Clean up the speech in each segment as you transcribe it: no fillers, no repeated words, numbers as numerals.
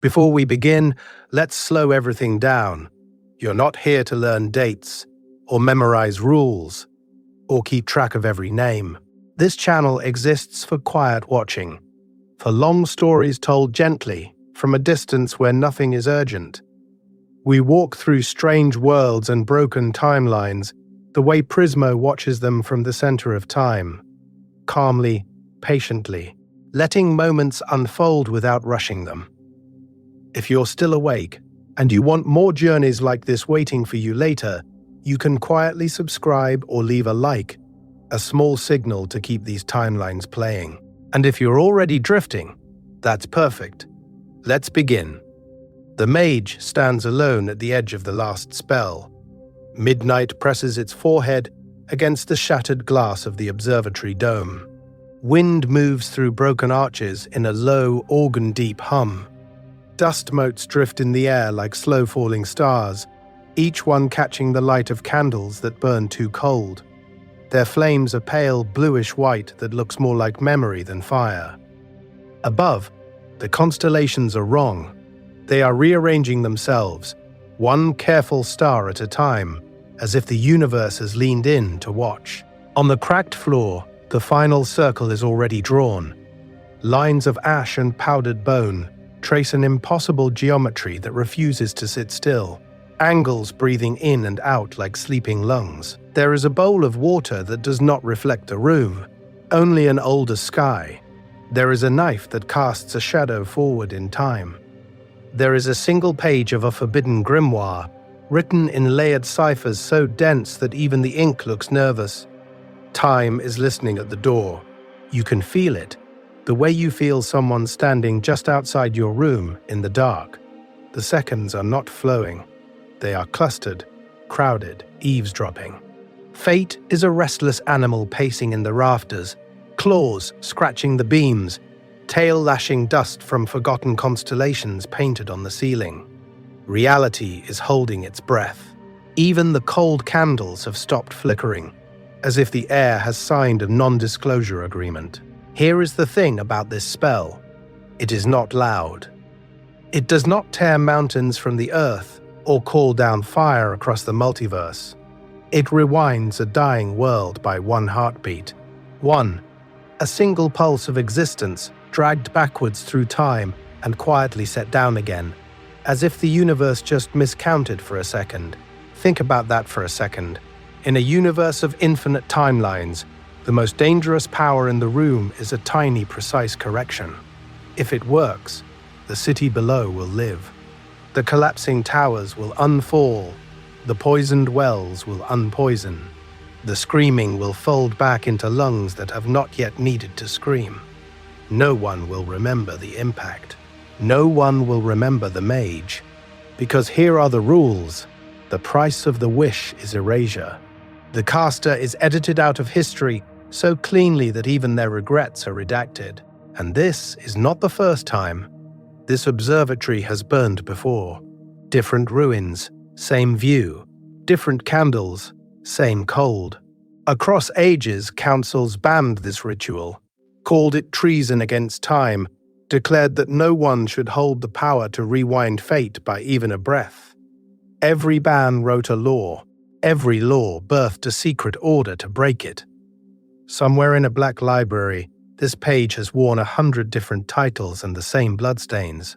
Before we begin, let's slow everything down. You're not here to learn dates, or memorize rules, or keep track of every name. This channel exists for quiet watching, for long stories told gently, from a distance where nothing is urgent. We walk through strange worlds and broken timelines, the way Prismo watches them from the center of time, calmly, patiently, letting moments unfold without rushing them. If you're still awake, and you want more journeys like this waiting for you later, you can quietly subscribe or leave a like, a small signal to keep these timelines playing. And if you're already drifting, that's perfect. Let's begin. The mage stands alone at the edge of the last spell. Midnight presses its forehead against the shattered glass of the observatory dome. Wind moves through broken arches in a low, organ-deep hum. Dust motes drift in the air like slow-falling stars, each one catching the light of candles that burn too cold. Their flames are pale, bluish-white that looks more like memory than fire. Above, the constellations are wrong. They are rearranging themselves, one careful star at a time, as if the universe has leaned in to watch. On the cracked floor, the final circle is already drawn. Lines of ash and powdered bone trace an impossible geometry that refuses to sit still, angles breathing in and out like sleeping lungs. There is a bowl of water that does not reflect the room, only an older sky. There is a knife that casts a shadow forward in time. There is a single page of a forbidden grimoire, written in layered ciphers so dense that even the ink looks nervous. Time is listening at the door. You can feel it, the way you feel someone standing just outside your room in the dark. The seconds are not flowing. They are clustered, crowded, eavesdropping. Fate is a restless animal pacing in the rafters, claws scratching the beams, tail lashing dust from forgotten constellations painted on the ceiling. Reality is holding its breath. Even the cold candles have stopped flickering, as if the air has signed a non-disclosure agreement. Here is the thing about this spell. It is not loud. It does not tear mountains from the earth or call down fire across the multiverse. It rewinds a dying world by one heartbeat. One, a single pulse of existence dragged backwards through time and quietly set down again, as if the universe just miscounted for a second. Think about that for a second. In a universe of infinite timelines, the most dangerous power in the room is a tiny, precise correction. If it works, the city below will live. The collapsing towers will unfall. The poisoned wells will unpoison. The screaming will fold back into lungs that have not yet needed to scream. No one will remember the impact. No one will remember the mage. Because here are the rules. The price of the wish is erasure. The caster is edited out of history so cleanly that even their regrets are redacted. And this is not the first time. This observatory has burned before. Different ruins, same view. Different candles, same cold. Across ages, councils banned this ritual, called it treason against time, declared that no one should hold the power to rewind fate by even a breath. Every ban wrote a law. Every law birthed a secret order to break it. Somewhere in a black library, this page has worn 100 different titles and the same bloodstains.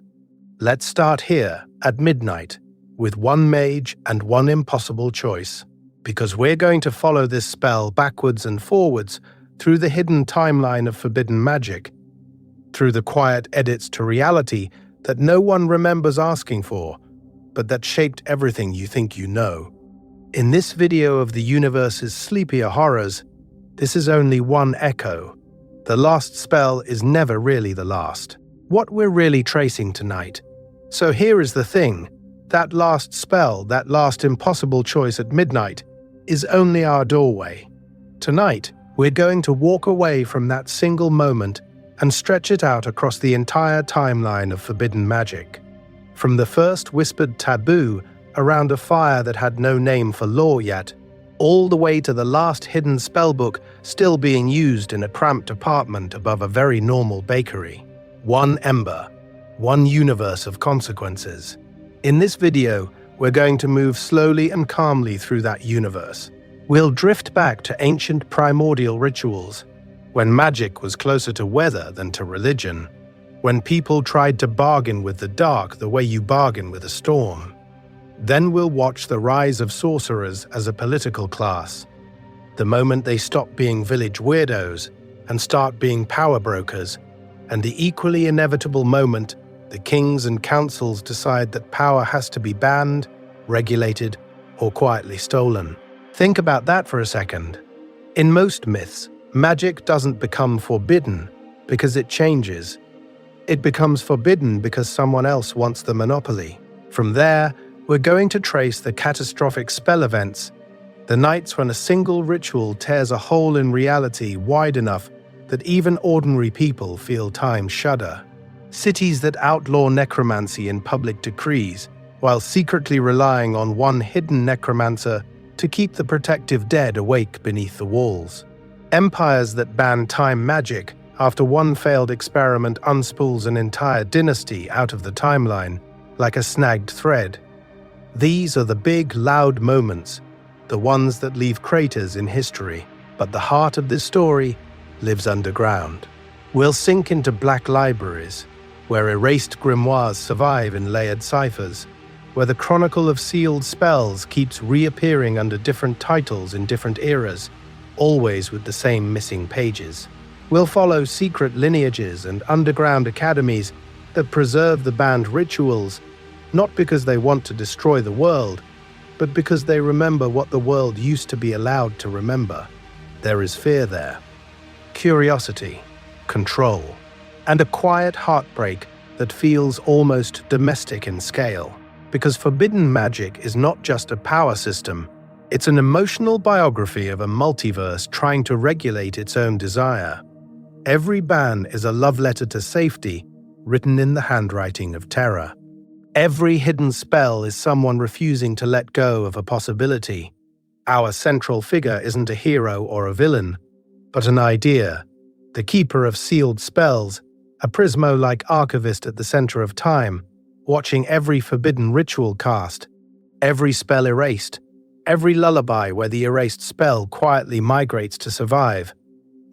Let's start here, at midnight, with one mage and one impossible choice, because we're going to follow this spell backwards and forwards through the hidden timeline of forbidden magic, through the quiet edits to reality that no one remembers asking for, but that shaped everything you think you know. In this video of the universe's sleepier horrors, this is only one echo. The last spell is never really the last. What we're really tracing tonight. So here is the thing. That last spell, that last impossible choice at midnight, is only our doorway. Tonight, we're going to walk away from that single moment and stretch it out across the entire timeline of forbidden magic. From the first whispered taboo around a fire that had no name for law yet, all the way to the last hidden spellbook still being used in a cramped apartment above a very normal bakery. One ember, one universe of consequences. In this video, we're going to move slowly and calmly through that universe. We'll drift back to ancient primordial rituals, when magic was closer to weather than to religion, when people tried to bargain with the dark the way you bargain with a storm. Then we'll watch the rise of sorcerers as a political class, the moment they stop being village weirdos and start being power brokers, and the equally inevitable moment the kings and councils decide that power has to be banned, regulated, or quietly stolen. Think about that for a second. In most myths, magic doesn't become forbidden because it changes. It becomes forbidden because someone else wants the monopoly. From there, we're going to trace the catastrophic spell events, the nights when a single ritual tears a hole in reality wide enough that even ordinary people feel time shudder. Cities that outlaw necromancy in public decrees, while secretly relying on one hidden necromancer to keep the protective dead awake beneath the walls. Empires that ban time magic after one failed experiment unspools an entire dynasty out of the timeline, like a snagged thread. These are the big, loud moments, the ones that leave craters in history. But the heart of this story lives underground. We'll sink into black libraries, where erased grimoires survive in layered ciphers, where the chronicle of sealed spells keeps reappearing under different titles in different eras, always with the same missing pages. We'll follow secret lineages and underground academies that preserve the banned rituals, not because they want to destroy the world, but because they remember what the world used to be allowed to remember. There is fear there, curiosity, control, and a quiet heartbreak that feels almost domestic in scale. Because forbidden magic is not just a power system, it's an emotional biography of a multiverse trying to regulate its own desire. Every ban is a love letter to safety, written in the handwriting of terror. Every hidden spell is someone refusing to let go of a possibility. Our central figure isn't a hero or a villain, but an idea, the keeper of sealed spells, a Prismo-like archivist at the center of time, watching every forbidden ritual cast, every spell erased, every lullaby where the erased spell quietly migrates to survive.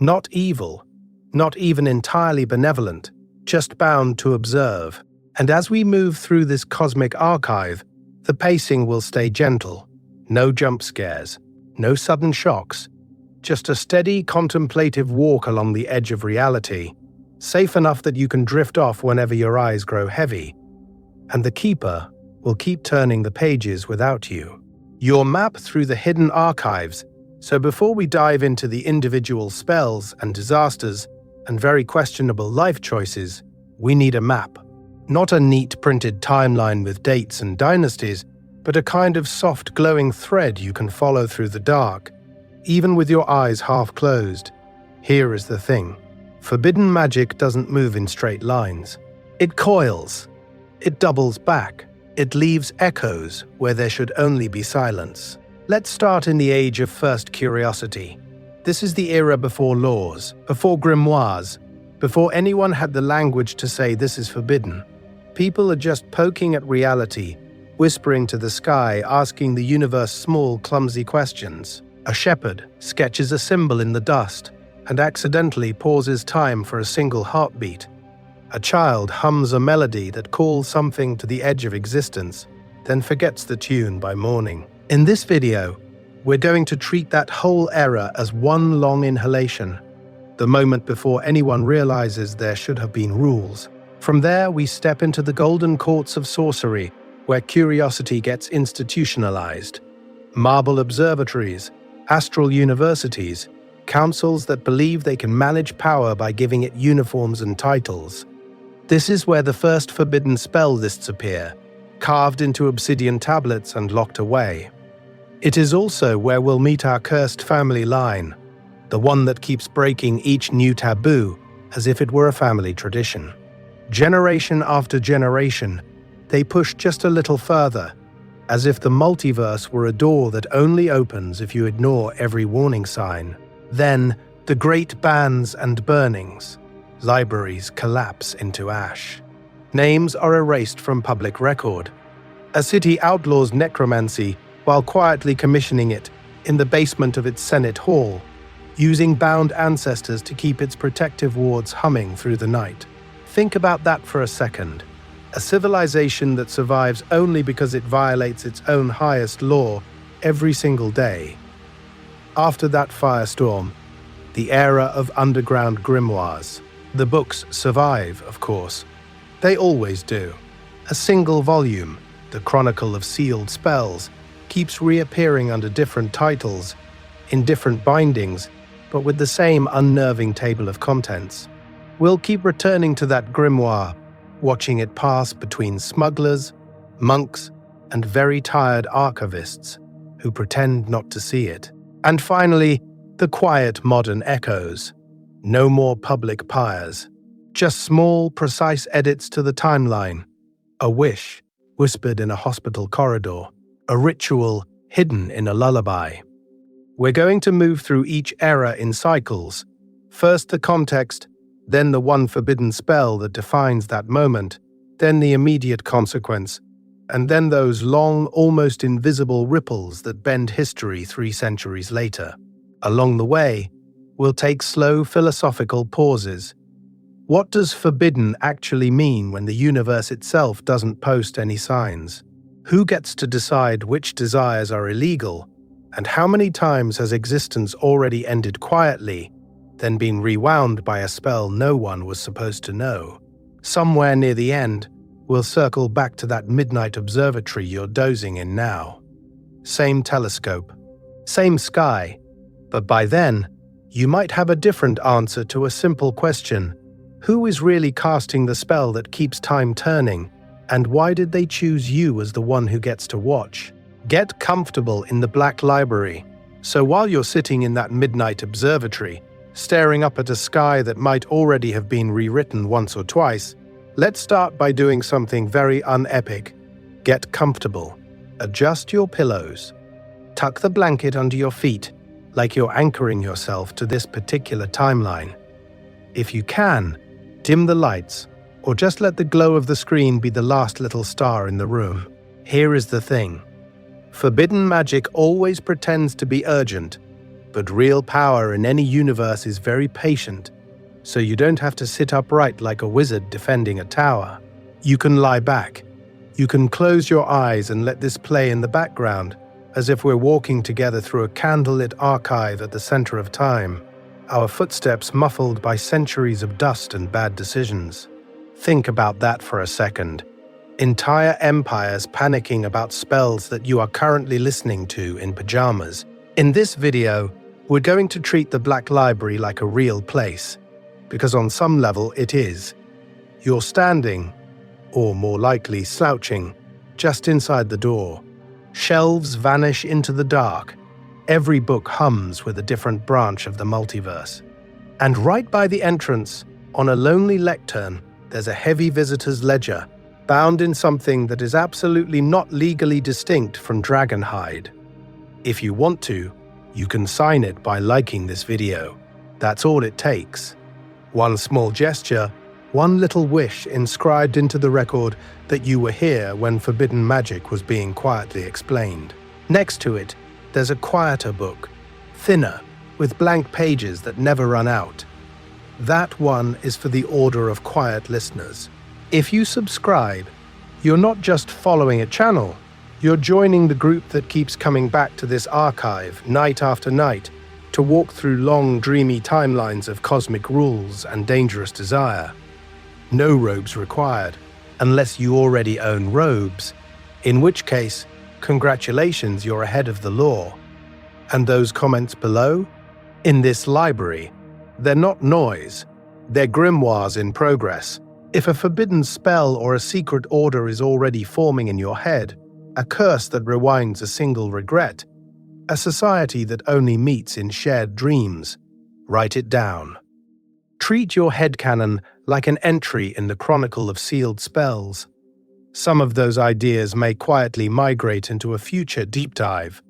Not evil, not even entirely benevolent, just bound to observe. And as we move through this cosmic archive, the pacing will stay gentle. No jump scares, no sudden shocks, just a steady, contemplative walk along the edge of reality, safe enough that you can drift off whenever your eyes grow heavy. And the Keeper will keep turning the pages without you. Your map through the hidden archives. So before we dive into the individual spells and disasters and very questionable life choices, we need a map. Not a neat printed timeline with dates and dynasties, but a kind of soft glowing thread you can follow through the dark, even with your eyes half closed. Here is the thing. Forbidden magic doesn't move in straight lines. It coils. It doubles back. It leaves echoes where there should only be silence. Let's start in the age of first curiosity. This is the era before laws, before grimoires, before anyone had the language to say this is forbidden. People are just poking at reality, whispering to the sky, asking the universe small, clumsy questions. A shepherd sketches a symbol in the dust and accidentally pauses time for a single heartbeat. A child hums a melody that calls something to the edge of existence, then forgets the tune by morning. In this video, we're going to treat that whole era as one long inhalation, the moment before anyone realizes there should have been rules. From there, we step into the golden courts of sorcery, where curiosity gets institutionalized. Marble observatories, astral universities, councils that believe they can manage power by giving it uniforms and titles. This is where the first forbidden spell lists appear, carved into obsidian tablets and locked away. It is also where we'll meet our cursed family line, the one that keeps breaking each new taboo as if it were a family tradition. Generation after generation, they push just a little further, as if the multiverse were a door that only opens if you ignore every warning sign. Then, the great bans and burnings. Libraries collapse into ash. Names are erased from public record. A city outlaws necromancy while quietly commissioning it in the basement of its Senate Hall, using bound ancestors to keep its protective wards humming through the night. Think about that for a second. A civilization that survives only because it violates its own highest law every single day. After that firestorm, the era of underground grimoires. The books survive, of course. They always do. A single volume, the Chronicle of Sealed Spells, keeps reappearing under different titles, in different bindings, but with the same unnerving table of contents. We'll keep returning to that grimoire, watching it pass between smugglers, monks, and very tired archivists who pretend not to see it. And finally, the quiet modern echoes. No more public pyres, just small, precise edits to the timeline. A wish whispered in a hospital corridor, a ritual hidden in a lullaby. We're going to move through each era in cycles. First the context, then the one forbidden spell that defines that moment, then the immediate consequence, and then those long, almost invisible ripples that bend history 3 centuries later. Along the way, we'll take slow philosophical pauses. What does forbidden actually mean when the universe itself doesn't post any signs? Who gets to decide which desires are illegal? And how many times has existence already ended quietly, then been rewound by a spell no one was supposed to know? Somewhere near the end, we'll circle back to that midnight observatory you're dozing in now. Same telescope, same sky, but by then, you might have a different answer to a simple question. Who is really casting the spell that keeps time turning? And why did they choose you as the one who gets to watch? Get comfortable in the Black Library. So while you're sitting in that midnight observatory, staring up at a sky that might already have been rewritten once or twice, let's start by doing something very unepic. Get comfortable. Adjust your pillows. Tuck the blanket under your feet, like you're anchoring yourself to this particular timeline. If you can, dim the lights, or just let the glow of the screen be the last little star in the room. Here is the thing. Forbidden magic always pretends to be urgent, but real power in any universe is very patient, so you don't have to sit upright like a wizard defending a tower. You can lie back. You can close your eyes and let this play in the background, as if we're walking together through a candlelit archive at the center of time, our footsteps muffled by centuries of dust and bad decisions. Think about that for a second. Entire empires panicking about spells that you are currently listening to in pajamas. In this video, we're going to treat the Black Library like a real place, because on some level it is. You're standing, or more likely slouching, just inside the door. Shelves vanish into the dark. Every book hums with a different branch of the multiverse. And right by the entrance, on a lonely lectern, there's a heavy visitor's ledger, bound in something that is absolutely not legally distinct from Dragonhide. If you want to, you can sign it by liking this video. That's all it takes. One small gesture, one little wish inscribed into the record that you were here when forbidden magic was being quietly explained. Next to it, there's a quieter book, thinner, with blank pages that never run out. That one is for the Order of Quiet Listeners. If you subscribe, you're not just following a channel, you're joining the group that keeps coming back to this archive night after night to walk through long, dreamy timelines of cosmic rules and dangerous desire. No robes required, unless you already own robes, in which case, congratulations, you're ahead of the law. And those comments below? In this library, they're not noise, they're grimoires in progress. If a forbidden spell or a secret order is already forming in your head, a curse that rewinds a single regret, a society that only meets in shared dreams, write it down. Treat your headcanon like an entry in the Chronicle of Sealed Spells. Some of those ideas may quietly migrate into a future deep dive,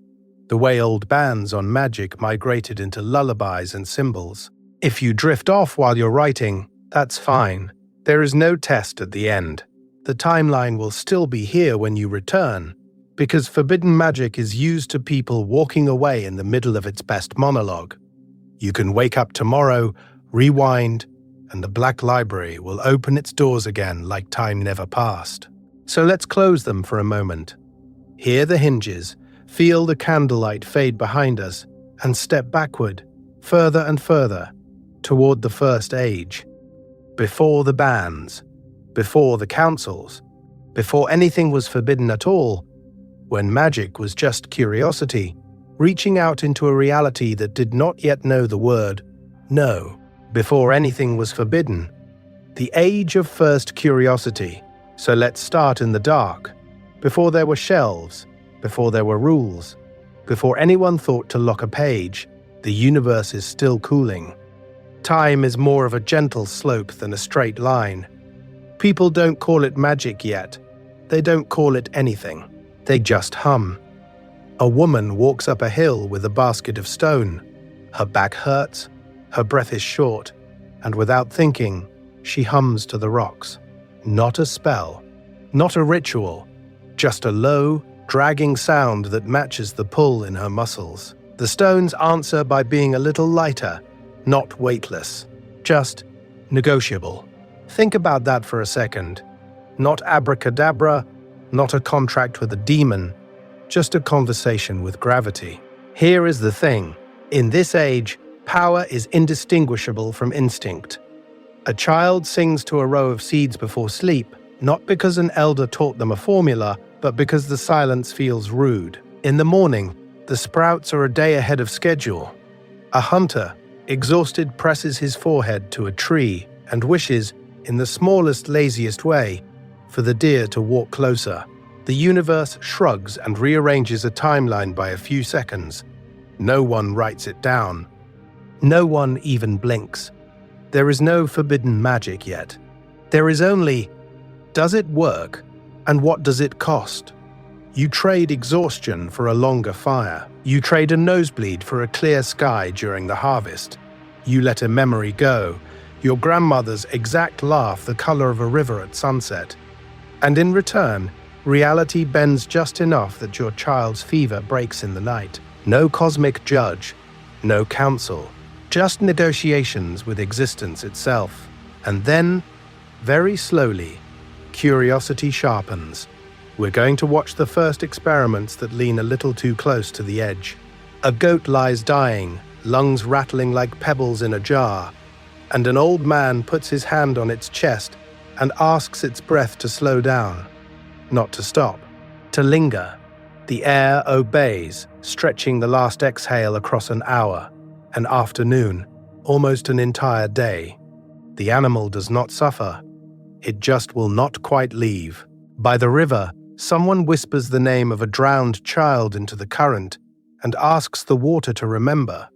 the way old bands on magic migrated into lullabies and symbols. If you drift off while you're writing, that's fine. There is no test at the end. the timeline will still be here when you return, because forbidden magic is used to people walking away in the middle of its best monologue. You can wake up tomorrow, rewind, and the Black Library will open its doors again like time never passed. So let's close them for a moment. Hear the hinges, feel the candlelight fade behind us, and step backward, further and further, toward the First Age. Before the bans, before the councils, before anything was forbidden at all, when magic was just curiosity, reaching out into a reality that did not yet know the word no. Before anything was forbidden, the age of first curiosity. So let's start in the dark, before there were shelves, before there were rules, before anyone thought to lock a page. The universe is still cooling. Time is more of a gentle slope than a straight line. People don't call it magic yet. They don't call it anything. They just hum. A woman walks up a hill with a basket of stone. Her back hurts, her breath is short, and without thinking, she hums to the rocks. Not a spell, not a ritual, just a low, dragging sound that matches the pull in her muscles. The stones answer by being a little lighter, not weightless, just negotiable. Think about that for a second. Not abracadabra, not a contract with a demon, just a conversation with gravity. Here is the thing. In this age, power is indistinguishable from instinct. A child sings to a row of seeds before sleep, not because an elder taught them a formula, but because the silence feels rude. In the morning, the sprouts are a day ahead of schedule. A hunter, exhausted, presses his forehead to a tree and wishes, in the smallest, laziest way, for the deer to walk closer. The universe shrugs and rearranges a timeline by a few seconds. No one writes it down. No one even blinks. There is no forbidden magic yet. There is only, does it work, and what does it cost? You trade exhaustion for a longer fire. You trade a nosebleed for a clear sky during the harvest. You let a memory go, your grandmother's exact laugh the color of a river at sunset. And in return, reality bends just enough that your child's fever breaks in the night. No cosmic judge, no council, just negotiations with existence itself. And then, very slowly, curiosity sharpens. We're going to watch the first experiments that lean a little too close to the edge. A goat lies dying, lungs rattling like pebbles in a jar, and an old man puts his hand on its chest and asks its breath to slow down, not to stop, to linger. The air obeys, stretching the last exhale across an hour, an afternoon, almost an entire day. The animal does not suffer. It just will not quite leave. By the river, someone whispers the name of a drowned child into the current and asks the water to remember.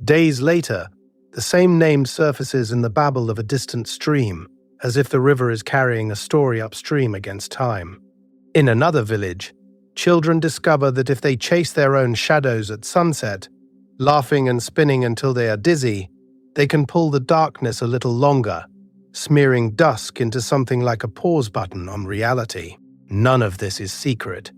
Days later, the same name surfaces in the babble of a distant stream, as if the river is carrying a story upstream against time. In another village, children discover that if they chase their own shadows at sunset, laughing and spinning until they are dizzy, they can pull the darkness a little longer, smearing dusk into something like a pause button on reality. None of this is secret.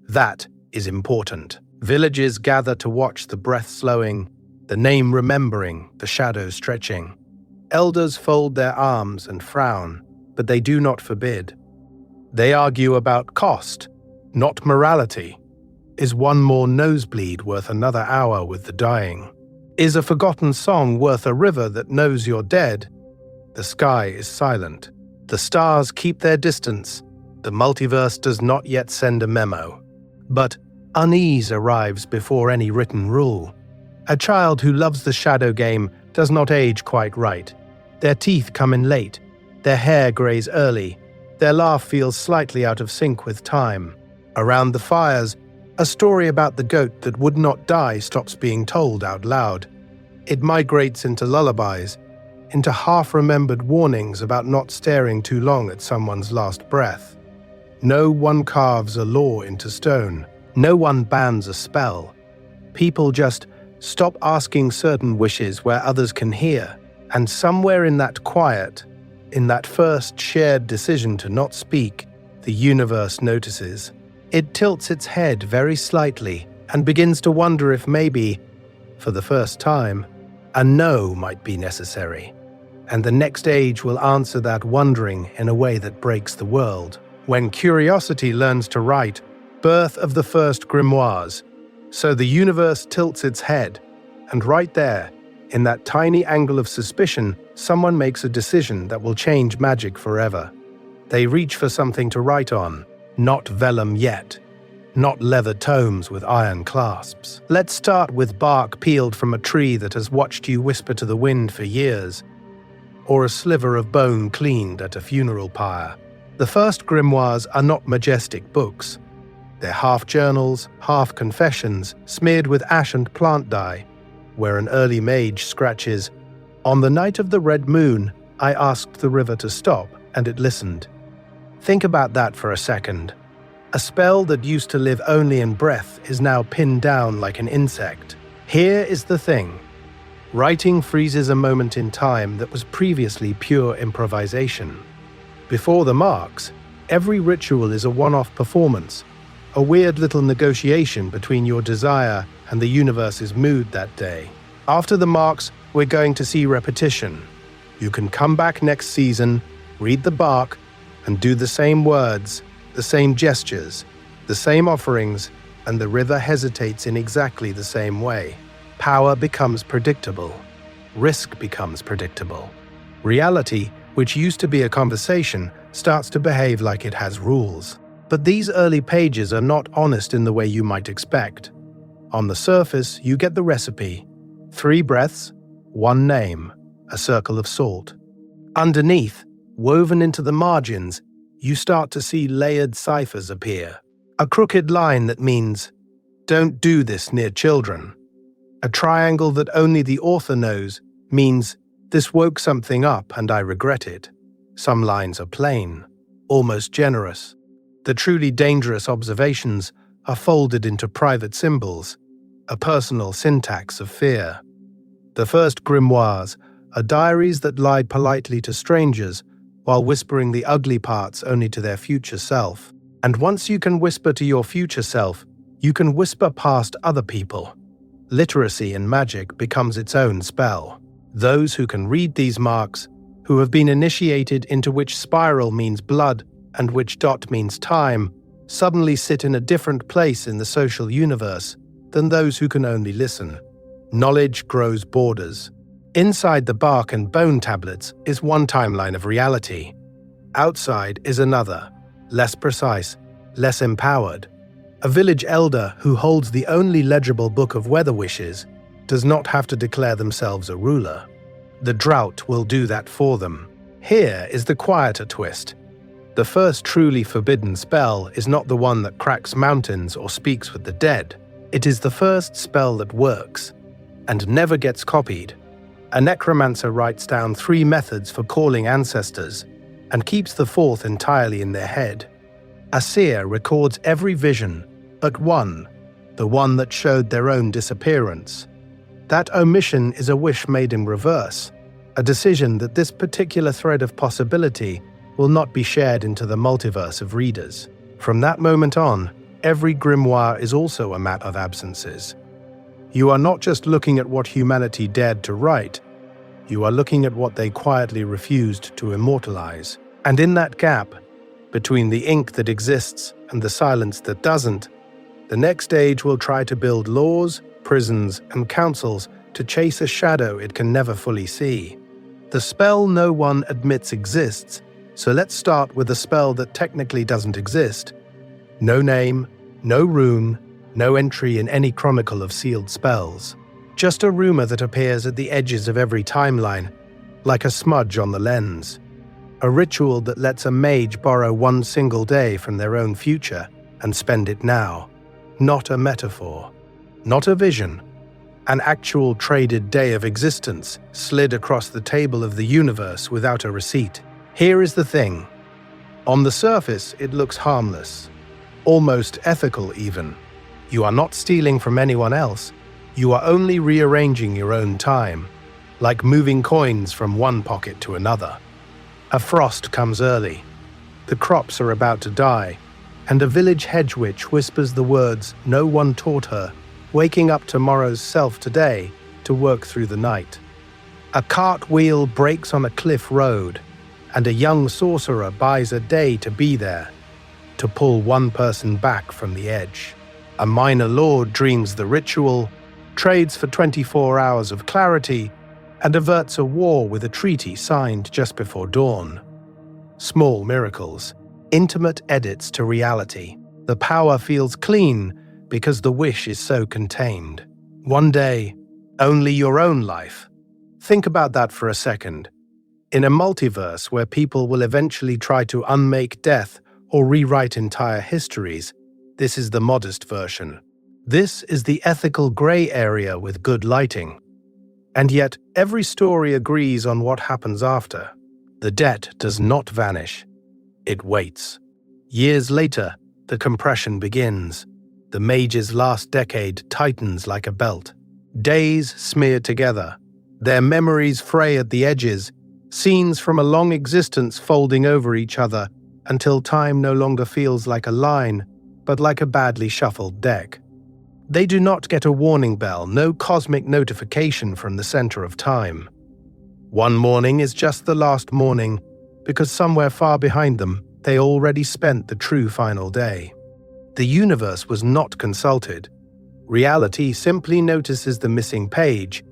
That is important. Villages gather to watch the breath slowing, the name remembering, the shadow stretching. Elders fold their arms and frown, but they do not forbid. They argue about cost, not morality. Is one more nosebleed worth another hour with the dying? Is a forgotten song worth a river that knows you're dead? The sky is silent. The stars keep their distance. The multiverse does not yet send a memo. But unease arrives before any written rule. A child who loves the shadow game does not age quite right. Their teeth come in late. Their hair grays early. Their laugh feels slightly out of sync with time. Around the fires, a story about the goat that would not die stops being told out loud. It migrates into lullabies, into half-remembered warnings about not staring too long at someone's last breath. No one carves a law into stone. No one bans a spell. People just stop asking certain wishes where others can hear, and somewhere in that quiet, In that first shared decision to not speak, the universe notices. It tilts its head very slightly and begins to wonder if maybe, for the first time, a no might be necessary. And the next age will answer that wondering in a way that breaks the world. When curiosity learns to write, birth of the first grimoires. So the universe tilts its head, and right there, in that tiny angle of suspicion, someone makes a decision that will change magic forever. They reach for something to write on, not vellum yet, not leather tomes with iron clasps. Let's start with bark peeled from a tree that has watched you whisper to the wind for years, or a sliver of bone cleaned at a funeral pyre. The first grimoires are not majestic books. They're half journals, half confessions, smeared with ash and plant dye, where an early mage scratches, "On the night of the red moon, I asked the river to stop, and it listened." Think about that for a second. A spell that used to live only in breath is now pinned down like an insect. Here is the thing. Writing freezes a moment in time that was previously pure improvisation. Before the marks, every ritual is a one-off performance, a weird little negotiation between your desire and the universe's mood that day. After the marks, we're going to see repetition. You can come back next season, read the bark, and do the same words, the same gestures, the same offerings, and the river hesitates in exactly the same way. Power becomes predictable. Risk becomes predictable. Reality, which used to be a conversation, starts to behave like it has rules. But these early pages are not honest in the way you might expect. On the surface, you get the recipe: 3 breaths, 1 name, a circle of salt. Underneath, woven into the margins, you start to see layered ciphers appear. A crooked line that means, "Don't do this near children." A triangle that only the author knows means, "This woke something up and I regret it." Some lines are plain, almost generous. The truly dangerous observations are folded into private symbols, a personal syntax of fear. The first grimoires are diaries that lied politely to strangers while whispering the ugly parts only to their future self. And once you can whisper to your future self, you can whisper past other people. Literacy in magic becomes its own spell. Those who can read these marks, who have been initiated into which spiral means blood and which dot means time, suddenly sit in a different place in the social universe than those who can only listen. Knowledge grows borders. Inside the bark and bone tablets is one timeline of reality. Outside is another, less precise, less empowered. A village elder who holds the only legible book of weather wishes does not have to declare themselves a ruler. The drought will do that for them. Here is the quieter twist. The first truly forbidden spell is not the one that cracks mountains or speaks with the dead. It is the first spell that works, and never gets copied. A necromancer writes down 3 methods for calling ancestors, and keeps the 4th entirely in their head. A seer records every vision, but one, the one that showed their own disappearance. That omission is a wish made in reverse, a decision that this particular thread of possibility will not be shared into the multiverse of readers. From that moment on, every grimoire is also a map of absences. You are not just looking at what humanity dared to write, you are looking at what they quietly refused to immortalize. And in that gap, between the ink that exists and the silence that doesn't, the next age will try to build laws, prisons, and councils to chase a shadow it can never fully see. The spell no one admits exists, so let's start with a spell that technically doesn't exist. No name, no rune, no entry in any chronicle of sealed spells. Just a rumor that appears at the edges of every timeline, like a smudge on the lens. A ritual that lets a mage borrow one single day from their own future and spend it now. Not a metaphor, not a vision. An actual traded day of existence slid across the table of the universe without a receipt. Here is the thing. On the surface, it looks harmless, almost ethical even. You are not stealing from anyone else. You are only rearranging your own time, like moving coins from one pocket to another. A frost comes early. The crops are about to die, and a village hedge witch whispers the words no one taught her, waking up tomorrow's self today to work through the night. A cart wheel breaks on a cliff road, and a young sorcerer buys a day to be there, to pull one person back from the edge. A minor lord dreams the ritual, trades for 24 hours of clarity, and averts a war with a treaty signed just before dawn. Small miracles, intimate edits to reality. The power feels clean because the wish is so contained. One day, only your own life. Think about that for a second. In a multiverse where people will eventually try to unmake death or rewrite entire histories, this is the modest version. This is the ethical gray area with good lighting. And yet, every story agrees on what happens after. The debt does not vanish. It waits. Years later, the compression begins. The mage's last decade tightens like a belt. Days smear together. Their memories fray at the edges, scenes from a long existence folding over each other until time no longer feels like a line, but like a badly shuffled deck. They do not get a warning bell, no cosmic notification from the center of time. One morning is just the last morning, because somewhere far behind them, they already spent the true final day. The universe was not consulted. Reality simply notices the missing page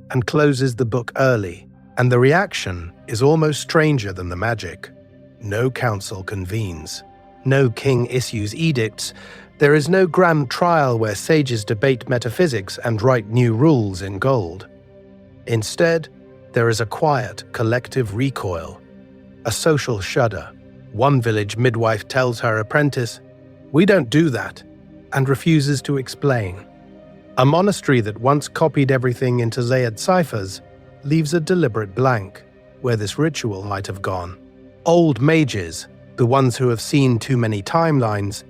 and closes the book early, and the reaction is almost stranger than the magic. No council convenes. No king issues edicts. There is no grand trial where sages debate metaphysics and write new rules in gold. Instead, there is a quiet, collective recoil, a social shudder. One village midwife tells her apprentice, "We don't do that," and refuses to explain. A monastery that once copied everything into Zayed ciphers leaves a deliberate blank where this ritual might have gone. Old mages, the ones who have seen too many timelines,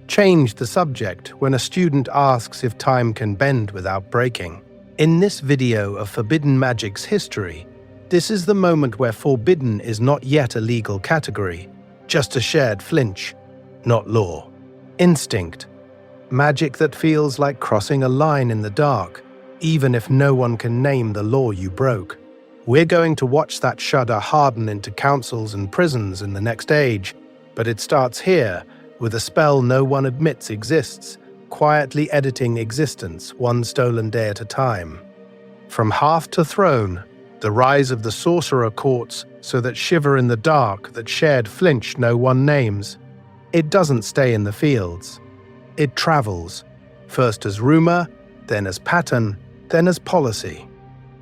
change the subject when a student asks if time can bend without breaking. In this video of Forbidden Magic's history, this is the moment where forbidden is not yet a legal category, just a shared flinch, not law. Instinct. Magic that feels like crossing a line in the dark, even if no one can name the law you broke. We're going to watch that shudder harden into councils and prisons in the next age, but it starts here, with a spell no one admits exists, quietly editing existence one stolen day at a time. From hearth to throne, the rise of the sorcerer courts so that shiver in the dark, that shared flinch no one names. It doesn't stay in the fields. It travels, first as rumor, then as pattern, then as policy.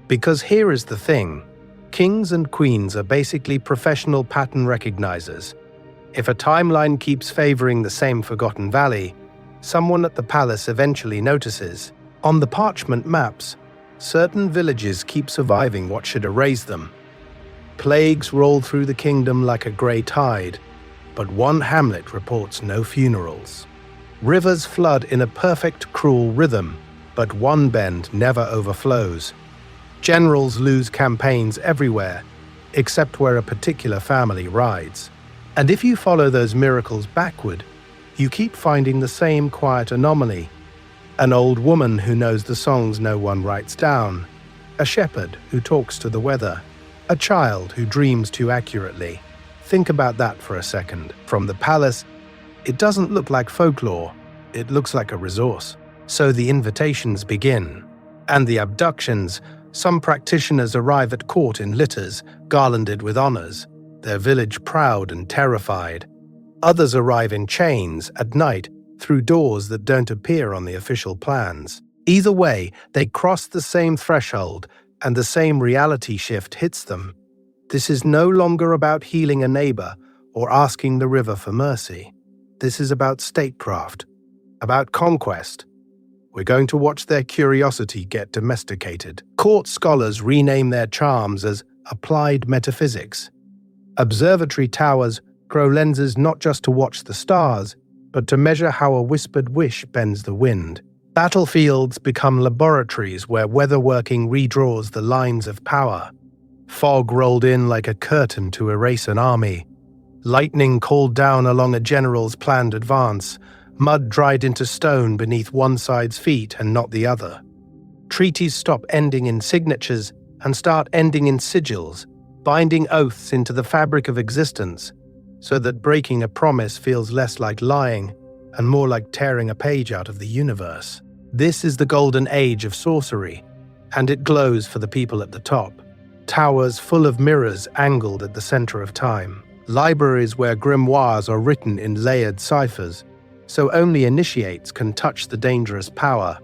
Because here is the thing, kings and queens are basically professional pattern recognizers. If a timeline keeps favoring the same forgotten valley, someone at the palace eventually notices. On the parchment maps, certain villages keep surviving what should erase them. Plagues roll through the kingdom like a grey tide, but one hamlet reports no funerals. Rivers flood in a perfect cruel rhythm, but one bend never overflows. Generals lose campaigns everywhere, except where a particular family rides. And if you follow those miracles backward, you keep finding the same quiet anomaly. An old woman who knows the songs no one writes down, a shepherd who talks to the weather, a child who dreams too accurately. Think about that for a second. From the palace, it doesn't look like folklore, it looks like a resource. So the invitations begin. And the abductions. Some practitioners arrive at court in litters, garlanded with honors, their village proud and terrified. Others arrive in chains, at night, through doors that don't appear on the official plans. Either way, they cross the same threshold, and the same reality shift hits them. This is no longer about healing a neighbor or asking the river for mercy. This is about statecraft, about conquest. We're going to watch their curiosity get domesticated. Court scholars rename their charms as applied metaphysics. Observatory towers grow lenses not just to watch the stars, but to measure how a whispered wish bends the wind. Battlefields become laboratories where weatherworking redraws the lines of power. Fog rolled in like a curtain to erase an army. Lightning called down along a general's planned advance. Mud dried into stone beneath one side's feet and not the other. Treaties stop ending in signatures and start ending in sigils, binding oaths into the fabric of existence, so that breaking a promise feels less like lying and more like tearing a page out of the universe. This is the golden age of sorcery, and it glows for the people at the top. Towers full of mirrors angled at the center of time. Libraries where grimoires are written in layered ciphers, so only initiates can touch the dangerous power.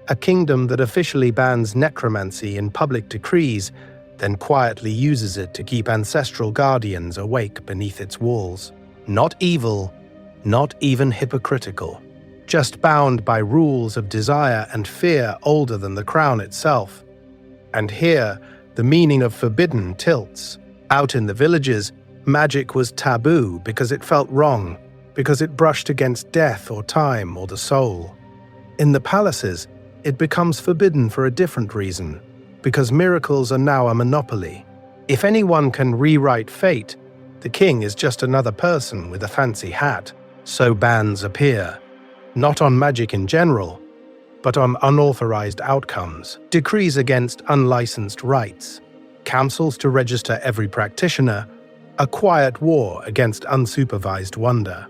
A kingdom that officially bans necromancy in public decrees, then quietly uses it to keep ancestral guardians awake beneath its walls. Not evil, not even hypocritical, just bound by rules of desire and fear older than the crown itself. And here, the meaning of forbidden tilts. Out in the villages, magic was taboo because it felt wrong, because it brushed against death or time or the soul. In the palaces, it becomes forbidden for a different reason, because miracles are now a monopoly. If anyone can rewrite fate, the king is just another person with a fancy hat. So bans appear, not on magic in general, but on unauthorized outcomes, decrees against unlicensed rites, councils to register every practitioner, a quiet war against unsupervised wonder.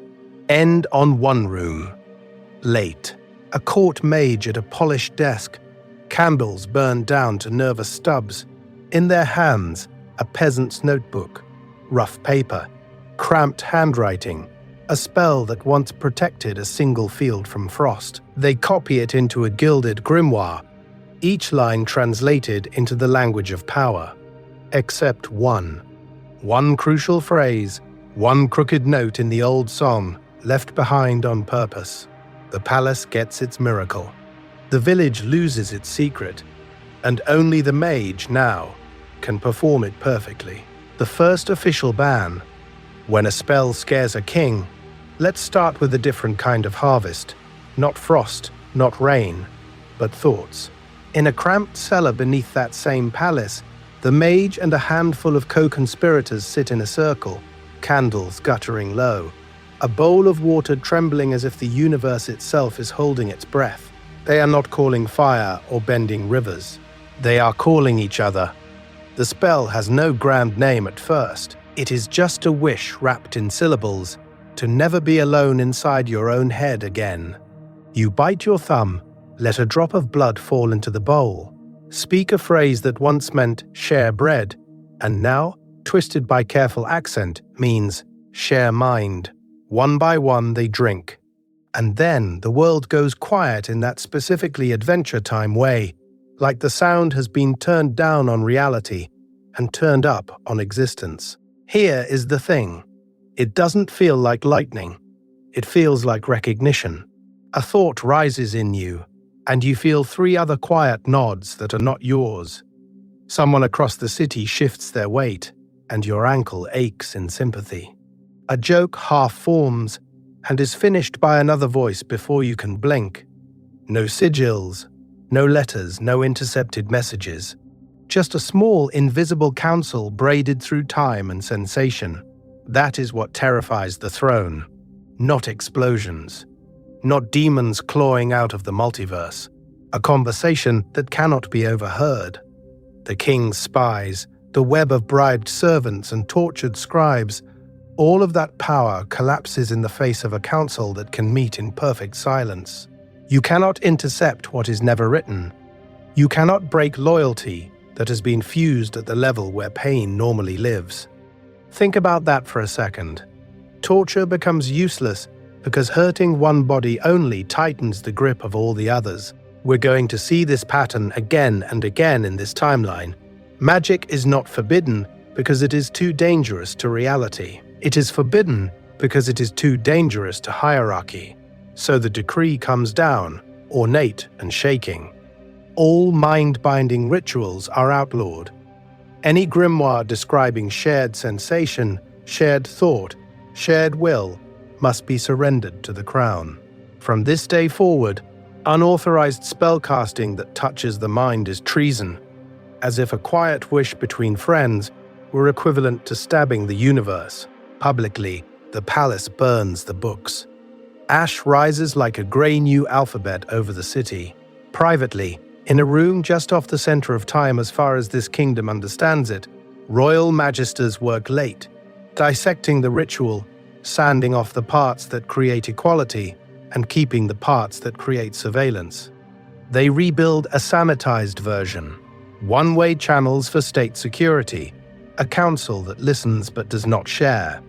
End on one room. Late. A court mage at a polished desk, candles burned down to nervous stubs. In their hands, a peasant's notebook, rough paper, cramped handwriting, a spell that once protected a single field from frost. They copy it into a gilded grimoire, each line translated into the language of power. Except one. One crucial phrase, one crooked note in the old song, left behind on purpose. The palace gets its miracle. The village loses its secret, and only the mage now can perform it perfectly. The first official ban. When a spell scares a king, let's start with a different kind of harvest. Not frost, not rain, but thoughts. In a cramped cellar beneath that same palace, the mage and a handful of co-conspirators sit in a circle, candles guttering low, a bowl of water trembling as if the universe itself is holding its breath. They are not calling fire or bending rivers. They are calling each other. The spell has no grand name at first. It is just a wish wrapped in syllables to never be alone inside your own head again. You bite your thumb, let a drop of blood fall into the bowl, speak a phrase that once meant share bread, and now, twisted by careful accent, means share mind. One by one they drink. And then the world goes quiet in that specifically Adventure Time way, like the sound has been turned down on reality and turned up on existence. Here is the thing. It doesn't feel like lightning. It feels like recognition. A thought rises in you, and you feel three other quiet nods that are not yours. Someone across the city shifts their weight, and your ankle aches in sympathy. A joke half forms and is finished by another voice before you can blink. No sigils, no letters, no intercepted messages. Just a small, invisible council braided through time and sensation. That is what terrifies the throne. Not explosions. Not demons clawing out of the multiverse. A conversation that cannot be overheard. The king's spies, the web of bribed servants and tortured scribes, all of that power collapses in the face of a council that can meet in perfect silence. You cannot intercept what is never written. You cannot break loyalty that has been fused at the level where pain normally lives. Think about that for a second. Torture becomes useless because hurting one body only tightens the grip of all the others. We're going to see this pattern again and again in this timeline. Magic is not forbidden because it is too dangerous to reality. It is forbidden because it is too dangerous to hierarchy. So the decree comes down, ornate and shaking. All mind-binding rituals are outlawed. Any grimoire describing shared sensation, shared thought, shared will must be surrendered to the crown. From this day forward, unauthorized spellcasting that touches the mind is treason, as if a quiet wish between friends were equivalent to stabbing the universe. Publicly, the palace burns the books. Ash rises like a grey new alphabet over the city. Privately, in a room just off the center of time as far as this kingdom understands it, royal magisters work late, dissecting the ritual, sanding off the parts that create equality, and keeping the parts that create surveillance. They rebuild a sanitized version, one-way channels for state security, a council that listens but does not share.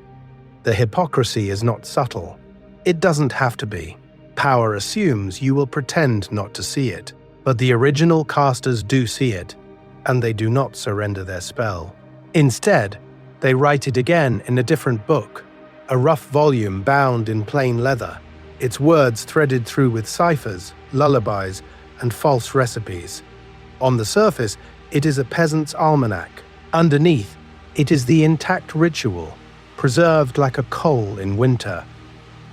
The hypocrisy is not subtle. It doesn't have to be. Power assumes you will pretend not to see it, but the original casters do see it, and they do not surrender their spell. Instead, they write it again in a different book, a rough volume bound in plain leather, its words threaded through with ciphers, lullabies, and false recipes. On the surface, it is a peasant's almanac. Underneath, it is the intact ritual, preserved like a coal in winter.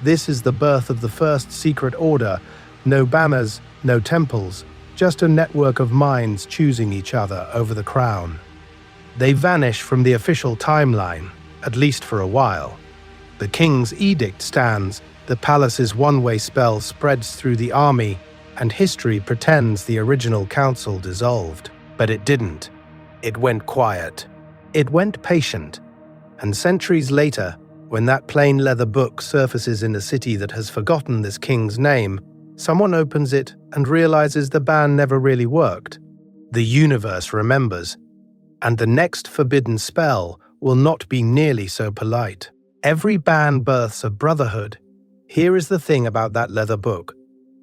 This is the birth of the first secret order. No banners, no temples, just a network of minds choosing each other over the crown. They vanish from the official timeline, at least for a while. The king's edict stands, the palace's one-way spell spreads through the army, and history pretends the original council dissolved. But it didn't. It went quiet. It went patient. And centuries later, when that plain leather book surfaces in a city that has forgotten this king's name, someone opens it and realizes the ban never really worked. The universe remembers, and the next forbidden spell will not be nearly so polite. Every ban births a brotherhood. Here is the thing about that leather book.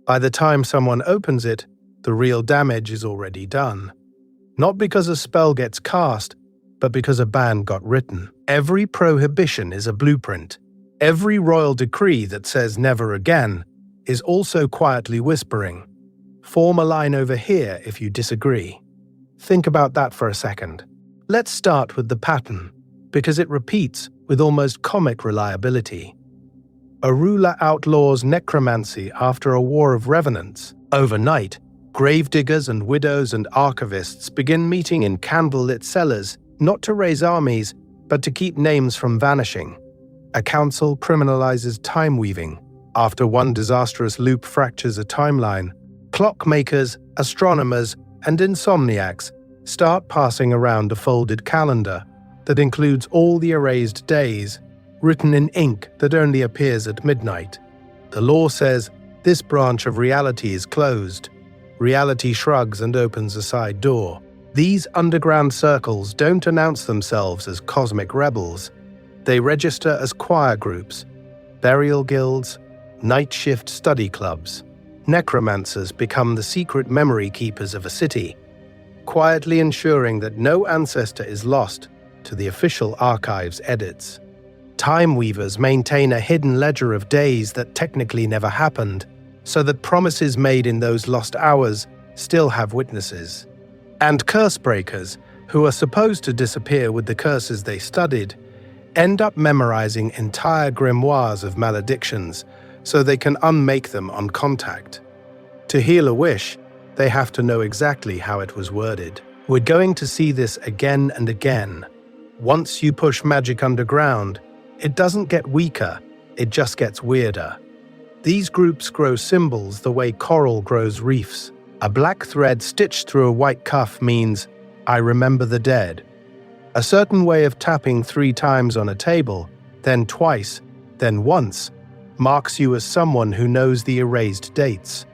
By the time someone opens it, the real damage is already done. Not because a spell gets cast, but because a ban got written. Every prohibition is a blueprint. Every royal decree that says never again is also quietly whispering, "Form a line over here if you disagree." Think about that for a second. Let's start with the pattern, because it repeats with almost comic reliability. A ruler outlaws necromancy after a war of revenants. Overnight, gravediggers and widows and archivists begin meeting in candlelit cellars, not to raise armies, but to keep names from vanishing. A council criminalizes time weaving. After one disastrous loop fractures a timeline, clockmakers, astronomers, and insomniacs start passing around a folded calendar that includes all the erased days, written in ink that only appears at midnight. The law says this branch of reality is closed. Reality shrugs and opens a side door. These underground circles don't announce themselves as cosmic rebels. They register as choir groups, burial guilds, night shift study clubs. Necromancers become the secret memory keepers of a city, quietly ensuring that no ancestor is lost to the official archive's edits. Time weavers maintain a hidden ledger of days that technically never happened, so that promises made in those lost hours still have witnesses. And curse breakers, who are supposed to disappear with the curses they studied, end up memorizing entire grimoires of maledictions so they can unmake them on contact. To heal a wish, they have to know exactly how it was worded. We're going to see this again and again. Once you push magic underground, it doesn't get weaker, it just gets weirder. These groups grow symbols the way coral grows reefs. A black thread stitched through a white cuff means, "I remember the dead." A certain way of tapping 3 times on a table, then twice, then once, marks you as someone who knows the erased dates.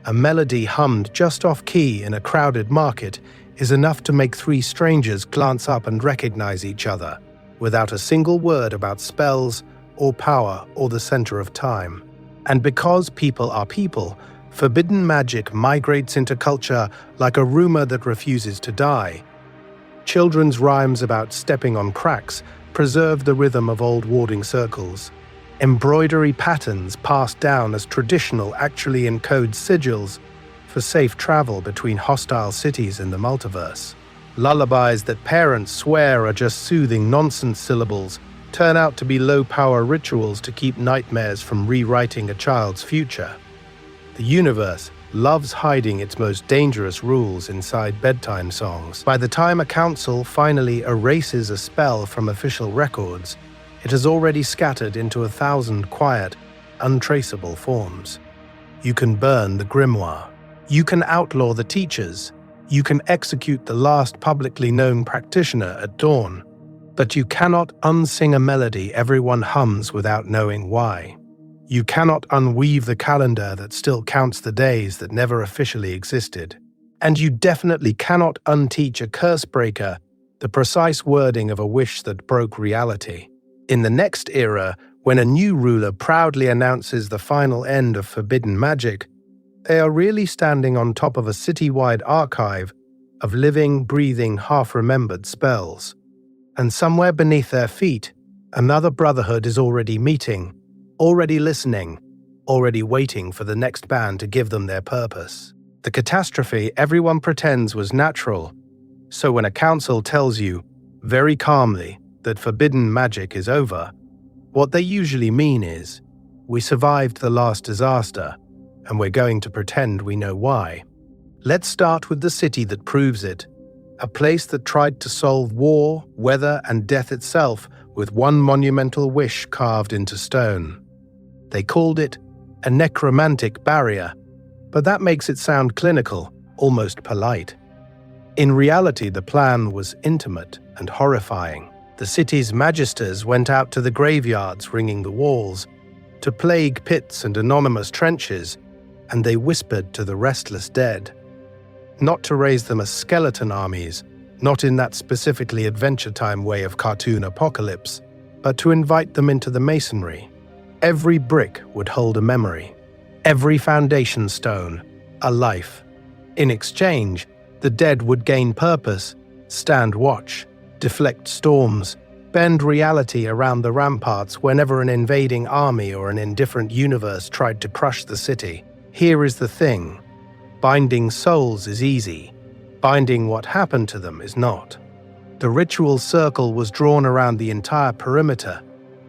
A melody hummed just off-key in a crowded market is enough to make 3 strangers glance up and recognize each other, without a single word about spells or power or the center of time. And because people are people, forbidden magic migrates into culture like a rumor that refuses to die. Children's rhymes about stepping on cracks preserve the rhythm of old warding circles. Embroidery patterns passed down as traditional actually encode sigils for safe travel between hostile cities in the multiverse. Lullabies that parents swear are just soothing nonsense syllables turn out to be low-power rituals to keep nightmares from rewriting a child's future. The universe, loves hiding its most dangerous rules inside bedtime songs. By the time a council finally erases a spell from official records, it has already scattered into 1,000 quiet, untraceable forms. You can burn the grimoire. You can outlaw the teachers. You can execute the last publicly known practitioner at dawn. But you cannot unsing a melody everyone hums without knowing why. You cannot unweave the calendar that still counts the days that never officially existed. And you definitely cannot unteach a curse breaker the precise wording of a wish that broke reality. In the next era, when a new ruler proudly announces the final end of forbidden magic, they are really standing on top of a city-wide archive of living, breathing, half-remembered spells. And somewhere beneath their feet, another brotherhood is already meeting, already listening, already waiting for the next band to give them their purpose. The catastrophe everyone pretends was natural, so when a council tells you, very calmly, that forbidden magic is over, what they usually mean is, we survived the last disaster, and we're going to pretend we know why. Let's start with the city that proves it, a place that tried to solve war, weather, and death itself with one monumental wish carved into stone. They called it a necromantic barrier, but that makes it sound clinical, almost polite. In reality, the plan was intimate and horrifying. The city's magisters went out to the graveyards ringing the walls, to plague pits and anonymous trenches, and they whispered to the restless dead. Not to raise them as skeleton armies, not in that specifically Adventure Time way of cartoon apocalypse, but to invite them into the masonry. Every brick would hold a memory, every foundation stone, a life. In exchange, the dead would gain purpose, stand watch, deflect storms, bend reality around the ramparts whenever an invading army or an indifferent universe tried to crush the city. Here is the thing. Binding souls is easy. Binding what happened to them is not. The ritual circle was drawn around the entire perimeter,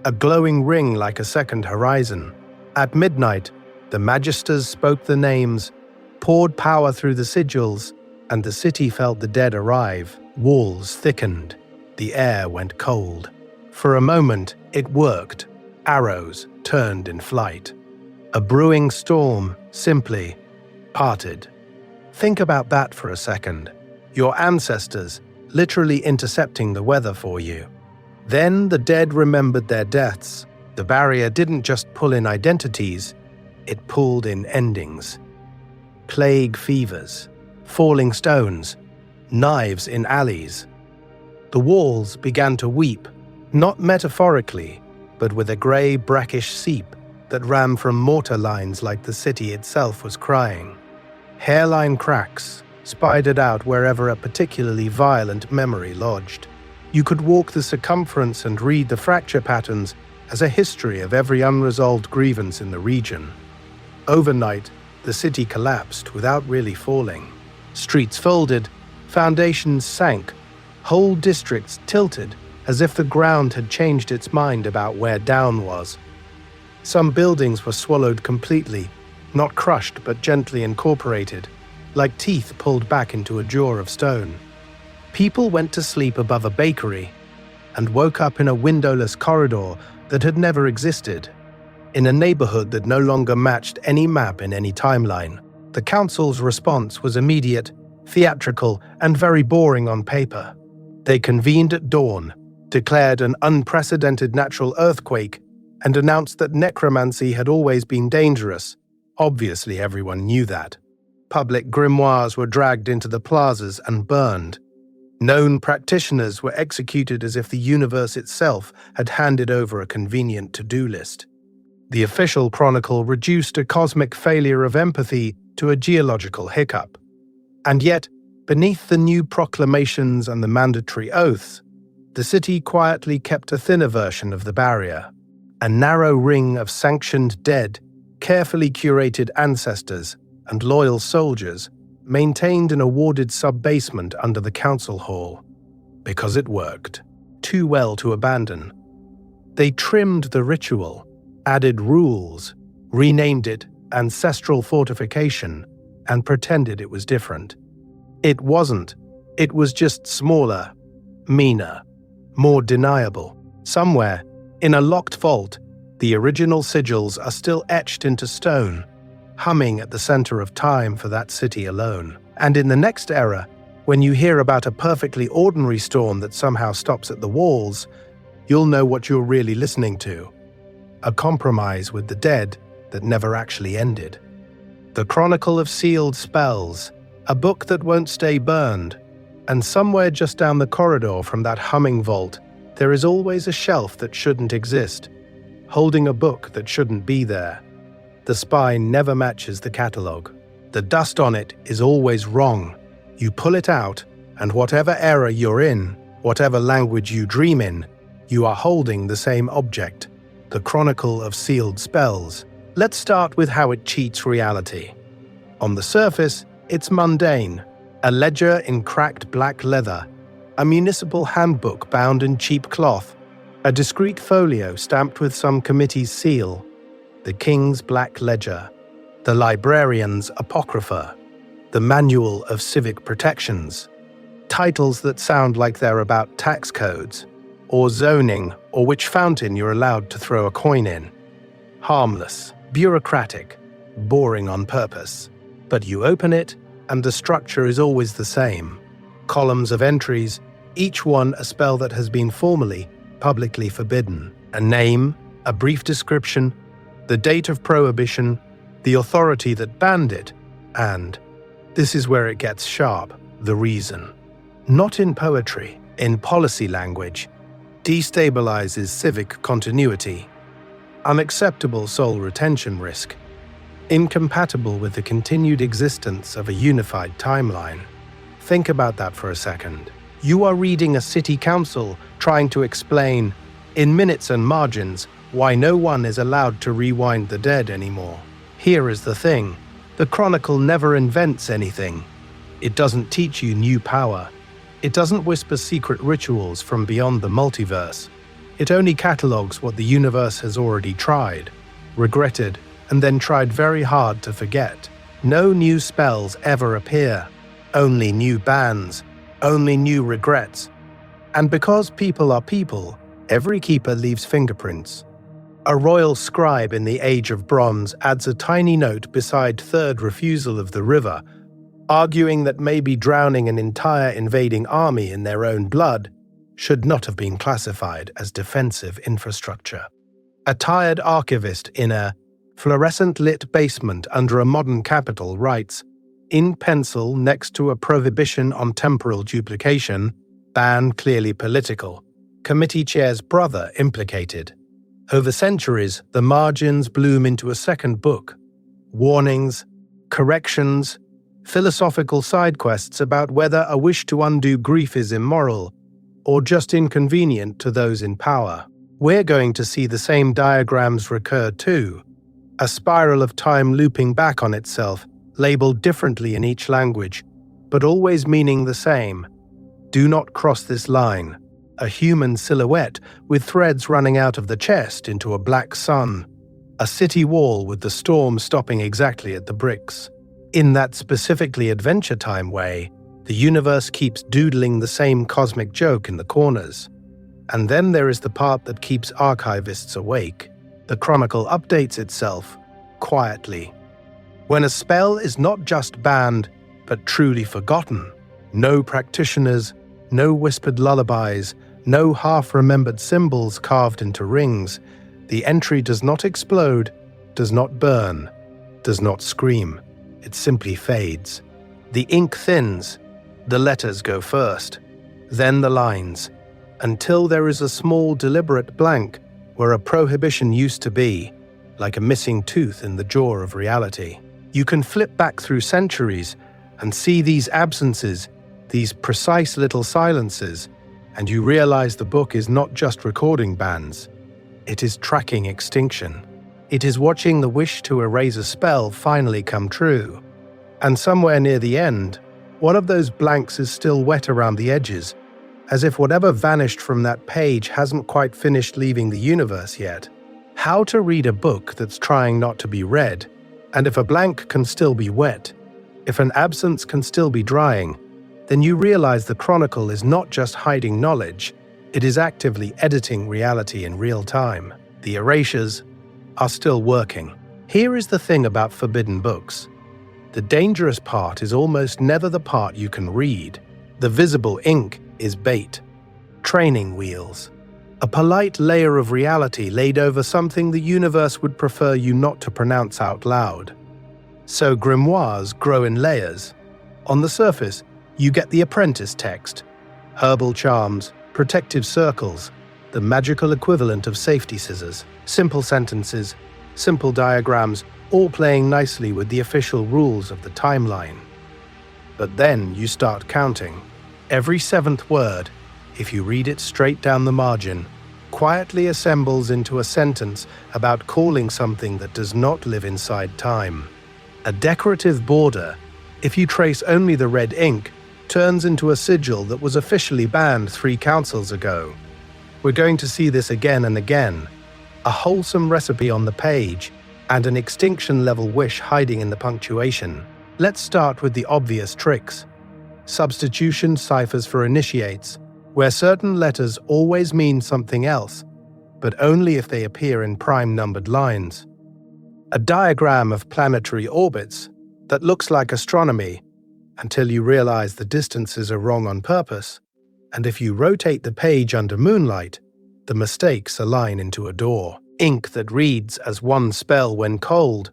a glowing ring like a second horizon. At midnight, the magisters spoke the names, poured power through the sigils, and the city felt the dead arrive. Walls thickened. The air went cold. For a moment, it worked. Arrows turned in flight. A brewing storm simply parted. Think about that for a second. Your ancestors literally intercepting the weather for you. Then the dead remembered their deaths. The barrier didn't just pull in identities, it pulled in endings. Plague fevers, falling stones, knives in alleys. The walls began to weep, not metaphorically, but with a grey, brackish seep that ran from mortar lines like the city itself was crying. Hairline cracks spidered out wherever a particularly violent memory lodged. You could walk the circumference and read the fracture patterns as a history of every unresolved grievance in the region. Overnight, the city collapsed without really falling. Streets folded, foundations sank, whole districts tilted as if the ground had changed its mind about where down was. Some buildings were swallowed completely, not crushed but gently incorporated, like teeth pulled back into a jaw of stone. People went to sleep above a bakery and woke up in a windowless corridor that had never existed, in a neighborhood that no longer matched any map in any timeline. The council's response was immediate, theatrical, and very boring on paper. They convened at dawn, declared an unprecedented natural earthquake, and announced that necromancy had always been dangerous. Obviously, everyone knew that. Public grimoires were dragged into the plazas and burned. Known practitioners were executed as if the universe itself had handed over a convenient to-do list. The official chronicle reduced a cosmic failure of empathy to a geological hiccup. And yet, beneath the new proclamations and the mandatory oaths, the city quietly kept a thinner version of the barrier, a narrow ring of sanctioned dead, carefully curated ancestors, and loyal soldiers, maintained in a warded sub-basement under the council hall. Because it worked. Too well to abandon. They trimmed the ritual, added rules, renamed it Ancestral Fortification, and pretended it was different. It wasn't. It was just smaller, meaner, more deniable. Somewhere, in a locked vault, the original sigils are still etched into stone, humming at the center of time for that city alone. And in the next era, when you hear about a perfectly ordinary storm that somehow stops at the walls, you'll know what you're really listening to. A compromise with the dead that never actually ended. The Chronicle of Sealed Spells, a book that won't stay burned. And somewhere just down the corridor from that humming vault, there is always a shelf that shouldn't exist, holding a book that shouldn't be there. The spine never matches the catalogue. The dust on it is always wrong. You pull it out, and whatever era you're in, whatever language you dream in, you are holding the same object, the Chronicle of Sealed Spells. Let's start with how it cheats reality. On the surface, it's mundane. A ledger in cracked black leather, a municipal handbook bound in cheap cloth, a discreet folio stamped with some committee's seal, the King's Black Ledger, the Librarian's Apocrypha, the Manual of Civic Protections, titles that sound like they're about tax codes, or zoning, or which fountain you're allowed to throw a coin in. Harmless, bureaucratic, boring on purpose. But you open it, and the structure is always the same. Columns of entries, each one a spell that has been formally, publicly forbidden. A name, a brief description, the date of prohibition, the authority that banned it, and, this is where it gets sharp, the reason. Not in poetry, in policy language, destabilizes civic continuity. Unacceptable soul retention risk. Incompatible with the continued existence of a unified timeline. Think about that for a second. You are reading a city council trying to explain, in minutes and margins, why no one is allowed to rewind the dead anymore. Here is the thing. The Chronicle never invents anything. It doesn't teach you new power. It doesn't whisper secret rituals from beyond the multiverse. It only catalogues what the universe has already tried, regretted, and then tried very hard to forget. No new spells ever appear, only new bans, only new regrets. And because people are people, every keeper leaves fingerprints. A royal scribe in the Age of Bronze adds a tiny note beside third refusal of the river, arguing that maybe drowning an entire invading army in their own blood should not have been classified as defensive infrastructure. A tired archivist in a fluorescent-lit basement under a modern capital writes, in pencil next to a prohibition on temporal duplication, ban clearly political, committee chair's brother implicated. Over centuries, the margins bloom into a second book. Warnings, corrections, philosophical side quests about whether a wish to undo grief is immoral or just inconvenient to those in power. We're going to see the same diagrams recur too. A spiral of time looping back on itself, labeled differently in each language, but always meaning the same. Do not cross this line. A human silhouette with threads running out of the chest into a black sun. A city wall with the storm stopping exactly at the bricks. In that specifically Adventure Time way, the universe keeps doodling the same cosmic joke in the corners. And then there is the part that keeps archivists awake. The Chronicle updates itself, quietly. When a spell is not just banned, but truly forgotten, no practitioners, no whispered lullabies, no half-remembered symbols carved into rings, the entry does not explode, does not burn, does not scream. It simply fades. The ink thins, the letters go first, then the lines, until there is a small deliberate blank where a prohibition used to be, like a missing tooth in the jaw of reality. You can flip back through centuries and see these absences, these precise little silences, and you realize the book is not just recording bans. It is tracking extinction. It is watching the wish to erase a spell finally come true. And somewhere near the end, one of those blanks is still wet around the edges, as if whatever vanished from that page hasn't quite finished leaving the universe yet. How to read a book that's trying not to be read, and if a blank can still be wet, If an absence can still be drying, then you realize the Chronicle is not just hiding knowledge, it is actively editing reality in real time. The erasures are still working. Here is the thing about forbidden books. The dangerous part is almost never the part you can read. The visible ink is bait, training wheels, a polite layer of reality laid over something the universe would prefer you not to pronounce out loud. So grimoires grow in layers. On the surface, you get the apprentice text, herbal charms, protective circles, the magical equivalent of safety scissors, simple sentences, simple diagrams, all playing nicely with the official rules of the timeline. But then you start counting. Every seventh word, if you read it straight down the margin, quietly assembles into a sentence about calling something that does not live inside time. A decorative border, if you trace only the red ink, turns into a sigil that was officially banned 3 councils ago. We're going to see this again and again. A wholesome recipe on the page, and an extinction-level wish hiding in the punctuation. Let's start with the obvious tricks. Substitution ciphers for initiates, where certain letters always mean something else, but only if they appear in prime-numbered lines. A diagram of planetary orbits that looks like astronomy, until you realize the distances are wrong on purpose, and if you rotate the page under moonlight, the mistakes align into a door. Ink that reads as one spell when cold,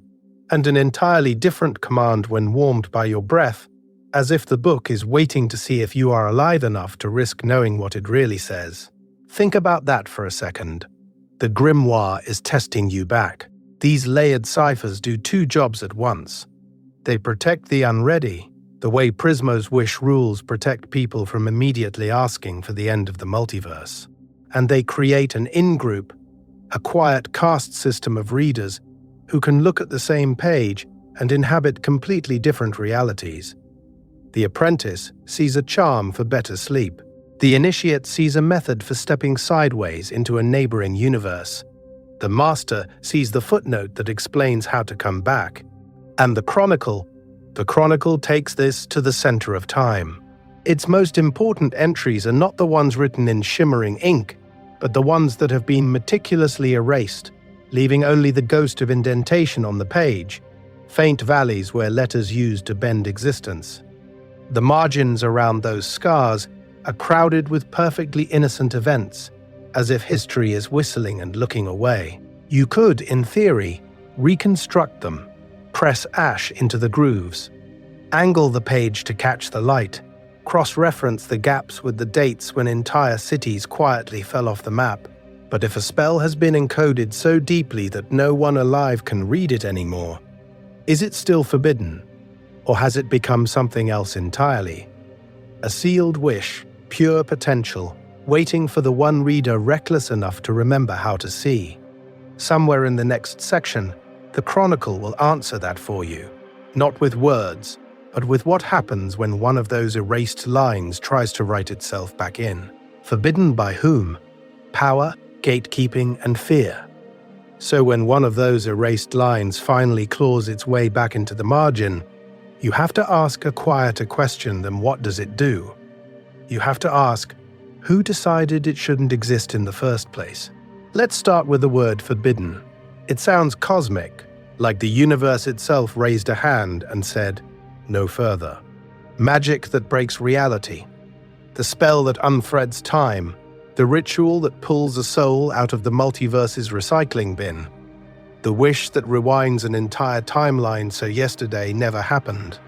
and an entirely different command when warmed by your breath, as if the book is waiting to see if you are alive enough to risk knowing what it really says. Think about that for a second. The grimoire is testing you back. These layered ciphers do 2 jobs at once. They protect the unready, the way Prismo's wish rules protect people from immediately asking for the end of the multiverse. And they create an in-group, a quiet caste system of readers who can look at the same page and inhabit completely different realities. The apprentice sees a charm for better sleep. The initiate sees a method for stepping sideways into a neighboring universe. The master sees the footnote that explains how to come back. And the Chronicle takes this to the center of time. Its most important entries are not the ones written in shimmering ink, but the ones that have been meticulously erased, leaving only the ghost of indentation on the page, faint valleys where letters used to bend existence. The margins around those scars are crowded with perfectly innocent events, as if history is whistling and looking away. You could, in theory, reconstruct them, press ash into the grooves, angle the page to catch the light, cross-reference the gaps with the dates when entire cities quietly fell off the map. But if a spell has been encoded so deeply that no one alive can read it anymore, is it still forbidden? Or has it become something else entirely? A sealed wish, pure potential, waiting for the one reader reckless enough to remember how to see. Somewhere in the next section, the Chronicle will answer that for you, not with words, but with what happens when one of those erased lines tries to write itself back in. Forbidden by whom? Power, gatekeeping, and fear. So when one of those erased lines finally claws its way back into the margin, you have to ask a quieter question than what does it do? You have to ask, who decided it shouldn't exist in the first place? Let's start with the word forbidden. It sounds cosmic, like the universe itself raised a hand and said, no further. Magic that breaks reality. The spell that unthreads time. The ritual that pulls a soul out of the multiverse's recycling bin. The wish that rewinds an entire timeline so yesterday never happened.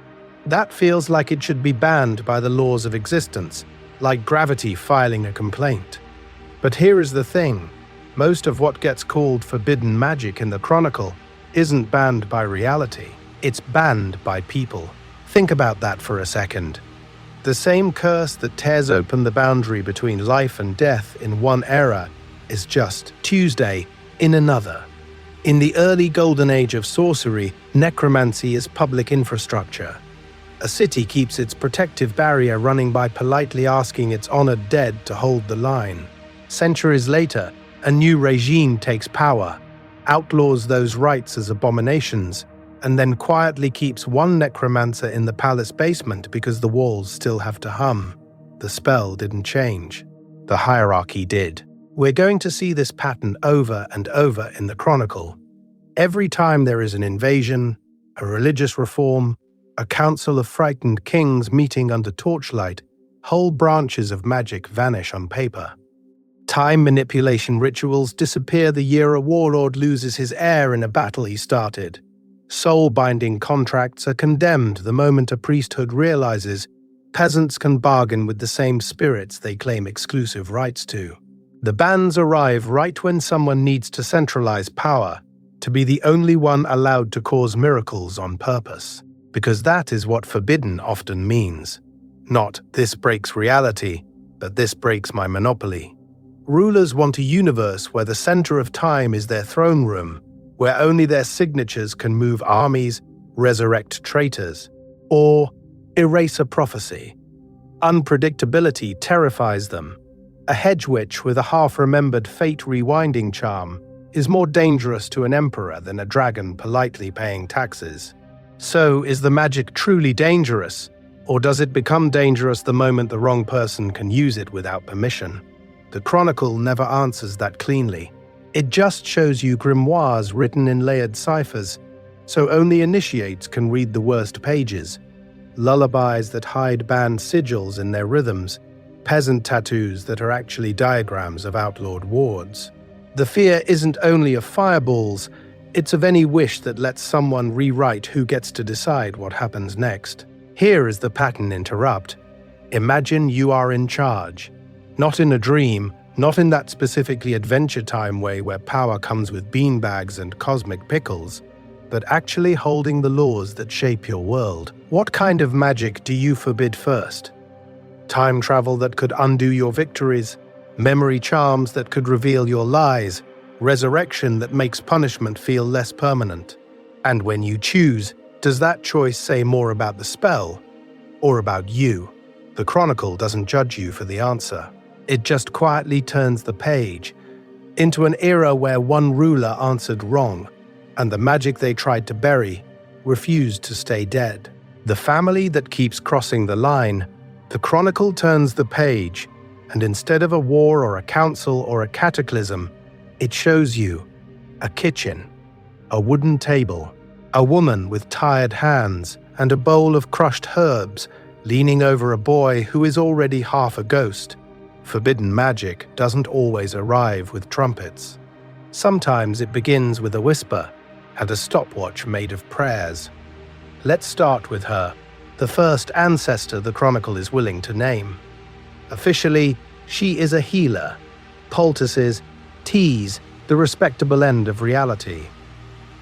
That feels like it should be banned by the laws of existence, like gravity filing a complaint. But here is the thing. Most of what gets called forbidden magic in the Chronicle isn't banned by reality. It's banned by people. Think about that for a second. The same curse that tears open the boundary between life and death in one era is just Tuesday in another. In the early golden age of sorcery, necromancy is public infrastructure. A city keeps its protective barrier running by politely asking its honored dead to hold the line. Centuries later, a new regime takes power, outlaws those rites as abominations, and then quietly keeps one necromancer in the palace basement because the walls still have to hum. The spell didn't change. The hierarchy did. We're going to see this pattern over and over in the Chronicle. Every time there is an invasion, a religious reform, a council of frightened kings meeting under torchlight, whole branches of magic vanish on paper. Time manipulation rituals disappear the year a warlord loses his heir in a battle he started. Soul-binding contracts are condemned the moment a priesthood realizes peasants can bargain with the same spirits they claim exclusive rights to. The bans arrive right when someone needs to centralize power, to be the only one allowed to cause miracles on purpose. Because that is what forbidden often means. Not, this breaks reality, but this breaks my monopoly. Rulers want a universe where the center of time is their throne room, where only their signatures can move armies, resurrect traitors, or erase a prophecy. Unpredictability terrifies them. A hedge witch with a half-remembered fate rewinding charm is more dangerous to an emperor than a dragon politely paying taxes. So, is the magic truly dangerous, or does it become dangerous the moment the wrong person can use it without permission? The Chronicle never answers that cleanly. It just shows you grimoires written in layered ciphers, so only initiates can read the worst pages. Lullabies that hide banned sigils in their rhythms, peasant tattoos that are actually diagrams of outlawed wards. The fear isn't only of fireballs, it's of any wish that lets someone rewrite who gets to decide what happens next. Here is the pattern interrupt. Imagine you are in charge. Not in a dream, not in that specifically Adventure Time way where power comes with beanbags and cosmic pickles, but actually holding the laws that shape your world. What kind of magic do you forbid first? Time travel that could undo your victories, memory charms that could reveal your lies, resurrection that makes punishment feel less permanent. And when you choose, does that choice say more about the spell or about you? The Chronicle doesn't judge you for the answer. It just quietly turns the page into an era where one ruler answered wrong, and the magic they tried to bury refused to stay dead. The family that keeps crossing the line, the Chronicle turns the page, and instead of a war or a council or a cataclysm, it shows you a kitchen, a wooden table, a woman with tired hands, and a bowl of crushed herbs leaning over a boy who is already half a ghost. Forbidden magic doesn't always arrive with trumpets. Sometimes it begins with a whisper and a stopwatch made of prayers. Let's start with her, the first ancestor the Chronicle is willing to name. Officially, she is a healer. Poultices tease the respectable end of reality.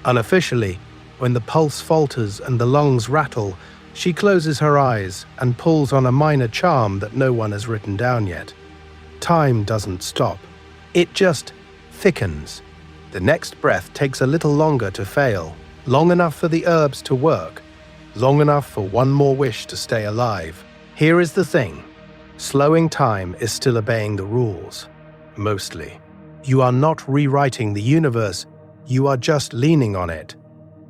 Unofficially, when the pulse falters and the lungs rattle, she closes her eyes and pulls on a minor charm that no one has written down yet. Time doesn't stop. It just thickens. The next breath takes a little longer to fail, long enough for the herbs to work, long enough for one more wish to stay alive. Here is the thing. Slowing time is still obeying the rules. Mostly. You are not rewriting the universe, you are just leaning on it.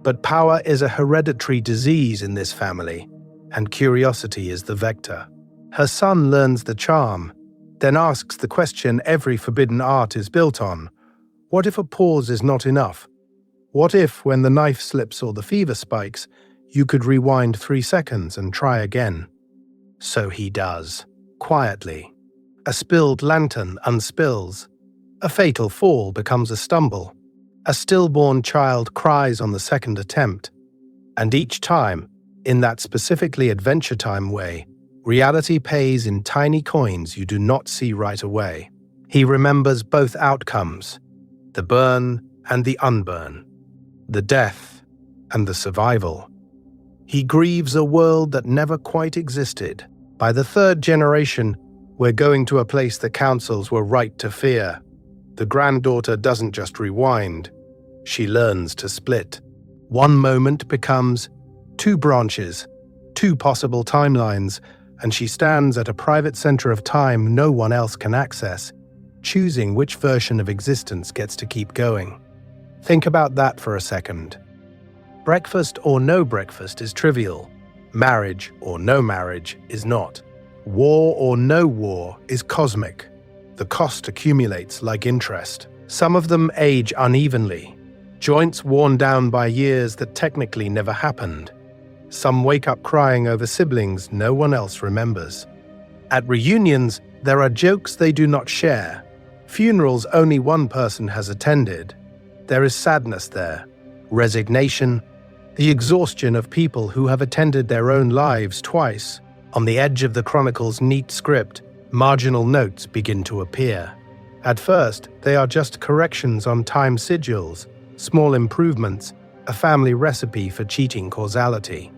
But power is a hereditary disease in this family, and curiosity is the vector. Her son learns the charm, then asks the question every forbidden art is built on. What if a pause is not enough? What if, when the knife slips or the fever spikes, you could rewind 3 seconds and try again? So he does, quietly. A spilled lantern unspills. A fatal fall becomes a stumble. A stillborn child cries on the second attempt. And each time, in that specifically Adventure Time way, reality pays in tiny coins you do not see right away. He remembers both outcomes, the burn and the unburn, the death and the survival. He grieves a world that never quite existed. By the 3rd generation, we're going to a place the councils were right to fear. The granddaughter doesn't just rewind, she learns to split. One moment becomes 2 branches, 2 possible timelines, and she stands at a private center of time no one else can access, choosing which version of existence gets to keep going. Think about that for a second. Breakfast or no breakfast is trivial. Marriage or no marriage is not. War or no war is cosmic. The cost accumulates like interest. Some of them age unevenly, joints worn down by years that technically never happened. Some wake up crying over siblings no one else remembers. At reunions, there are jokes they do not share. Funerals only one person has attended. There is sadness there, resignation, the exhaustion of people who have attended their own lives twice. On the edge of the Chronicle's neat script, marginal notes begin to appear. At first, they are just corrections on time sigils, small improvements, a family recipe for cheating causality.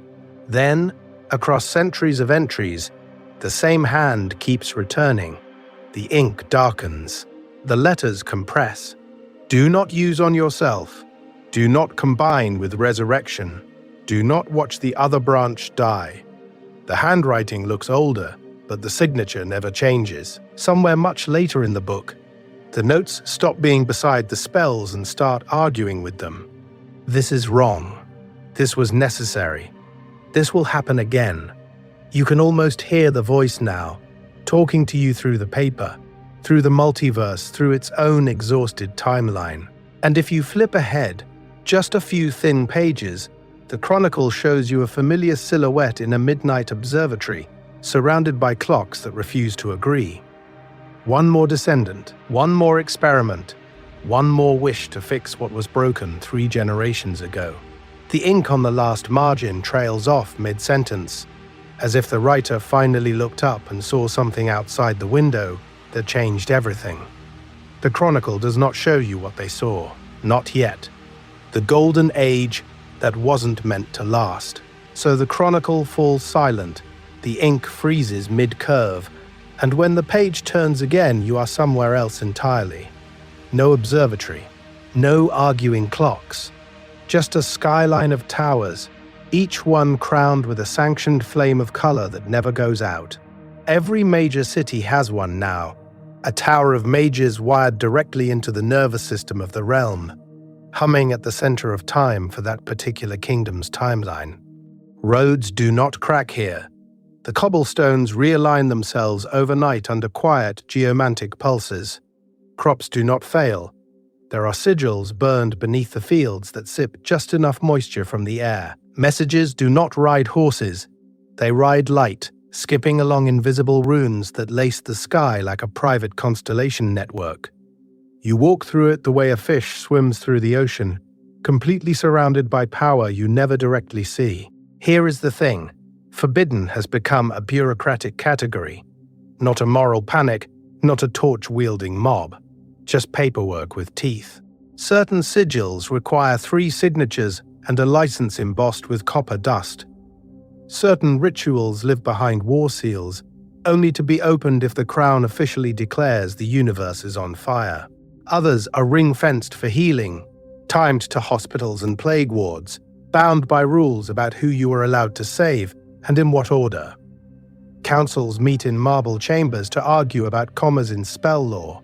Then, across centuries of entries, the same hand keeps returning. The ink darkens. The letters compress. Do not use on yourself. Do not combine with resurrection. Do not watch the other branch die. The handwriting looks older, but the signature never changes. Somewhere much later in the book, the notes stop being beside the spells and start arguing with them. This is wrong. This was necessary. This will happen again. You can almost hear the voice now, talking to you through the paper, through the multiverse, through its own exhausted timeline. And if you flip ahead, just a few thin pages, the Chronicle shows you a familiar silhouette in a midnight observatory, surrounded by clocks that refuse to agree. One more descendant, one more experiment, one more wish to fix what was broken 3 generations ago. The ink on the last margin trails off mid-sentence, as if the writer finally looked up and saw something outside the window that changed everything. The Chronicle does not show you what they saw, not yet. The golden age that wasn't meant to last. So the Chronicle falls silent, the ink freezes mid-curve, and when the page turns again, you are somewhere else entirely. No observatory, no arguing clocks, just a skyline of towers, each one crowned with a sanctioned flame of color that never goes out. Every major city has one now, a tower of mages wired directly into the nervous system of the realm, humming at the center of time for that particular kingdom's timeline. Roads do not crack here. The cobblestones realign themselves overnight under quiet geomantic pulses. Crops do not fail. There are sigils burned beneath the fields that sip just enough moisture from the air. Messages do not ride horses. They ride light, skipping along invisible runes that lace the sky like a private constellation network. You walk through it the way a fish swims through the ocean, completely surrounded by power you never directly see. Here is the thing. Forbidden has become a bureaucratic category. Not a moral panic, not a torch-wielding mob. Just paperwork with teeth. Certain sigils require 3 signatures and a license embossed with copper dust. Certain rituals live behind war seals, only to be opened if the crown officially declares the universe is on fire. Others are ring-fenced for healing, timed to hospitals and plague wards, bound by rules about who you are allowed to save and in what order. Councils meet in marble chambers to argue about commas in spell lore.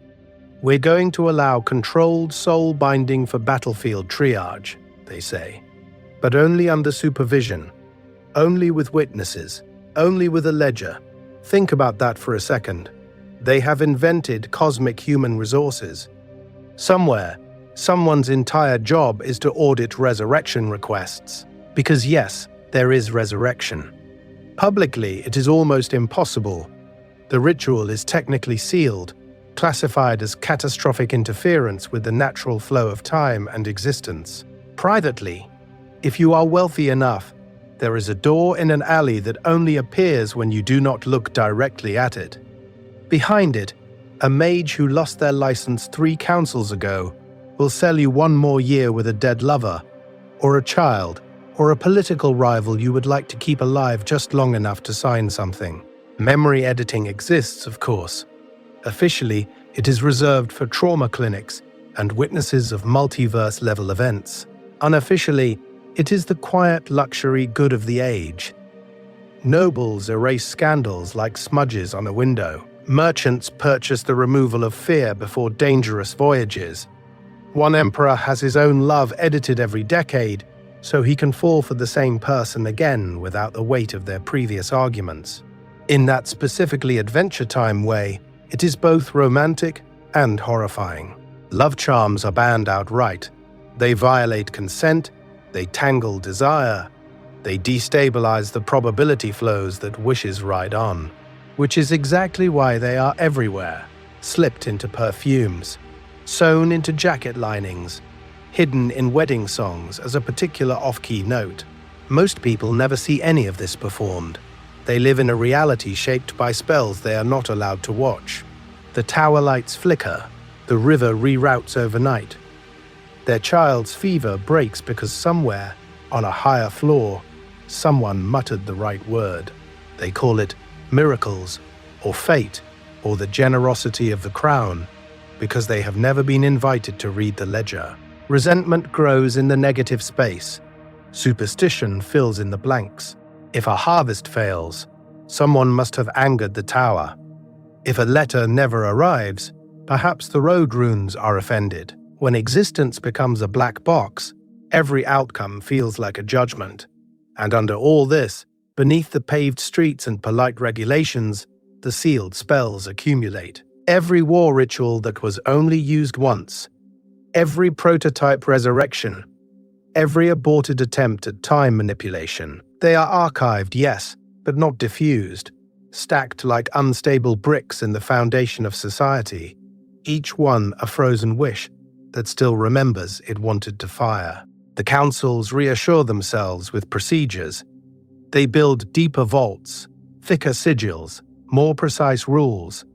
We're going to allow controlled soul binding for battlefield triage, they say, but only under supervision, only with witnesses, only with a ledger. Think about that for a second. They have invented cosmic human resources. Somewhere, someone's entire job is to audit resurrection requests, because yes, there is resurrection. Publicly, it is almost impossible. The ritual is technically sealed, classified as catastrophic interference with the natural flow of time and existence. Privately, if you are wealthy enough, there is a door in an alley that only appears when you do not look directly at it. Behind it, a mage who lost their license 3 councils ago will sell you 1 more year with a dead lover, or a child, or a political rival you would like to keep alive just long enough to sign something. Memory editing exists, of course. Officially, it is reserved for trauma clinics and witnesses of multiverse-level events. Unofficially, it is the quiet luxury good of the age. Nobles erase scandals like smudges on a window. Merchants purchase the removal of fear before dangerous voyages. One emperor has his own love edited every decade, so he can fall for the same person again without the weight of their previous arguments. In that specifically Adventure Time way, it is both romantic and horrifying. Love charms are banned outright. They violate consent, they tangle desire, they destabilize the probability flows that wishes ride on, which is exactly why they are everywhere, slipped into perfumes, sewn into jacket linings, hidden in wedding songs as a particular off-key note. Most people never see any of this performed. They live in a reality shaped by spells they are not allowed to watch. The tower lights flicker, the river reroutes overnight. Their child's fever breaks because somewhere, on a higher floor, someone muttered the right word. They call it miracles, or fate, or the generosity of the crown, because they have never been invited to read the ledger. Resentment grows in the negative space. Superstition fills in the blanks. If a harvest fails, someone must have angered the tower. If a letter never arrives, perhaps the road runes are offended. When existence becomes a black box, every outcome feels like a judgment. And under all this, beneath the paved streets and polite regulations, the sealed spells accumulate. Every war ritual that was only used once, every prototype resurrection, every aborted attempt at time manipulation. They are archived, yes, but not diffused, stacked like unstable bricks in the foundation of society, each one a frozen wish that still remembers it wanted to fire. The councils reassure themselves with procedures. They build deeper vaults, thicker sigils, more precise rules.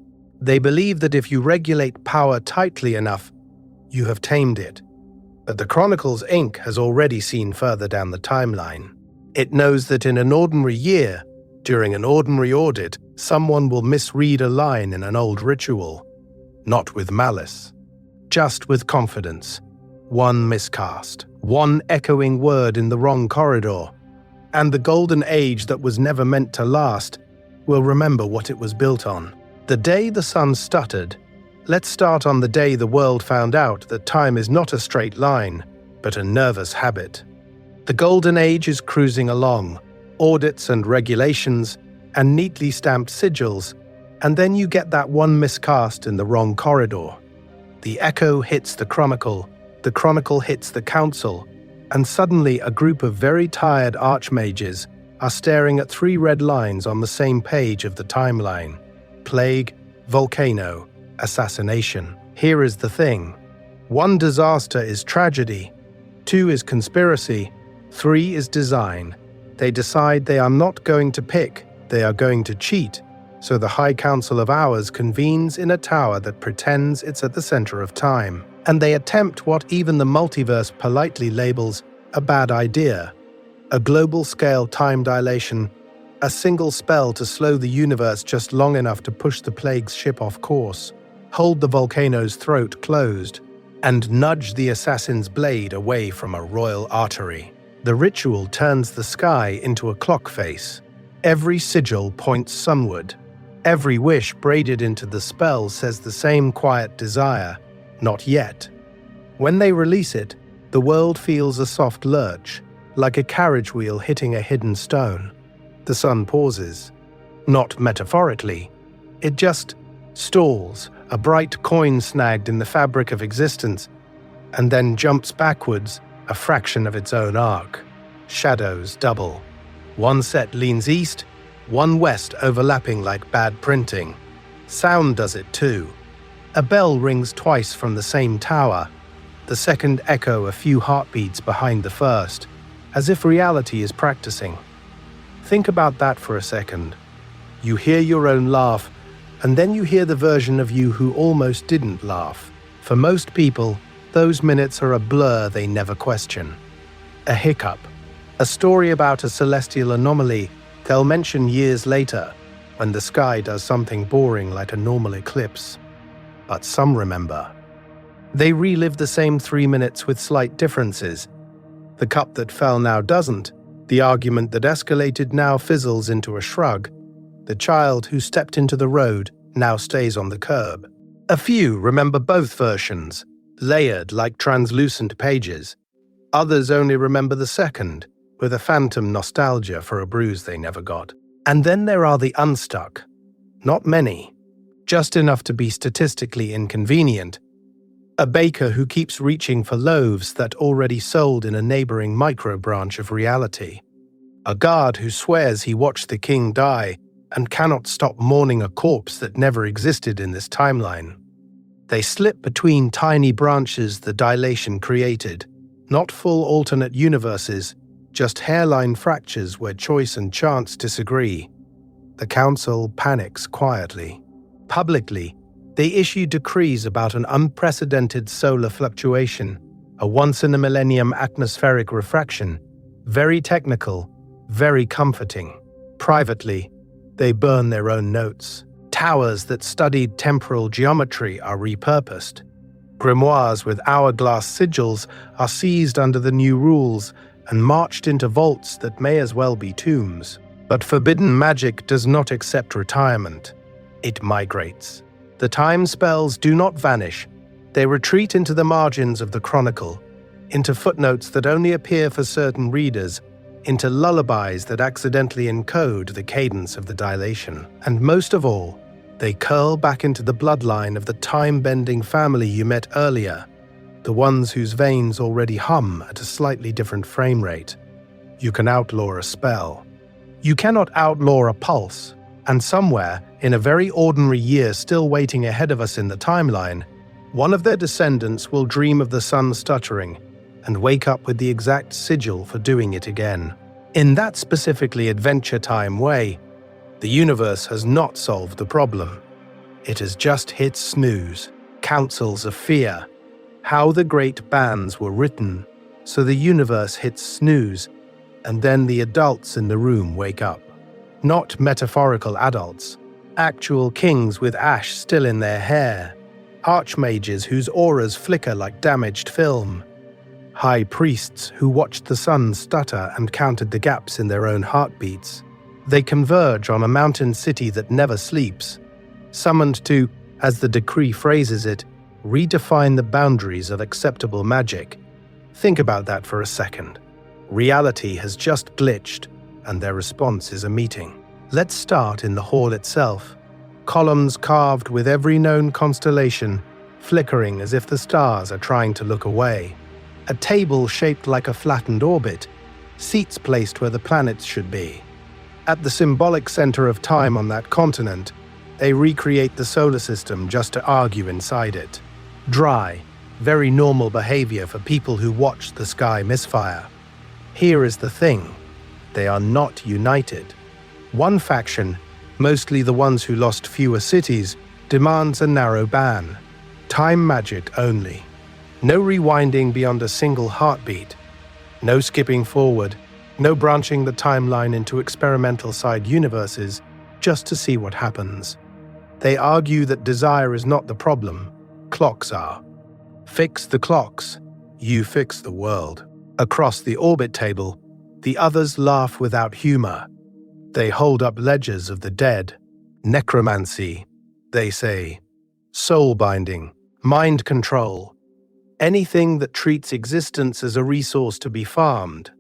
They believe that if you regulate power tightly enough, you have tamed it. But the Chronicles Inc. has already seen further down the timeline. It knows that in an ordinary year, during an ordinary audit, someone will misread a line in an old ritual. Not with malice, just with confidence. One miscast, one echoing word in the wrong corridor, and the golden age that was never meant to last will remember what it was built on. The day the sun stuttered. Let's start on the day the world found out that time is not a straight line, but a nervous habit. The golden age is cruising along, audits and regulations, and neatly stamped sigils, and then you get that one miscast in the wrong corridor. The echo hits the chronicle hits the council, and suddenly a group of very tired archmages are staring at three red lines on the same page of the timeline. Plague, volcano, assassination. Here is the thing. 1 disaster is tragedy, 2 is conspiracy, 3 is design. They decide they are not going to pick, they are going to cheat. So the High Council of Hours convenes in a tower that pretends it's at the center of time. And they attempt what even the multiverse politely labels a bad idea. A global-scale time dilation, a single spell to slow the universe just long enough to push the plague's ship off course, hold the volcano's throat closed, and nudge the assassin's blade away from a royal artery. The ritual turns the sky into a clock face. Every sigil points sunward. Every wish braided into the spell says the same quiet desire, not yet. When they release it, the world feels a soft lurch, like a carriage wheel hitting a hidden stone. The sun pauses. Not metaphorically. It just stalls, a bright coin snagged in the fabric of existence, and then jumps backwards, a fraction of its own arc. Shadows double. One set leans east, one west, overlapping like bad printing. Sound does it too. A bell rings twice from the same tower, the second echo a few heartbeats behind the first, as if reality is practicing. Think about that for a second. You hear your own laugh, and then you hear the version of you who almost didn't laugh. For most people, those minutes are a blur they never question. A hiccup. A story about a celestial anomaly they'll mention years later, when the sky does something boring like a normal eclipse. But some remember. They relive the same 3 minutes with slight differences. The cup that fell now doesn't. The argument that escalated now fizzles into a shrug. The child who stepped into the road now stays on the curb. A few remember both versions, layered like translucent pages. Others only remember the second, with a phantom nostalgia for a bruise they never got. And then there are the unstuck. Not many, just enough to be statistically inconvenient. A baker who keeps reaching for loaves that already sold in a neighboring micro-branch of reality. A guard who swears he watched the king die and cannot stop mourning a corpse that never existed in this timeline. They slip between tiny branches the dilation created, not full alternate universes, just hairline fractures where choice and chance disagree. The council panics quietly. Publicly, they issue decrees about an unprecedented solar fluctuation, a once-in-a-millennium atmospheric refraction, very technical, very comforting. Privately, they burn their own notes. Towers that studied temporal geometry are repurposed. Grimoires with hourglass sigils are seized under the new rules and marched into vaults that may as well be tombs. But forbidden magic does not accept retirement. It migrates. The time spells do not vanish. They retreat into the margins of the chronicle, into footnotes that only appear for certain readers, into lullabies that accidentally encode the cadence of the dilation. And most of all, they curl back into the bloodline of the time-bending family you met earlier, the ones whose veins already hum at a slightly different frame rate. You can outlaw a spell. You cannot outlaw a pulse, and somewhere, in a very ordinary year still waiting ahead of us in the timeline, one of their descendants will dream of the sun stuttering and wake up with the exact sigil for doing it again. In that specifically Adventure Time way, the universe has not solved the problem. It has just hit snooze. Councils of fear. How the great bands were written, so the universe hits snooze, and then the adults in the room wake up. Not metaphorical adults, actual kings with ash still in their hair, archmages whose auras flicker like damaged film, high priests who watched the sun stutter and counted the gaps in their own heartbeats. They converge on a mountain city that never sleeps, summoned to, as the decree phrases it, redefine the boundaries of acceptable magic. Think about that for a second. Reality has just glitched, and their response is a meeting. Let's start in the hall itself. Columns carved with every known constellation, flickering as if the stars are trying to look away. A table shaped like a flattened orbit, seats placed where the planets should be. At the symbolic center of time on that continent, they recreate the solar system just to argue inside it. Dry, very normal behavior for people who watch the sky misfire. Here is the thing. They are not united. One faction, mostly the ones who lost fewer cities, demands a narrow ban. Time magic only. No rewinding beyond a single heartbeat. No skipping forward. No branching the timeline into experimental side universes just to see what happens. They argue that desire is not the problem. Clocks are. Fix the clocks. You fix the world. Across the orbit table, the others laugh without humor. They hold up ledgers of the dead. Necromancy, they say. Soul binding. Mind control. Anything that treats existence as a resource to be farmed.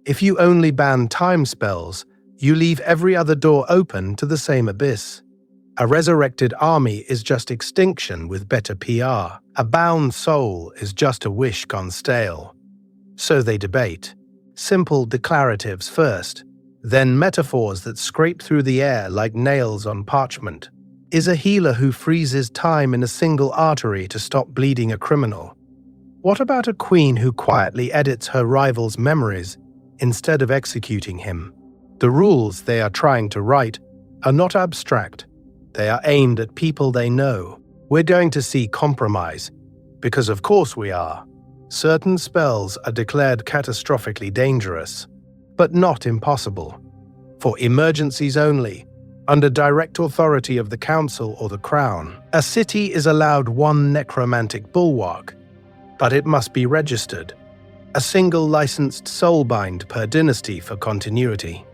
If you only ban time spells, you leave every other door open to the same abyss. A resurrected army is just extinction with better PR. A bound soul is just a wish gone stale. So they debate. Simple declaratives first, then metaphors that scrape through the air like nails on parchment. Is a healer who freezes time in a single artery to stop bleeding a criminal? What about a queen who quietly edits her rival's memories instead of executing him? The rules they are trying to write are not abstract. They are aimed at people they know. We're going to see compromise, because of course we are. Certain spells are declared catastrophically dangerous, but not impossible. For emergencies only, under direct authority of the council or the crown, a city is allowed one necromantic bulwark, but it must be registered. A single licensed soulbind per dynasty for continuity.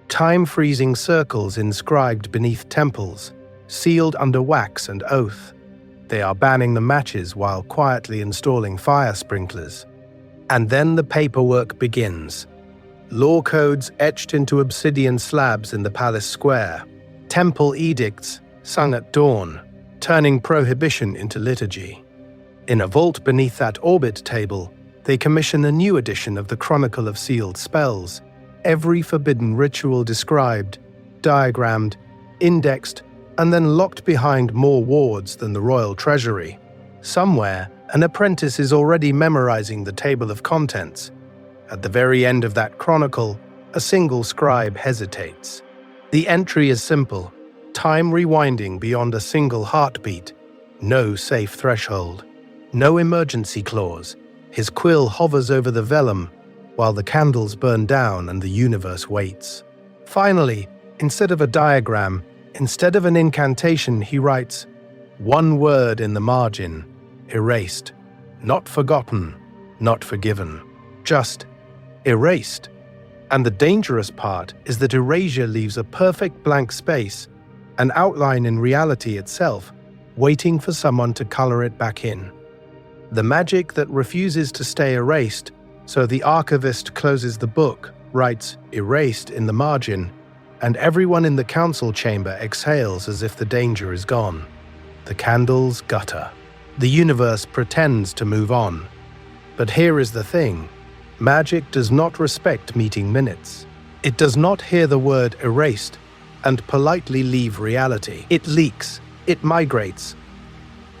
Time-freezing circles inscribed beneath temples, sealed under wax and oath. They are banning the matches while quietly installing fire sprinklers. And then the paperwork begins. Law codes etched into obsidian slabs in the palace square. Temple edicts sung at dawn, turning prohibition into liturgy. In a vault beneath that orbit table, they commission a new edition of the Chronicle of Sealed Spells, every forbidden ritual described, diagrammed, indexed, and then locked behind more wards than the royal treasury. Somewhere, an apprentice is already memorizing the table of contents. At the very end of that chronicle, a single scribe hesitates. The entry is simple: time rewinding beyond a single heartbeat. No safe threshold. No emergency clause. His quill hovers over the vellum while the candles burn down and the universe waits. Finally, instead of a diagram, instead of an incantation, he writes one word in the margin: erased. Not forgotten, not forgiven. Just erased. And the dangerous part is that erasure leaves a perfect blank space, an outline in reality itself, waiting for someone to color it back in. The magic that refuses to stay erased, so the archivist closes the book, writes erased in the margin, and everyone in the council chamber exhales as if the danger is gone. The candles gutter. The universe pretends to move on. But here is the thing: magic does not respect meeting minutes. It does not hear the word erased and politely leave reality. It leaks. It migrates.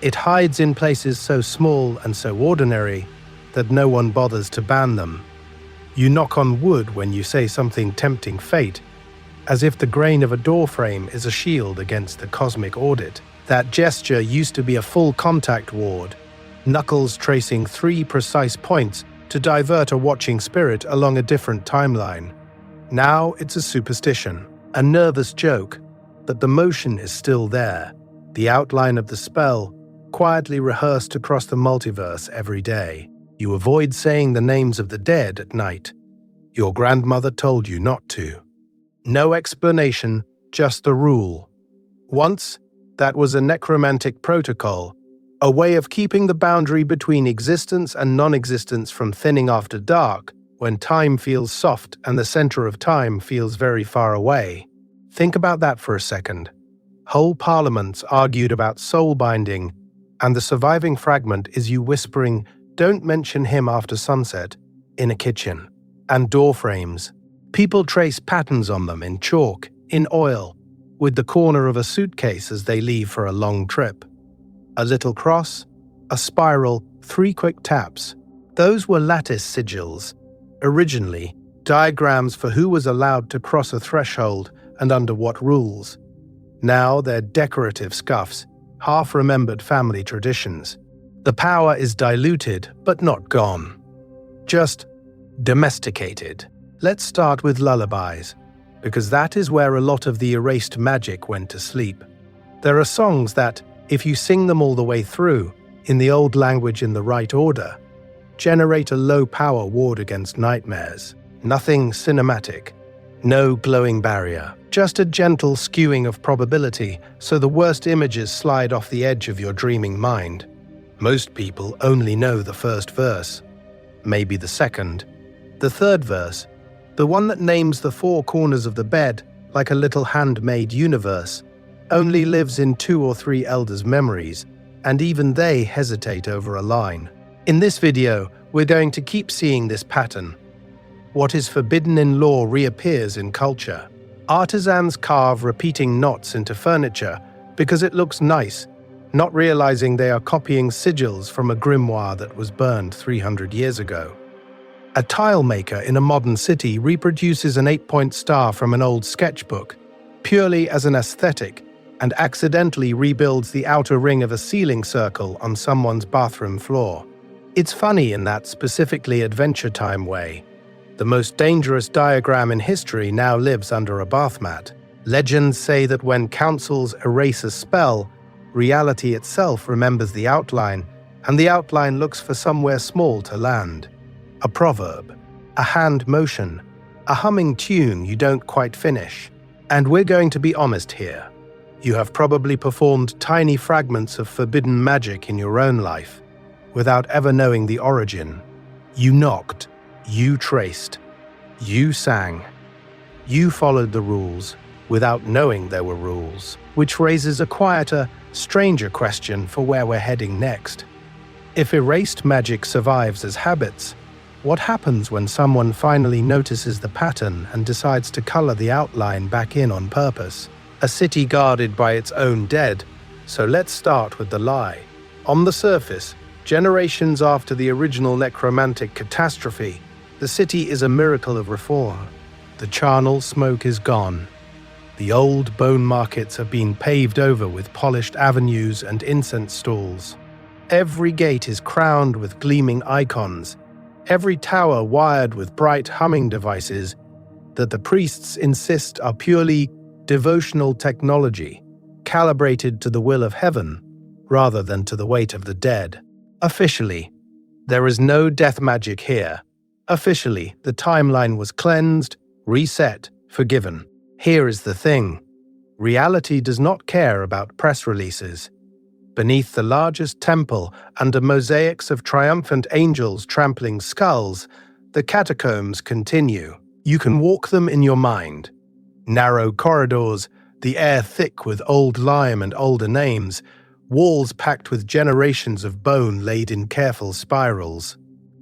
It hides in places so small and so ordinary that no one bothers to ban them. You knock on wood when you say something tempting fate, as if the grain of a doorframe is a shield against the cosmic audit. That gesture used to be a full contact ward, knuckles tracing 3 precise points to divert a watching spirit along a different timeline. Now it's a superstition, a nervous joke, that the motion is still there, the outline of the spell, quietly rehearsed across the multiverse every day. You avoid saying the names of the dead at night. Your grandmother told you not to. No explanation, just the rule. Once, that was a necromantic protocol, a way of keeping the boundary between existence and non-existence from thinning after dark, when time feels soft and the center of time feels very far away. Think about that for a second. Whole parliaments argued about soul binding, and the surviving fragment is you whispering, "Don't mention him after sunset," in a kitchen. And door frames. People trace patterns on them in chalk, in oil, with the corner of a suitcase as they leave for a long trip. A little cross, a spiral, 3 quick taps. Those were lattice sigils. Originally, diagrams for who was allowed to cross a threshold and under what rules. Now they're decorative scuffs, half-remembered family traditions. The power is diluted, but not gone. Just domesticated. Let's start with lullabies, because that is where a lot of the erased magic went to sleep. There are songs that, if you sing them all the way through, in the old language in the right order, generate a low-power ward against nightmares. Nothing cinematic. No glowing barrier. Just a gentle skewing of probability so the worst images slide off the edge of your dreaming mind. Most people only know the first verse. Maybe the second. The third verse, the one that names the 4 corners of the bed like a little handmade universe, only lives in 2 or 3 elders' memories, and even they hesitate over a line. In this video, we're going to keep seeing this pattern. What is forbidden in law reappears in culture. Artisans carve repeating knots into furniture because it looks nice, not realizing they are copying sigils from a grimoire that was burned 300 years ago. A tile maker in a modern city reproduces an 8-point star from an old sketchbook, purely as an aesthetic, and accidentally rebuilds the outer ring of a ceiling circle on someone's bathroom floor. It's funny in that specifically Adventure Time way. The most dangerous diagram in history now lives under a bath mat. Legends say that when councils erase a spell, reality itself remembers the outline, and the outline looks for somewhere small to land. A proverb, a hand motion, a humming tune you don't quite finish. And we're going to be honest here. You have probably performed tiny fragments of forbidden magic in your own life, without ever knowing the origin. You knocked, you traced, you sang, you followed the rules without knowing there were rules, which raises a quieter, stranger question for where we're heading next. If erased magic survives as habits, what happens when someone finally notices the pattern and decides to color the outline back in on purpose? A city guarded by its own dead. So let's start with the lie. On the surface, generations after the original necromantic catastrophe, the city is a miracle of reform. The charnel smoke is gone. The old bone markets have been paved over with polished avenues and incense stalls. Every gate is crowned with gleaming icons, every tower wired with bright humming devices that the priests insist are purely devotional technology, calibrated to the will of heaven rather than to the weight of the dead. Officially, there is no death magic here. Officially, the timeline was cleansed, reset, forgiven. Here is the thing. Reality does not care about press releases. Beneath the largest temple, under mosaics of triumphant angels trampling skulls, the catacombs continue. You can walk them in your mind. Narrow corridors, the air thick with old lime and older names, walls packed with generations of bone laid in careful spirals.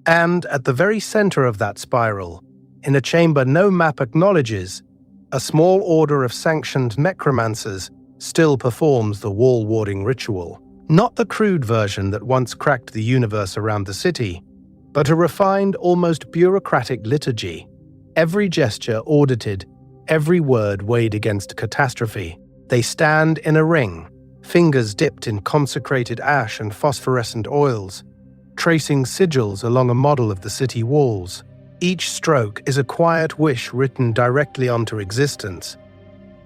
And at the very center of that spiral, in a chamber no map acknowledges, a small order of sanctioned necromancers still performs the wall-warding ritual. Not the crude version that once cracked the universe around the city, but a refined, almost bureaucratic liturgy. Every gesture audited, every word weighed against catastrophe. They stand in a ring, fingers dipped in consecrated ash and phosphorescent oils, tracing sigils along a model of the city walls. Each stroke is a quiet wish written directly onto existence.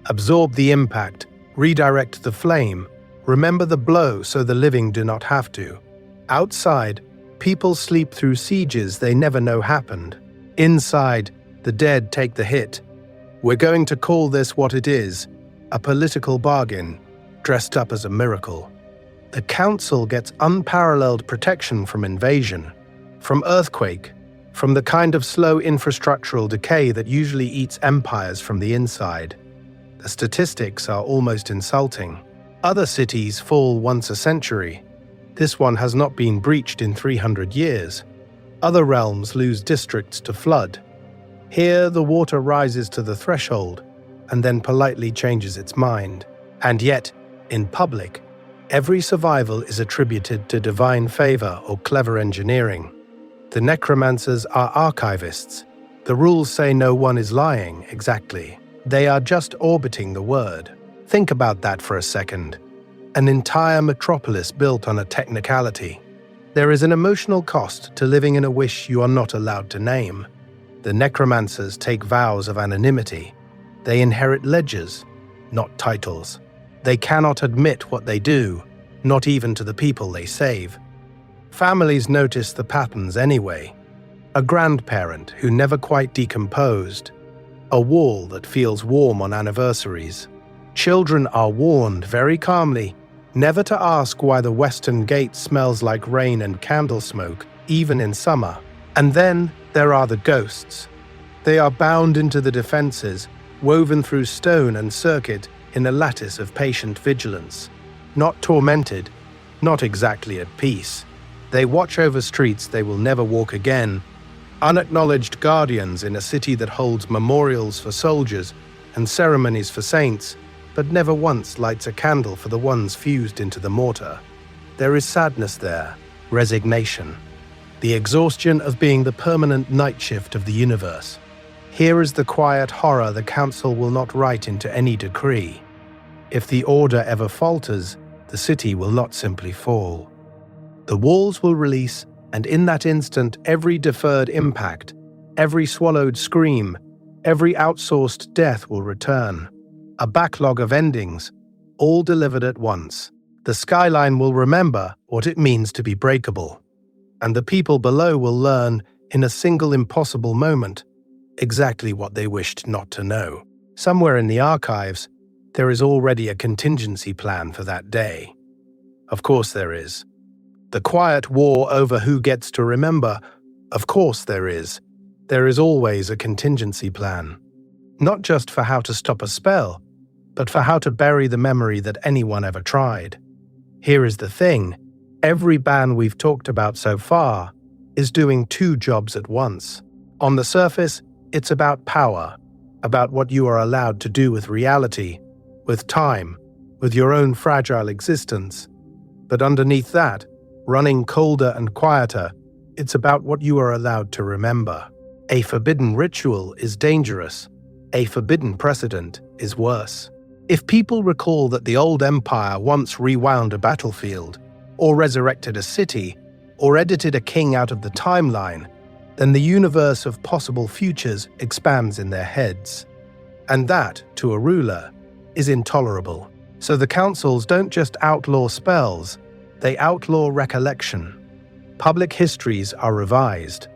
Absorb the impact, redirect the flame, remember the blow so the living do not have to. Outside, people sleep through sieges they never know happened. Inside, the dead take the hit. We're going to call this what it is, a political bargain, dressed up as a miracle. The council gets unparalleled protection from invasion, from earthquake, from the kind of slow infrastructural decay that usually eats empires from the inside. The statistics are almost insulting. Other cities fall once a century. This one has not been breached in 300 years. Other realms lose districts to flood. Here, the water rises to the threshold and then politely changes its mind. And yet, in public, every survival is attributed to divine favor or clever engineering. The necromancers are archivists. The rules say no one is lying, exactly. They are just orbiting the word. Think about that for a second. An entire metropolis built on a technicality. There is an emotional cost to living in a wish you are not allowed to name. The necromancers take vows of anonymity. They inherit ledgers, not titles. They cannot admit what they do, not even to the people they save. Families notice the patterns anyway. A grandparent who never quite decomposed. A wall that feels warm on anniversaries. Children are warned very calmly never to ask why the western gate smells like rain and candle smoke, even in summer. And then there are the ghosts. They are bound into the defenses, woven through stone and circuit in a lattice of patient vigilance. Not tormented, not exactly at peace. They watch over streets they will never walk again, unacknowledged guardians in a city that holds memorials for soldiers and ceremonies for saints, but never once lights a candle for the ones fused into the mortar. There is sadness there, resignation, the exhaustion of being the permanent night shift of the universe. Here is the quiet horror the council will not write into any decree. If the order ever falters, the city will not simply fall. The walls will release, and in that instant, every deferred impact, every swallowed scream, every outsourced death will return. A backlog of endings, all delivered at once. The skyline will remember what it means to be breakable. And the people below will learn, in a single impossible moment, exactly what they wished not to know. Somewhere in the archives, there is already a contingency plan for that day. Of course there is. The quiet war over who gets to remember, Of course there is. There is always a contingency plan. Not just for how to stop a spell, but for how to bury the memory that anyone ever tried. Here is the thing. Every ban we've talked about so far is doing two jobs at once. On the surface, it's about power, about what you are allowed to do with reality, with time, with your own fragile existence. But underneath that, running colder and quieter, it's about what you are allowed to remember. A forbidden ritual is dangerous. A forbidden precedent is worse. If people recall that the old empire once rewound a battlefield, or resurrected a city, or edited a king out of the timeline, then the universe of possible futures expands in their heads. And that, to a ruler, is intolerable. So the councils don't just outlaw spells, they outlaw recollection. Public histories are revised.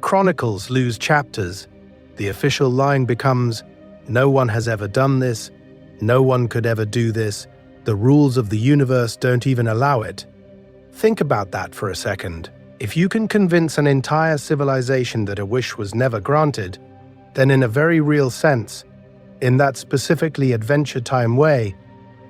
Chronicles lose chapters. The official line becomes, "No one has ever done this. No one could ever do this. The rules of the universe don't even allow it." Think about that for a second. If you can convince an entire civilization that a wish was never granted, then in a very real sense, in that specifically Adventure Time way,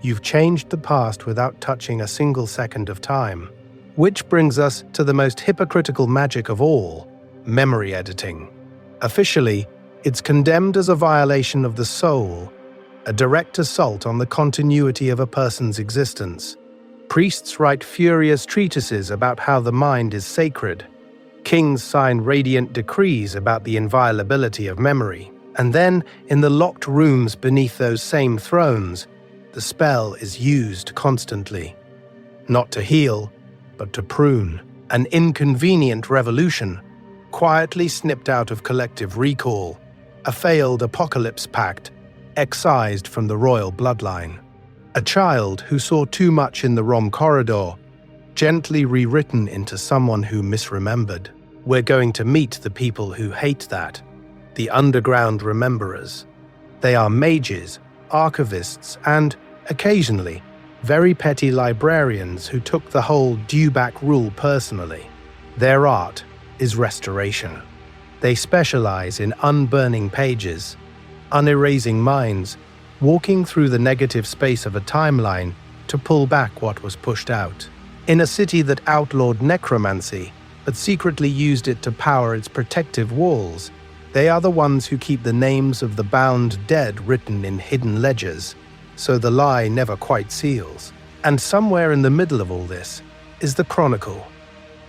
you've changed the past without touching a single second of time. Which brings us to the most hypocritical magic of all, memory editing. Officially, it's condemned as a violation of the soul, a direct assault on the continuity of a person's existence. Priests write furious treatises about how the mind is sacred. Kings sign radiant decrees about the inviolability of memory. And then, in the locked rooms beneath those same thrones, the spell is used constantly. Not to heal, but to prune. An inconvenient revolution, quietly snipped out of collective recall. A failed apocalypse pact, excised from the royal bloodline. A child who saw too much in the wrong corridor, gently rewritten into someone who misremembered. We're going to meet the people who hate that, the underground rememberers. They are mages, archivists, and, occasionally, very petty librarians who took the whole due-back rule personally. Their art is restoration. They specialize in unburning pages, unerasing minds, walking through the negative space of a timeline to pull back what was pushed out. In a city that outlawed necromancy, but secretly used it to power its protective walls, they are the ones who keep the names of the bound dead written in hidden ledgers, so the lie never quite seals. And somewhere in the middle of all this is the Chronicle.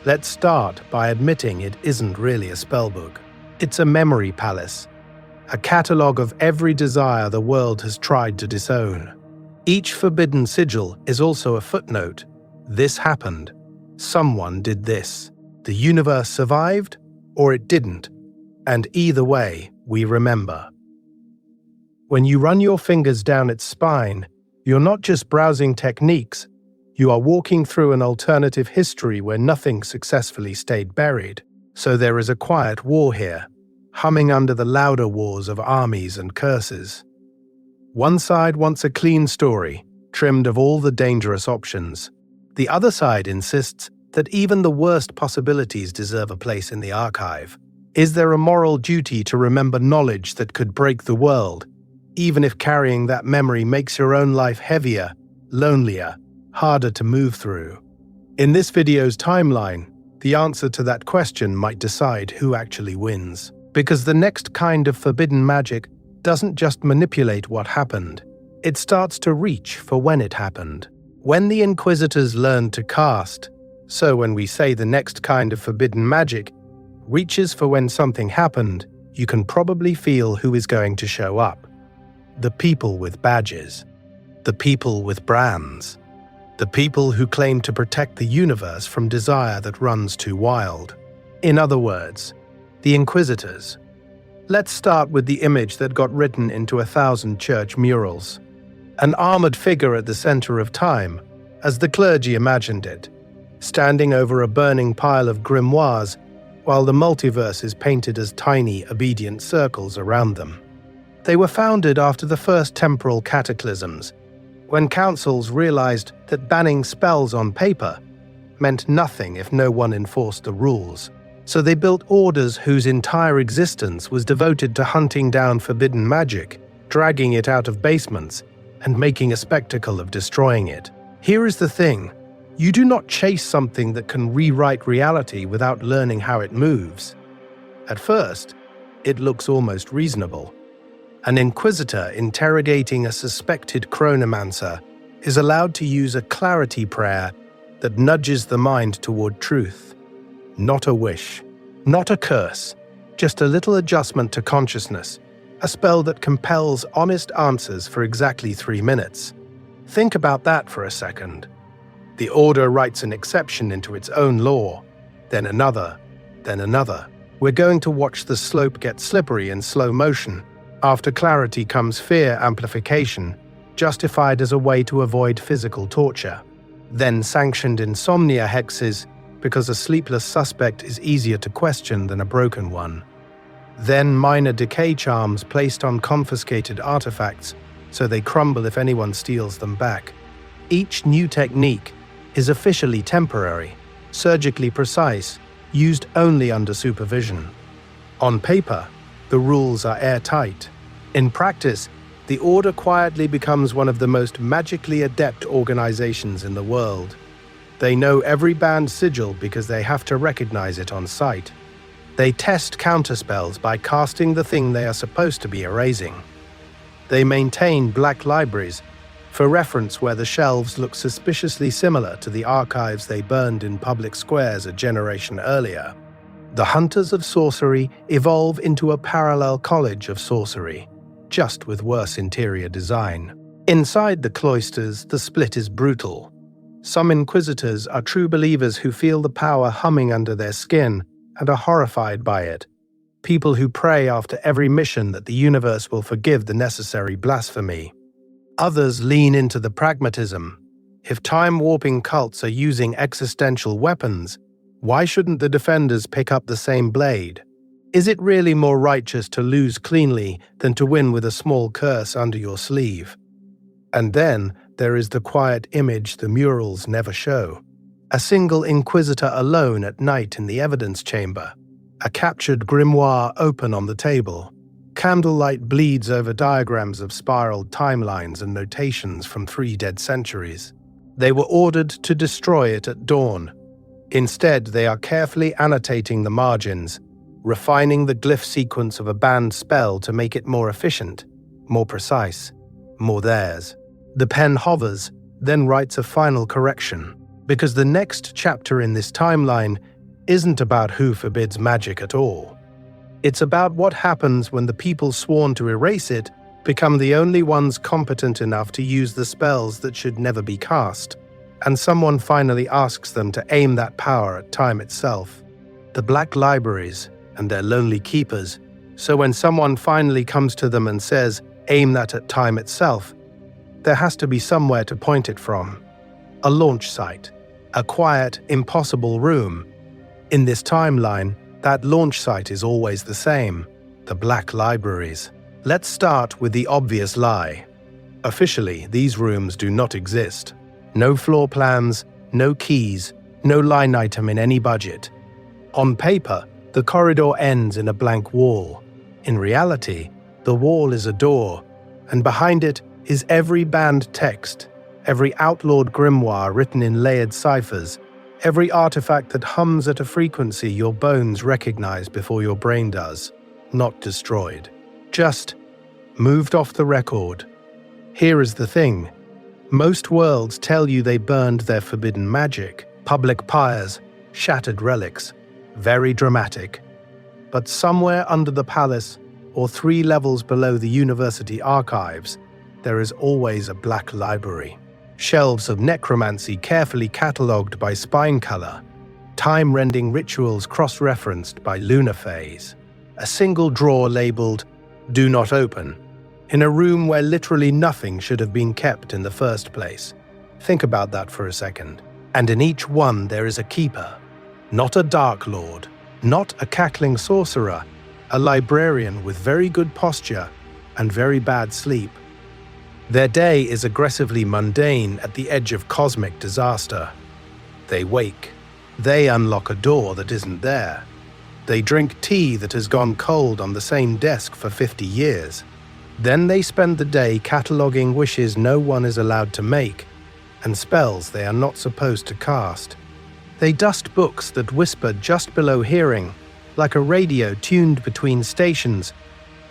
Let's start by admitting it isn't really a spellbook. It's a memory palace, a catalogue of every desire the world has tried to disown. Each forbidden sigil is also a footnote. This happened. Someone did this. The universe survived, or it didn't. And either way, we remember. When you run your fingers down its spine, you're not just browsing techniques, you are walking through an alternative history where nothing successfully stayed buried. So there is a quiet war here, humming under the louder wars of armies and curses. One side wants a clean story, trimmed of all the dangerous options. The other side insists that even the worst possibilities deserve a place in the archive. Is there a moral duty to remember knowledge that could break the world, even if carrying that memory makes your own life heavier, lonelier, harder to move through? In this video's timeline, the answer to that question might decide who actually wins. Because the next kind of forbidden magic doesn't just manipulate what happened, it starts to reach for when it happened. When the Inquisitors learned to cast, so when we say the next kind of forbidden magic reaches for when something happened, you can probably feel who is going to show up. The people with badges. The people with brands. The people who claim to protect the universe from desire that runs too wild. In other words, the Inquisitors. Let's start with the image that got written into 1,000 church murals. An armored figure at the center of time, as the clergy imagined it, standing over a burning pile of grimoires, while the multiverse is painted as tiny, obedient circles around them. They were founded after the first temporal cataclysms, when councils realized that banning spells on paper meant nothing if no one enforced the rules. So they built orders whose entire existence was devoted to hunting down forbidden magic, dragging it out of basements, and making a spectacle of destroying it. Here is the thing: you do not chase something that can rewrite reality without learning how it moves. At first, it looks almost reasonable. An inquisitor interrogating a suspected chronomancer is allowed to use a clarity prayer that nudges the mind toward truth. Not a wish, not a curse, just a little adjustment to consciousness, a spell that compels honest answers for exactly 3 minutes. Think about that for a second. The order writes an exception into its own law, then another, then another. We're going to watch the slope get slippery in slow motion. After clarity comes fear amplification, justified as a way to avoid physical torture. Then sanctioned insomnia hexes, because a sleepless suspect is easier to question than a broken one. Then minor decay charms placed on confiscated artifacts, so they crumble if anyone steals them back. Each new technique is officially temporary, surgically precise, used only under supervision. On paper, the rules are airtight. In practice, the Order quietly becomes one of the most magically adept organizations in the world. They know every banned sigil because they have to recognize it on sight. They test counterspells by casting the thing they are supposed to be erasing. They maintain black libraries, for reference where the shelves look suspiciously similar to the archives they burned in public squares a generation earlier. The Hunters of Sorcery evolve into a parallel college of sorcery, just with worse interior design. Inside the cloisters, the split is brutal. Some inquisitors are true believers who feel the power humming under their skin and are horrified by it. People who pray after every mission that the universe will forgive the necessary blasphemy. Others lean into the pragmatism. If time-warping cults are using existential weapons, why shouldn't the defenders pick up the same blade? Is it really more righteous to lose cleanly than to win with a small curse under your sleeve? And then there is the quiet image the murals never show. A single inquisitor alone at night in the evidence chamber. A captured grimoire open on the table. Candlelight bleeds over diagrams of spiraled timelines and notations from 3 dead centuries. They were ordered to destroy it at dawn. Instead, they are carefully annotating the margins, refining the glyph sequence of a banned spell to make it more efficient, more precise, more theirs. The pen hovers, then writes a final correction, because the next chapter in this timeline isn't about who forbids magic at all. It's about what happens when the people sworn to erase it become the only ones competent enough to use the spells that should never be cast, and someone finally asks them to aim that power at time itself. The black libraries and their lonely keepers, so when someone finally comes to them and says, "Aim that at time itself," there has to be somewhere to point it from. A launch site, a quiet, impossible room. In this timeline, that launch site is always the same: the black libraries. Let's start with the obvious lie. Officially, these rooms do not exist. No floor plans, no keys, no line item in any budget. On paper, the corridor ends in a blank wall. In reality, the wall is a door, and behind it is every banned text, every outlawed grimoire written in layered ciphers, every artifact that hums at a frequency your bones recognize before your brain does. Not destroyed. Just moved off the record. Here is the thing. Most worlds tell you they burned their forbidden magic, public pyres, shattered relics. Very dramatic. But somewhere under the palace, or 3 levels below the university archives, there is always a black library. Shelves of necromancy carefully catalogued by spine color, time-rending rituals cross-referenced by lunar phase. A single drawer labeled, "Do not open," in a room where literally nothing should have been kept in the first place. Think about that for a second. And in each one there is a keeper. Not a Dark Lord, not a cackling sorcerer, a librarian with very good posture and very bad sleep. Their day is aggressively mundane at the edge of cosmic disaster. They wake. They unlock a door that isn't there. They drink tea that has gone cold on the same desk for 50 years. Then they spend the day cataloguing wishes no one is allowed to make and spells they are not supposed to cast. They dust books that whisper just below hearing, like a radio tuned between stations,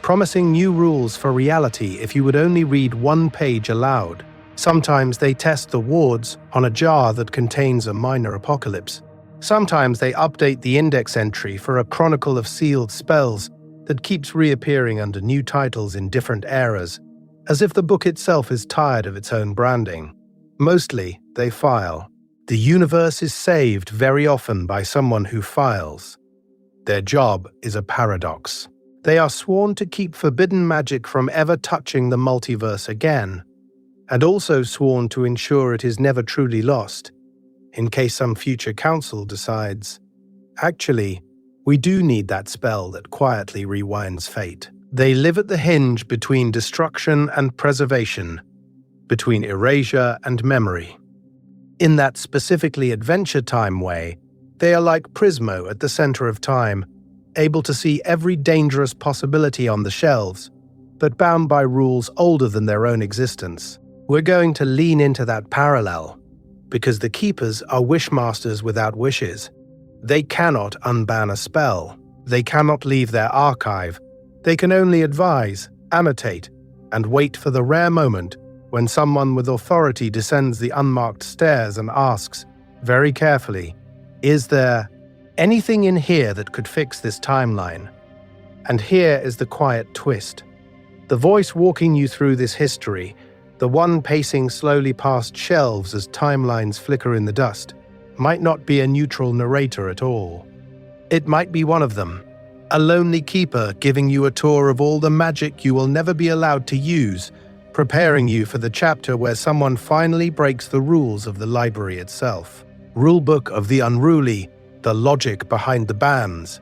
promising new rules for reality if you would only read one page aloud. Sometimes they test the wards on a jar that contains a minor apocalypse. Sometimes they update the index entry for a chronicle of sealed spells that keeps reappearing under new titles in different eras, as if the book itself is tired of its own branding. Mostly, they file. The universe is saved very often by someone who files. Their job is a paradox. They are sworn to keep forbidden magic from ever touching the multiverse again, and also sworn to ensure it is never truly lost, in case some future council decides, actually, we do need that spell that quietly rewinds fate. They live at the hinge between destruction and preservation, between erasure and memory. In that specifically Adventure Time way, they are like Prismo at the center of time, able to see every dangerous possibility on the shelves, but bound by rules older than their own existence. We're going to lean into that parallel, because the Keepers are wishmasters without wishes. They cannot unban a spell. They cannot leave their archive. They can only advise, annotate, and wait for the rare moment when someone with authority descends the unmarked stairs and asks, very carefully, is there anything in here that could fix this timeline? And here is the quiet twist. The voice walking you through this history, the one pacing slowly past shelves as timelines flicker in the dust, might not be a neutral narrator at all. It might be one of them, a lonely keeper giving you a tour of all the magic you will never be allowed to use, preparing you for the chapter where someone finally breaks the rules of the library itself. Rulebook of the unruly, the logic behind the bans.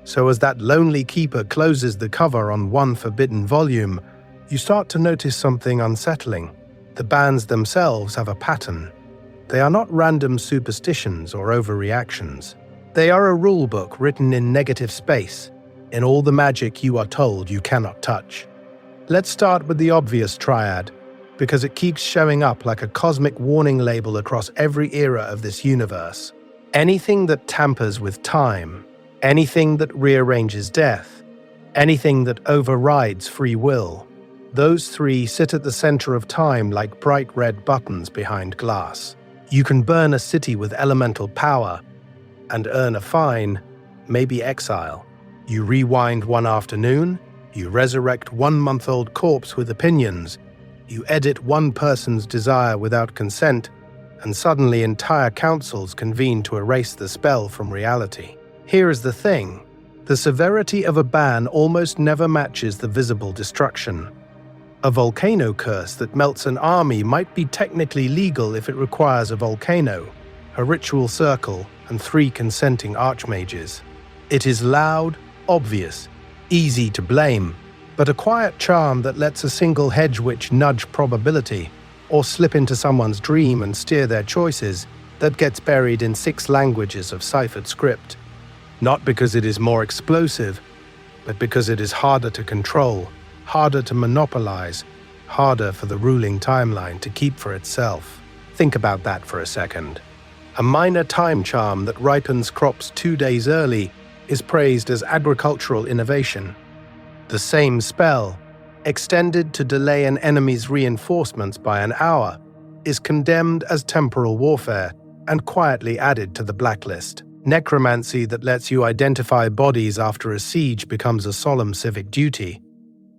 So as that lonely keeper closes the cover on one forbidden volume, you start to notice something unsettling. The bans themselves have a pattern. They are not random superstitions or overreactions. They are a rulebook written in negative space, in all the magic you are told you cannot touch. Let's start with the obvious triad, because it keeps showing up like a cosmic warning label across every era of this universe. Anything that tampers with time, anything that rearranges death, anything that overrides free will. Those three sit at the center of time like bright red buttons behind glass. You can burn a city with elemental power and earn a fine, maybe exile. You rewind one afternoon, you resurrect one-month-old corpse with opinions, you edit one person's desire without consent, and suddenly entire councils convene to erase the spell from reality. Here is the thing. The severity of a ban almost never matches the visible destruction. A volcano curse that melts an army might be technically legal if it requires a volcano, a ritual circle, and 3 consenting archmages. It is loud, obvious, easy to blame, but a quiet charm that lets a single hedge witch nudge probability or slip into someone's dream and steer their choices that gets buried in 6 languages of ciphered script. Not because it is more explosive, but because it is harder to control, harder to monopolize, harder for the ruling timeline to keep for itself. Think about that for a second. A minor time charm that ripens crops 2 days early is praised as agricultural innovation. The same spell, extended to delay an enemy's reinforcements by an hour, is condemned as temporal warfare and quietly added to the blacklist. Necromancy that lets you identify bodies after a siege becomes a solemn civic duty.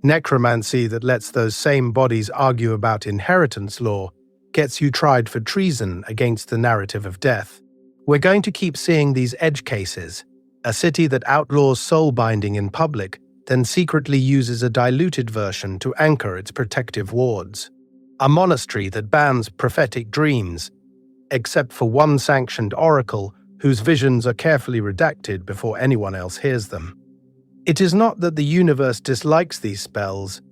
Necromancy that lets those same bodies argue about inheritance law gets you tried for treason against the narrative of death. We're going to keep seeing these edge cases. A city that outlaws soul-binding in public, then secretly uses a diluted version to anchor its protective wards. A monastery that bans prophetic dreams, except for one sanctioned oracle whose visions are carefully redacted before anyone else hears them. It is not that the universe dislikes these spells.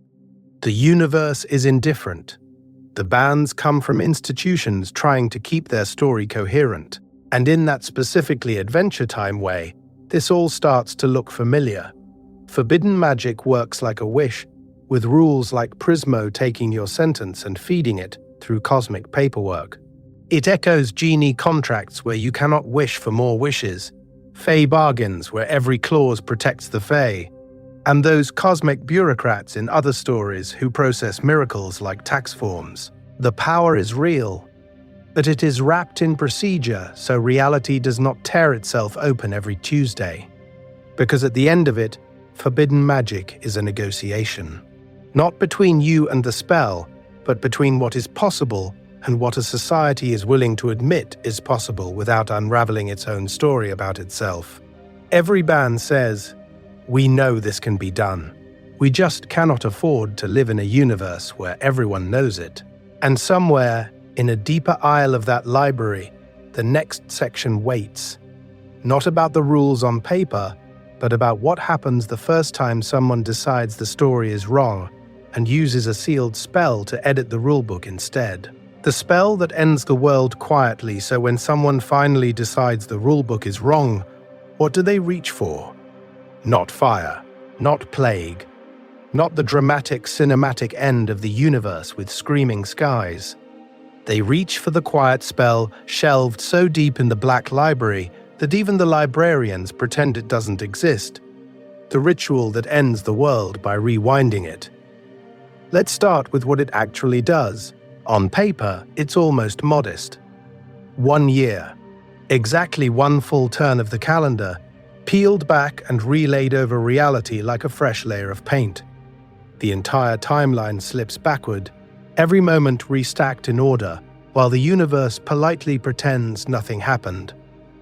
The universe is indifferent. The bans come from institutions trying to keep their story coherent, and in that specifically Adventure Time way, This all starts to look familiar. Forbidden magic works like a wish, with rules like Prismo taking your sentence and feeding it through cosmic paperwork. It echoes genie contracts where you cannot wish for more wishes, Fae bargains where every clause protects the Fae, and those cosmic bureaucrats in other stories who process miracles like tax forms. The power is real, but it is wrapped in procedure so reality does not tear itself open every Tuesday. Because at the end of it, forbidden magic is a negotiation. Not between you and the spell, but between what is possible and what a society is willing to admit is possible without unraveling its own story about itself. Every band says, "We know this can be done. We just cannot afford to live in a universe where everyone knows it." And somewhere, in a deeper aisle of that library, the next section waits. Not about the rules on paper, but about what happens the first time someone decides the story is wrong and uses a sealed spell to edit the rulebook instead. The spell that ends the world quietly, so when someone finally decides the rulebook is wrong, what do they reach for? Not fire, not plague, not the dramatic cinematic end of the universe with screaming skies. They reach for the quiet spell shelved so deep in the Black Library that even the librarians pretend it doesn't exist. The ritual that ends the world by rewinding it. Let's start with what it actually does. On paper, it's almost modest. 1 year. Exactly one full turn of the calendar, peeled back and relaid over reality like a fresh layer of paint. The entire timeline slips backward, every moment restacked in order, while the universe politely pretends nothing happened.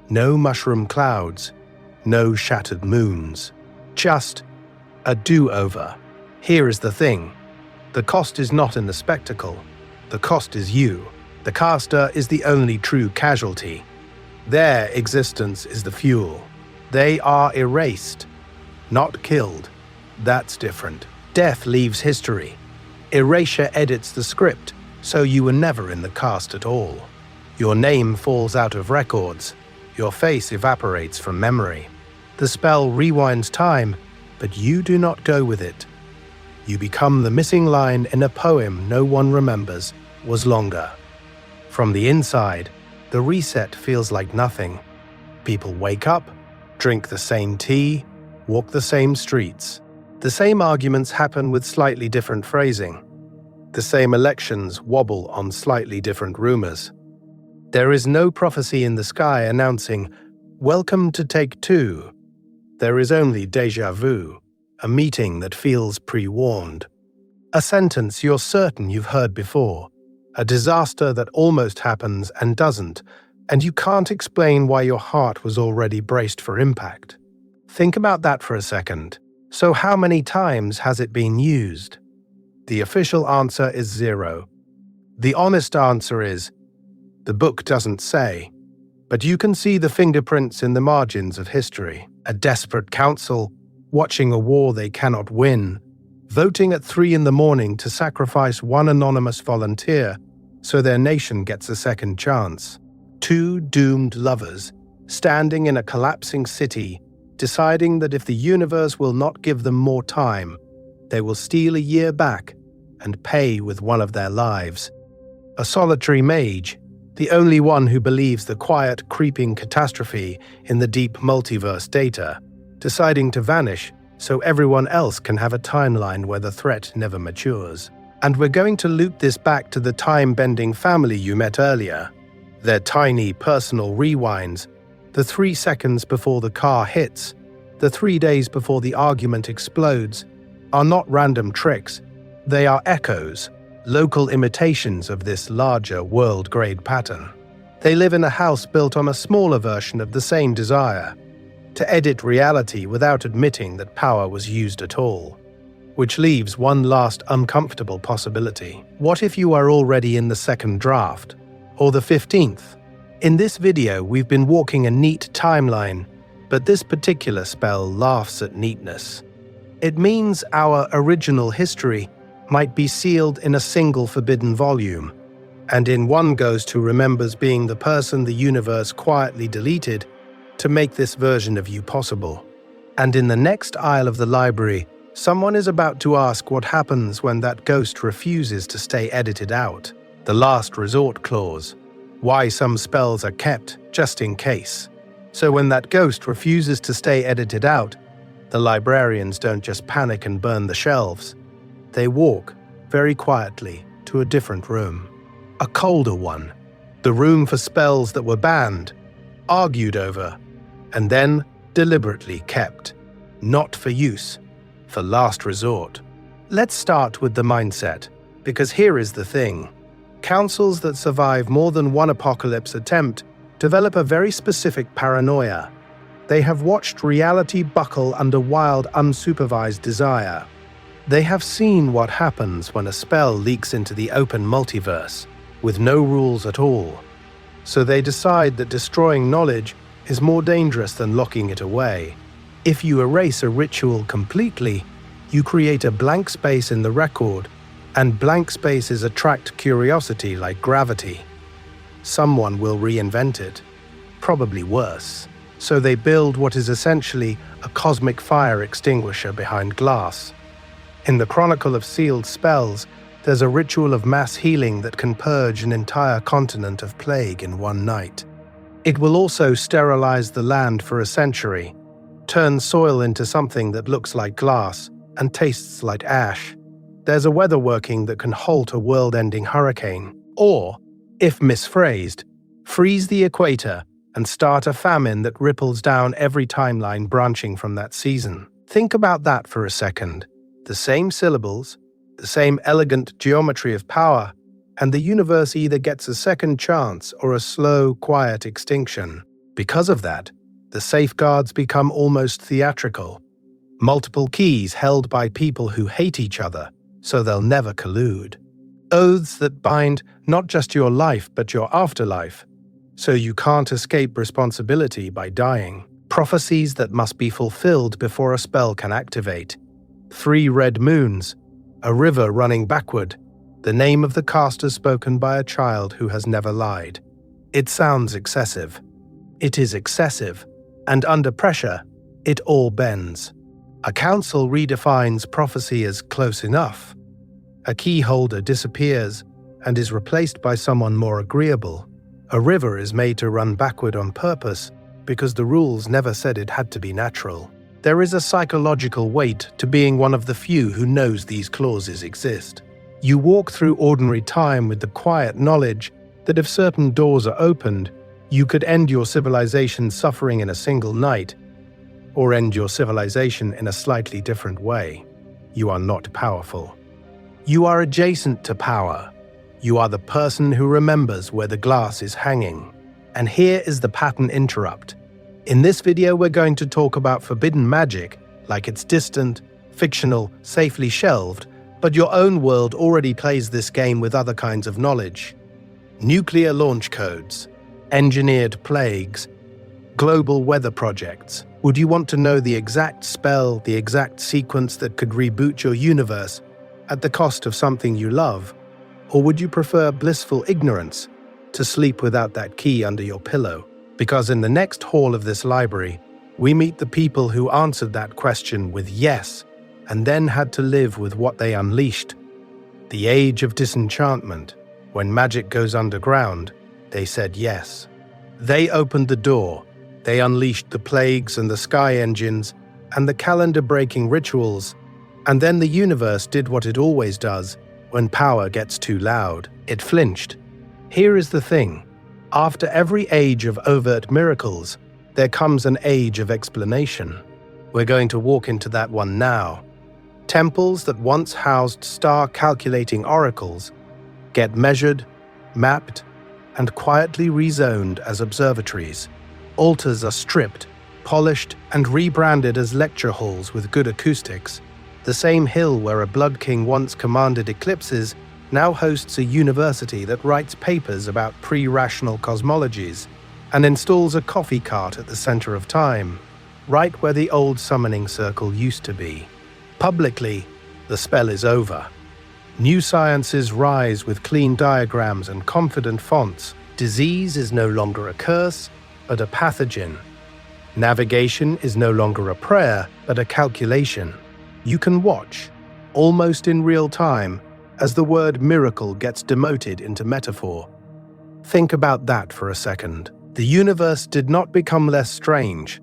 No mushroom clouds, no shattered moons. Just a do-over. Here is the thing. The cost is not in the spectacle. The cost is you. The caster is the only true casualty. Their existence is the fuel. They are erased, not killed. That's different. Death leaves history. Erasure edits the script, so you were never in the cast at all. Your name falls out of records. Your face evaporates from memory. The spell rewinds time, but you do not go with it. You become the missing line in a poem no one remembers was longer. From the inside, the reset feels like nothing. People wake up, drink the same tea, walk the same streets. The same arguments happen with slightly different phrasing. The same elections wobble on slightly different rumors. There is no prophecy in the sky announcing, "Welcome to take two." There is only déjà vu, a meeting that feels pre-warned. A sentence you're certain you've heard before. A disaster that almost happens and doesn't, and you can't explain why your heart was already braced for impact. Think about that for a second. So how many times has it been used? The official answer is 0. The honest answer is, the book doesn't say, but you can see the fingerprints in the margins of history. A desperate council, watching a war they cannot win, voting at 3 in the morning to sacrifice one anonymous volunteer so their nation gets a second chance. 2 doomed lovers, standing in a collapsing city, deciding that if the universe will not give them more time, they will steal a year back and pay with one of their lives. A solitary mage, the only one who believes the quiet, creeping catastrophe in the deep multiverse data, deciding to vanish so everyone else can have a timeline where the threat never matures. And we're going to loop this back to the time-bending family you met earlier. Their tiny, personal rewinds, the 3 seconds before the car hits, the 3 days before the argument explodes, are not random tricks. They are echoes, local imitations of this larger world-grade pattern. They live in a house built on a smaller version of the same desire, to edit reality without admitting that power was used at all. Which leaves one last uncomfortable possibility. What if you are already in the second draft? Or the 15th? In this video, we've been walking a neat timeline, but this particular spell laughs at neatness. It means our original history might be sealed in a single forbidden volume, and in one goes to remembers being the person the universe quietly deleted to make this version of you possible. And in the next aisle of the library, someone is about to ask what happens when that ghost refuses to stay edited out. The last resort clause. Why some spells are kept, just in case. So when that ghost refuses to stay edited out, the librarians don't just panic and burn the shelves. They walk, very quietly, to a different room. A colder one. The room for spells that were banned, argued over, and then deliberately kept. Not for use, for last resort. Let's start with the mindset, because here is the thing. Councils that survive more than one apocalypse attempt develop a very specific paranoia. They have watched reality buckle under wild, unsupervised desire. They have seen what happens when a spell leaks into the open multiverse, with no rules at all. So they decide that destroying knowledge is more dangerous than locking it away. If you erase a ritual completely, you create a blank space in the record, and blank spaces attract curiosity like gravity. Someone will reinvent it, probably worse. So they build what is essentially a cosmic fire extinguisher behind glass. In the Chronicle of Sealed Spells, there's a ritual of mass healing that can purge an entire continent of plague in one night. It will also sterilize the land for a century, turn soil into something that looks like glass and tastes like ash. There's a weatherworking that can halt a world-ending hurricane, or, if misphrased, freeze the equator and start a famine that ripples down every timeline branching from that season. Think about that for a second. The same syllables, the same elegant geometry of power, and the universe either gets a second chance or a slow, quiet extinction. Because of that, the safeguards become almost theatrical. Multiple keys held by people who hate each other, so they'll never collude. Oaths that bind not just your life but your afterlife, so you can't escape responsibility by dying. Prophecies that must be fulfilled before a spell can activate. 3 red moons, a river running backward, the name of the caster spoken by a child who has never lied. It sounds excessive. It is excessive, and under pressure, it all bends. A council redefines prophecy as close enough. A key holder disappears and is replaced by someone more agreeable. A river is made to run backward on purpose because the rules never said it had to be natural. There is a psychological weight to being one of the few who knows these clauses exist. You walk through ordinary time with the quiet knowledge that if certain doors are opened, you could end your civilization's suffering in a single night, or end your civilization in a slightly different way. You are not powerful. You are adjacent to power. You are the person who remembers where the glass is hanging. And here is the pattern interrupt. In this video, we're going to talk about forbidden magic, like it's distant, fictional, safely shelved, but your own world already plays this game with other kinds of knowledge. Nuclear launch codes, engineered plagues, global weather projects. Would you want to know the exact spell, the exact sequence that could reboot your universe at the cost of something you love? Or would you prefer blissful ignorance, to sleep without that key under your pillow? Because in the next hall of this library, we meet the people who answered that question with yes, and then had to live with what they unleashed. The age of disenchantment, when magic goes underground, they said yes. They opened the door. They unleashed the plagues and the sky engines and the calendar-breaking rituals. And then the universe did what it always does when power gets too loud. It flinched. Here is the thing. After every age of overt miracles, there comes an age of explanation. We're going to walk into that one now. Temples that once housed star-calculating oracles get measured, mapped, and quietly rezoned as observatories. Altars are stripped, polished, and rebranded as lecture halls with good acoustics. The same hill where a Blood King once commanded eclipses now hosts a university that writes papers about pre-rational cosmologies and installs a coffee cart at the center of time, right where the old summoning circle used to be. Publicly, the spell is over. New sciences rise with clean diagrams and confident fonts. Disease is no longer a curse, but a pathogen. Navigation is no longer a prayer, but a calculation. You can watch, almost in real time, as the word miracle gets demoted into metaphor. Think about that for a second. The universe did not become less strange.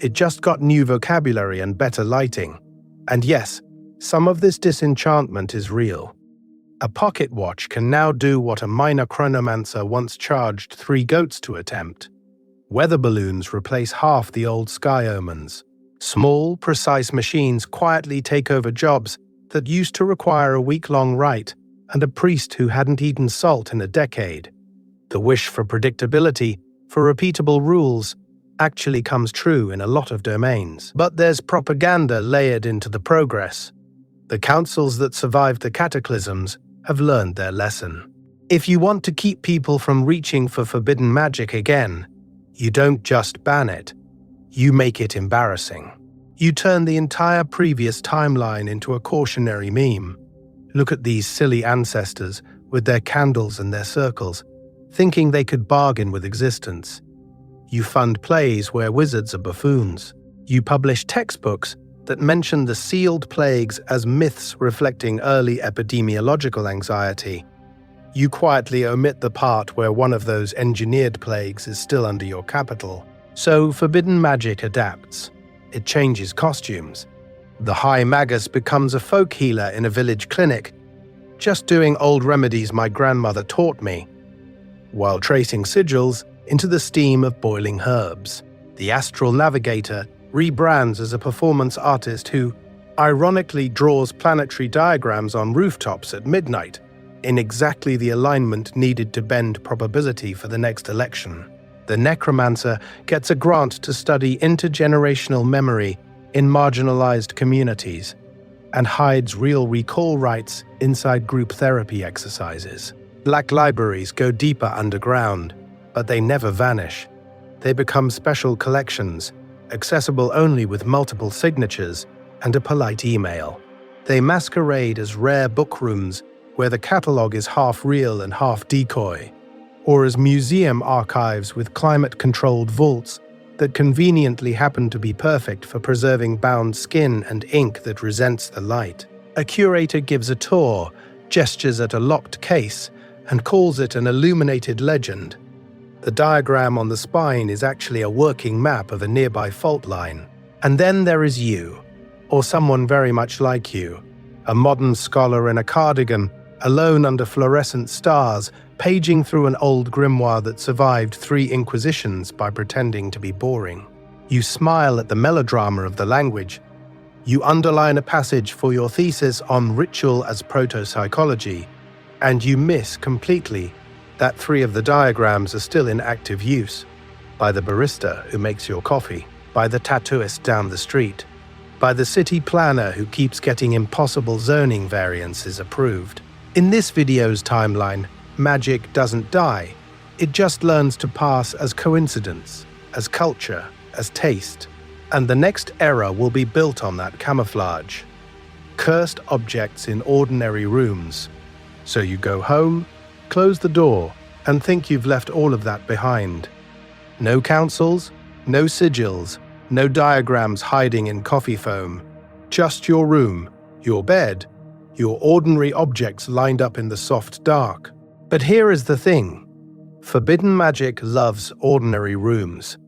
It just got new vocabulary and better lighting. And yes, some of this disenchantment is real. A pocket watch can now do what a minor chronomancer once charged 3 goats to attempt. Weather balloons replace half the old sky omens. Small, precise machines quietly take over jobs that used to require a week-long rite and a priest who hadn't eaten salt in a decade. The wish for predictability, for repeatable rules, actually comes true in a lot of domains. But there's propaganda layered into the progress. The councils that survived the cataclysms have learned their lesson. If you want to keep people from reaching for forbidden magic again, you don't just ban it, you make it embarrassing. You turn the entire previous timeline into a cautionary meme. Look at these silly ancestors with their candles and their circles, thinking they could bargain with existence. You fund plays where wizards are buffoons. You publish textbooks that mention the sealed plagues as myths reflecting early epidemiological anxiety. You quietly omit the part where one of those engineered plagues is still under your capital. So forbidden magic adapts. It changes costumes. The High Magus becomes a folk healer in a village clinic, just doing old remedies my grandmother taught me, while tracing sigils into the steam of boiling herbs. The Astral Navigator rebrands as a performance artist who, ironically, draws planetary diagrams on rooftops at midnight, in exactly the alignment needed to bend probability for the next election. The Necromancer gets a grant to study intergenerational memory in marginalized communities and hides real recall rights inside group therapy exercises. Black libraries go deeper underground, but they never vanish. They become special collections, accessible only with multiple signatures and a polite email. They masquerade as rare book rooms where the catalog is half real and half decoy, or as museum archives with climate-controlled vaults that conveniently happen to be perfect for preserving bound skin and ink that resents the light. A curator gives a tour, gestures at a locked case, and calls it an illuminated legend. The diagram on the spine is actually a working map of a nearby fault line. And then there is you, or someone very much like you, a modern scholar in a cardigan, alone under fluorescent stars, paging through an old grimoire that survived 3 inquisitions by pretending to be boring. You smile at the melodrama of the language. You underline a passage for your thesis on ritual as proto-psychology, and you miss completely that 3 of the diagrams are still in active use, by the barista who makes your coffee, by the tattooist down the street, by the city planner who keeps getting impossible zoning variances approved. In this video's timeline, magic doesn't die. It just learns to pass as coincidence, as culture, as taste. And the next era will be built on that camouflage. Cursed objects in ordinary rooms. So you go home, close the door, and think you've left all of that behind. No councils, no sigils, no diagrams hiding in coffee foam. Just your room, your bed, your ordinary objects lined up in the soft dark. But here is the thing. Forbidden magic loves ordinary rooms.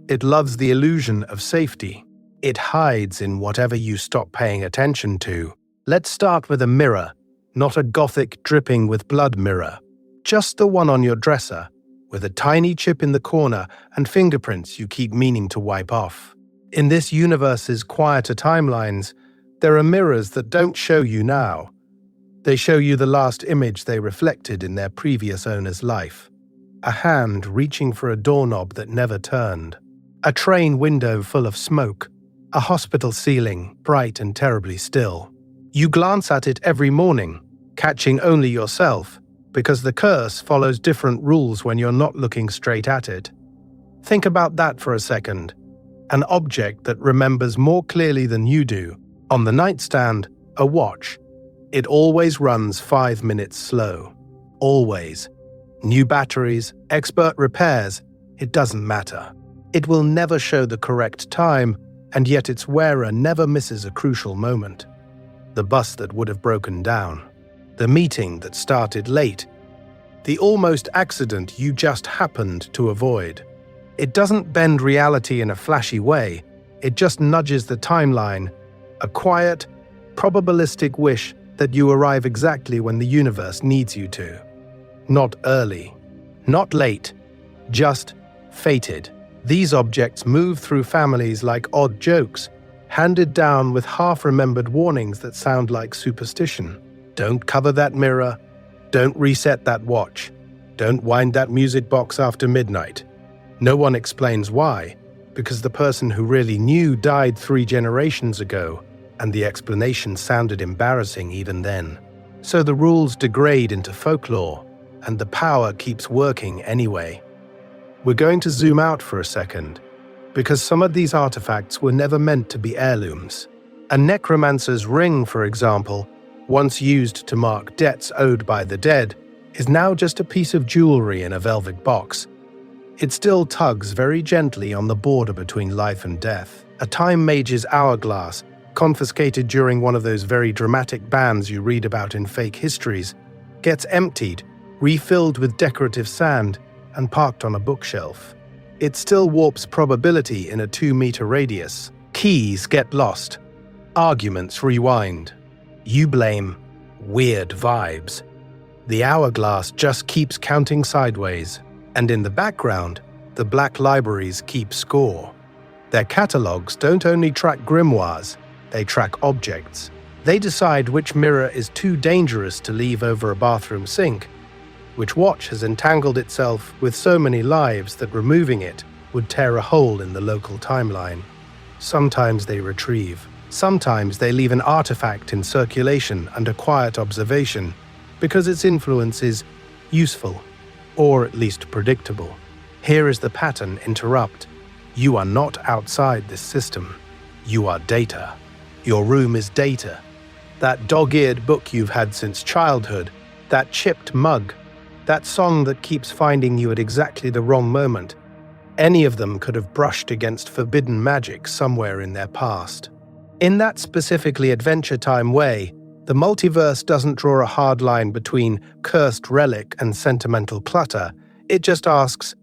It loves the illusion of safety. It hides in whatever you stop paying attention to. Let's start with a mirror, not a gothic dripping with blood mirror. Just the one on your dresser, with a tiny chip in the corner and fingerprints you keep meaning to wipe off. In this universe's quieter timelines, there are mirrors that don't show you now. They show you the last image they reflected in their previous owner's life. A hand reaching for a doorknob that never turned. A train window full of smoke. A hospital ceiling, bright and terribly still. You glance at it every morning, catching only yourself, because the curse follows different rules when you're not looking straight at it. Think about that for a second. An object that remembers more clearly than you do. On the nightstand, a watch. It always runs 5 minutes slow. Always. New batteries, expert repairs, it doesn't matter. It will never show the correct time, and yet its wearer never misses a crucial moment. The bus that would have broken down, the meeting that started late, the almost accident you just happened to avoid. It doesn't bend reality in a flashy way, it just nudges the timeline, a quiet, probabilistic wish that you arrive exactly when the universe needs you to. Not early, not late, just fated. These objects move through families like odd jokes, handed down with half-remembered warnings that sound like superstition. Don't cover that mirror, don't reset that watch, don't wind that music box after midnight. No one explains why, because the person who really knew died 3 generations ago, and the explanation sounded embarrassing even then. So the rules degrade into folklore, and the power keeps working anyway. We're going to zoom out for a second, because some of these artifacts were never meant to be heirlooms. A necromancer's ring, for example, once used to mark debts owed by the dead, is now just a piece of jewelry in a velvet box. It still tugs very gently on the border between life and death. A time mage's hourglass, confiscated during one of those very dramatic bans you read about in fake histories, gets emptied, refilled with decorative sand, and parked on a bookshelf. It still warps probability in a 2-meter radius. Keys get lost. Arguments rewind. You blame weird vibes. The hourglass just keeps counting sideways. And in the background, the Black Libraries keep score. Their catalogues don't only track grimoires, they track objects. They decide which mirror is too dangerous to leave over a bathroom sink, which watch has entangled itself with so many lives that removing it would tear a hole in the local timeline. Sometimes they retrieve. Sometimes they leave an artifact in circulation under quiet observation because its influence is useful, or at least predictable. Here is the pattern interrupt. You are not outside this system. You are data. Your room is data. That dog-eared book you've had since childhood, that chipped mug, that song that keeps finding you at exactly the wrong moment, any of them could have brushed against forbidden magic somewhere in their past. In that specifically Adventure Time way, the multiverse doesn't draw a hard line between cursed relic and sentimental clutter. It just asks,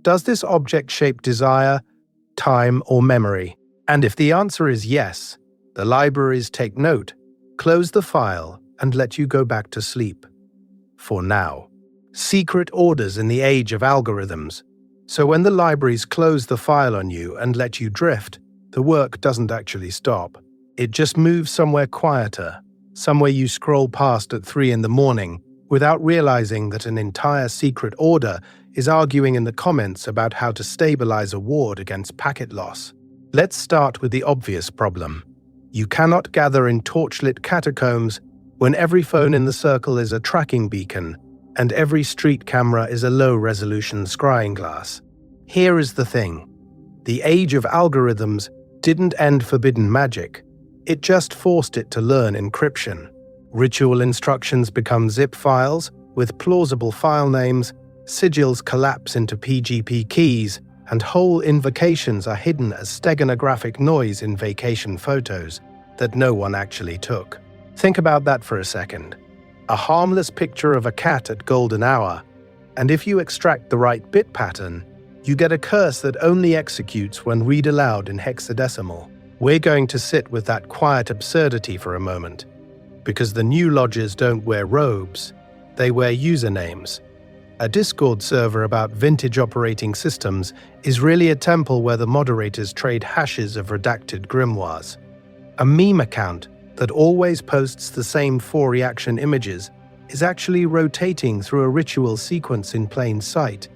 does this object shape desire, time, or memory? And if the answer is yes, the libraries take note, close the file, and let you go back to sleep. For now. Secret orders in the age of algorithms. So when the libraries close the file on you and let you drift, the work doesn't actually stop. It just moves somewhere quieter, somewhere you scroll past at 3 in the morning without realizing that an entire secret order is arguing in the comments about how to stabilize a ward against packet loss. Let's start with the obvious problem. You cannot gather in torchlit catacombs when every phone in the circle is a tracking beacon and every street camera is a low-resolution scrying glass. Here is the thing. The age of algorithms didn't end forbidden magic. It just forced it to learn encryption. Ritual instructions become zip files with plausible file names, sigils collapse into PGP keys, and whole invocations are hidden as steganographic noise in vacation photos that no one actually took. Think about that for a second. A harmless picture of a cat at golden hour, and if you extract the right bit pattern, you get a curse that only executes when read aloud in hexadecimal. We're going to sit with that quiet absurdity for a moment, because the new lodgers don't wear robes, they wear usernames. A Discord server about vintage operating systems is really a temple where the moderators trade hashes of redacted grimoires. A meme account that always posts the same 4 reaction images is actually rotating through a ritual sequence in plain sight.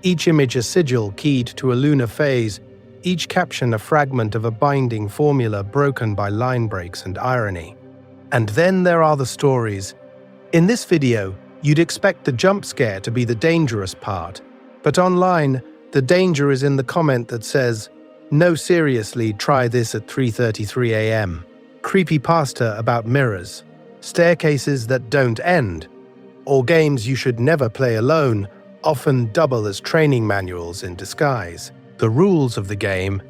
Each image a sigil keyed to a lunar phase, each caption a fragment of a binding formula broken by line breaks and irony. And then there are the stories. In this video, you'd expect the jump scare to be the dangerous part, but online, the danger is in the comment that says, "No, seriously, try this at 3:33 a.m. Creepypasta about mirrors, staircases that don't end, or games you should never play alone often double as training manuals in disguise. The rules of the game: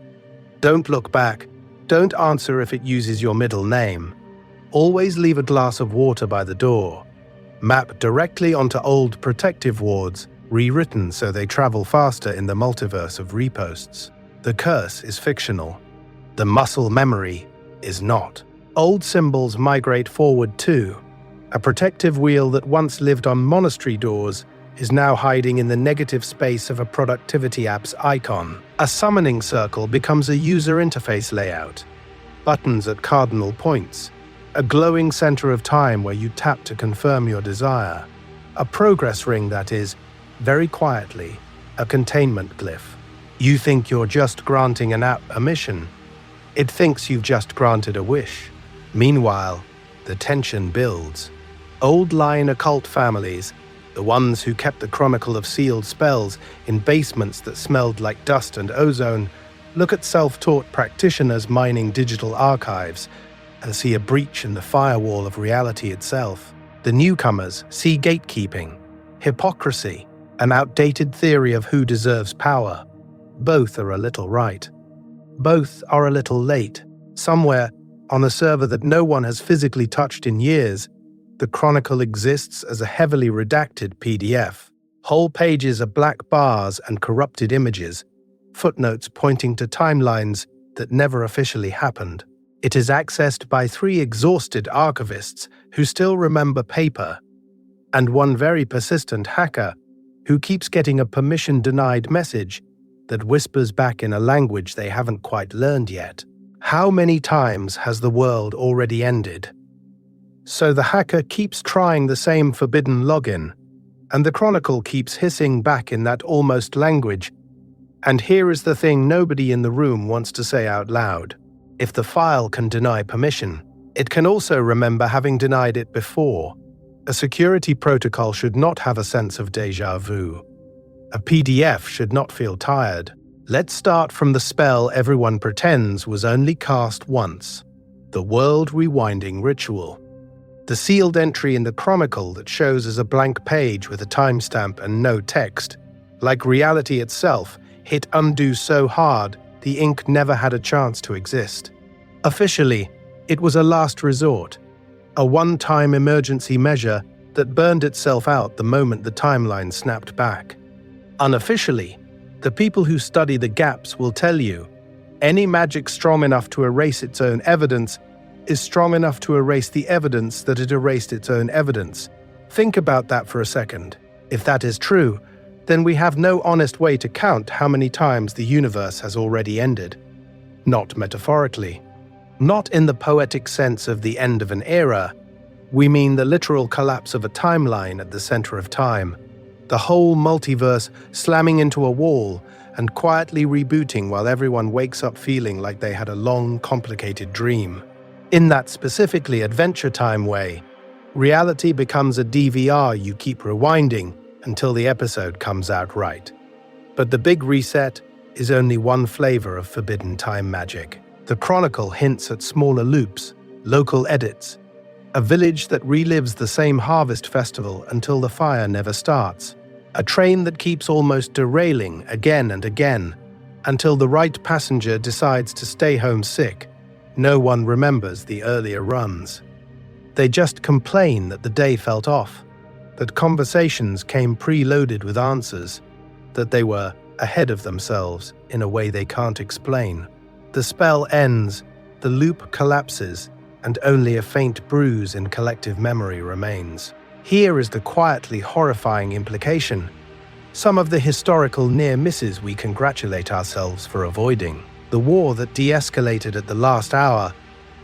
don't look back, don't answer if it uses your middle name, always leave a glass of water by the door, map directly onto old protective wards, rewritten so they travel faster in the multiverse of reposts. The curse is fictional. The muscle memory is not. Old symbols migrate forward too. A protective wheel that once lived on monastery doors is now hiding in the negative space of a productivity app's icon. A summoning circle becomes a user interface layout. Buttons at cardinal points. A glowing center of time where you tap to confirm your desire. A progress ring that is, very quietly, a containment glyph. You think you're just granting an app a mission. It thinks you've just granted a wish. Meanwhile, the tension builds. Old line occult families, the ones who kept the chronicle of sealed spells in basements that smelled like dust and ozone, look at self-taught practitioners mining digital archives and see a breach in the firewall of reality itself. The newcomers see gatekeeping, hypocrisy, an outdated theory of who deserves power. Both are a little right. Both are a little late. Somewhere, on a server that no one has physically touched in years, the Chronicle exists as a heavily redacted PDF. Whole pages are black bars and corrupted images, footnotes pointing to timelines that never officially happened. It is accessed by 3 exhausted archivists who still remember paper, and one very persistent hacker who keeps getting a permission-denied message that whispers back in a language they haven't quite learned yet. How many times has the world already ended? So the hacker keeps trying the same forbidden login, and the Chronicle keeps hissing back in that almost language. And here is the thing nobody in the room wants to say out loud. If the file can deny permission, it can also remember having denied it before. A security protocol should not have a sense of déjà vu. A PDF should not feel tired. Let's start from the spell everyone pretends was only cast once. The world rewinding ritual. The sealed entry in the Chronicle that shows as a blank page with a timestamp and no text, like reality itself, hit undo so hard the ink never had a chance to exist. Officially, it was a last resort, a one-time emergency measure that burned itself out the moment the timeline snapped back. Unofficially, the people who study the gaps will tell you, any magic strong enough to erase its own evidence is strong enough to erase the evidence that it erased its own evidence. Think about that for a second. If that is true, then we have no honest way to count how many times the universe has already ended. Not metaphorically. Not in the poetic sense of the end of an era. We mean the literal collapse of a timeline at the center of time. The whole multiverse slamming into a wall and quietly rebooting while everyone wakes up feeling like they had a long, complicated dream. In that specifically Adventure Time way, reality becomes a DVR you keep rewinding until the episode comes out right. But the big reset is only one flavor of forbidden time magic. The Chronicle hints at smaller loops, local edits, a village that relives the same harvest festival until the fire never starts, a train that keeps almost derailing again and again until the right passenger decides to stay home sick. No one remembers the earlier runs. They just complain that the day felt off, that conversations came preloaded with answers, that they were ahead of themselves in a way they can't explain. The spell ends, the loop collapses, and only a faint bruise in collective memory remains. Here is the quietly horrifying implication. Some of the historical near misses we congratulate ourselves for avoiding. The war that de-escalated at the last hour,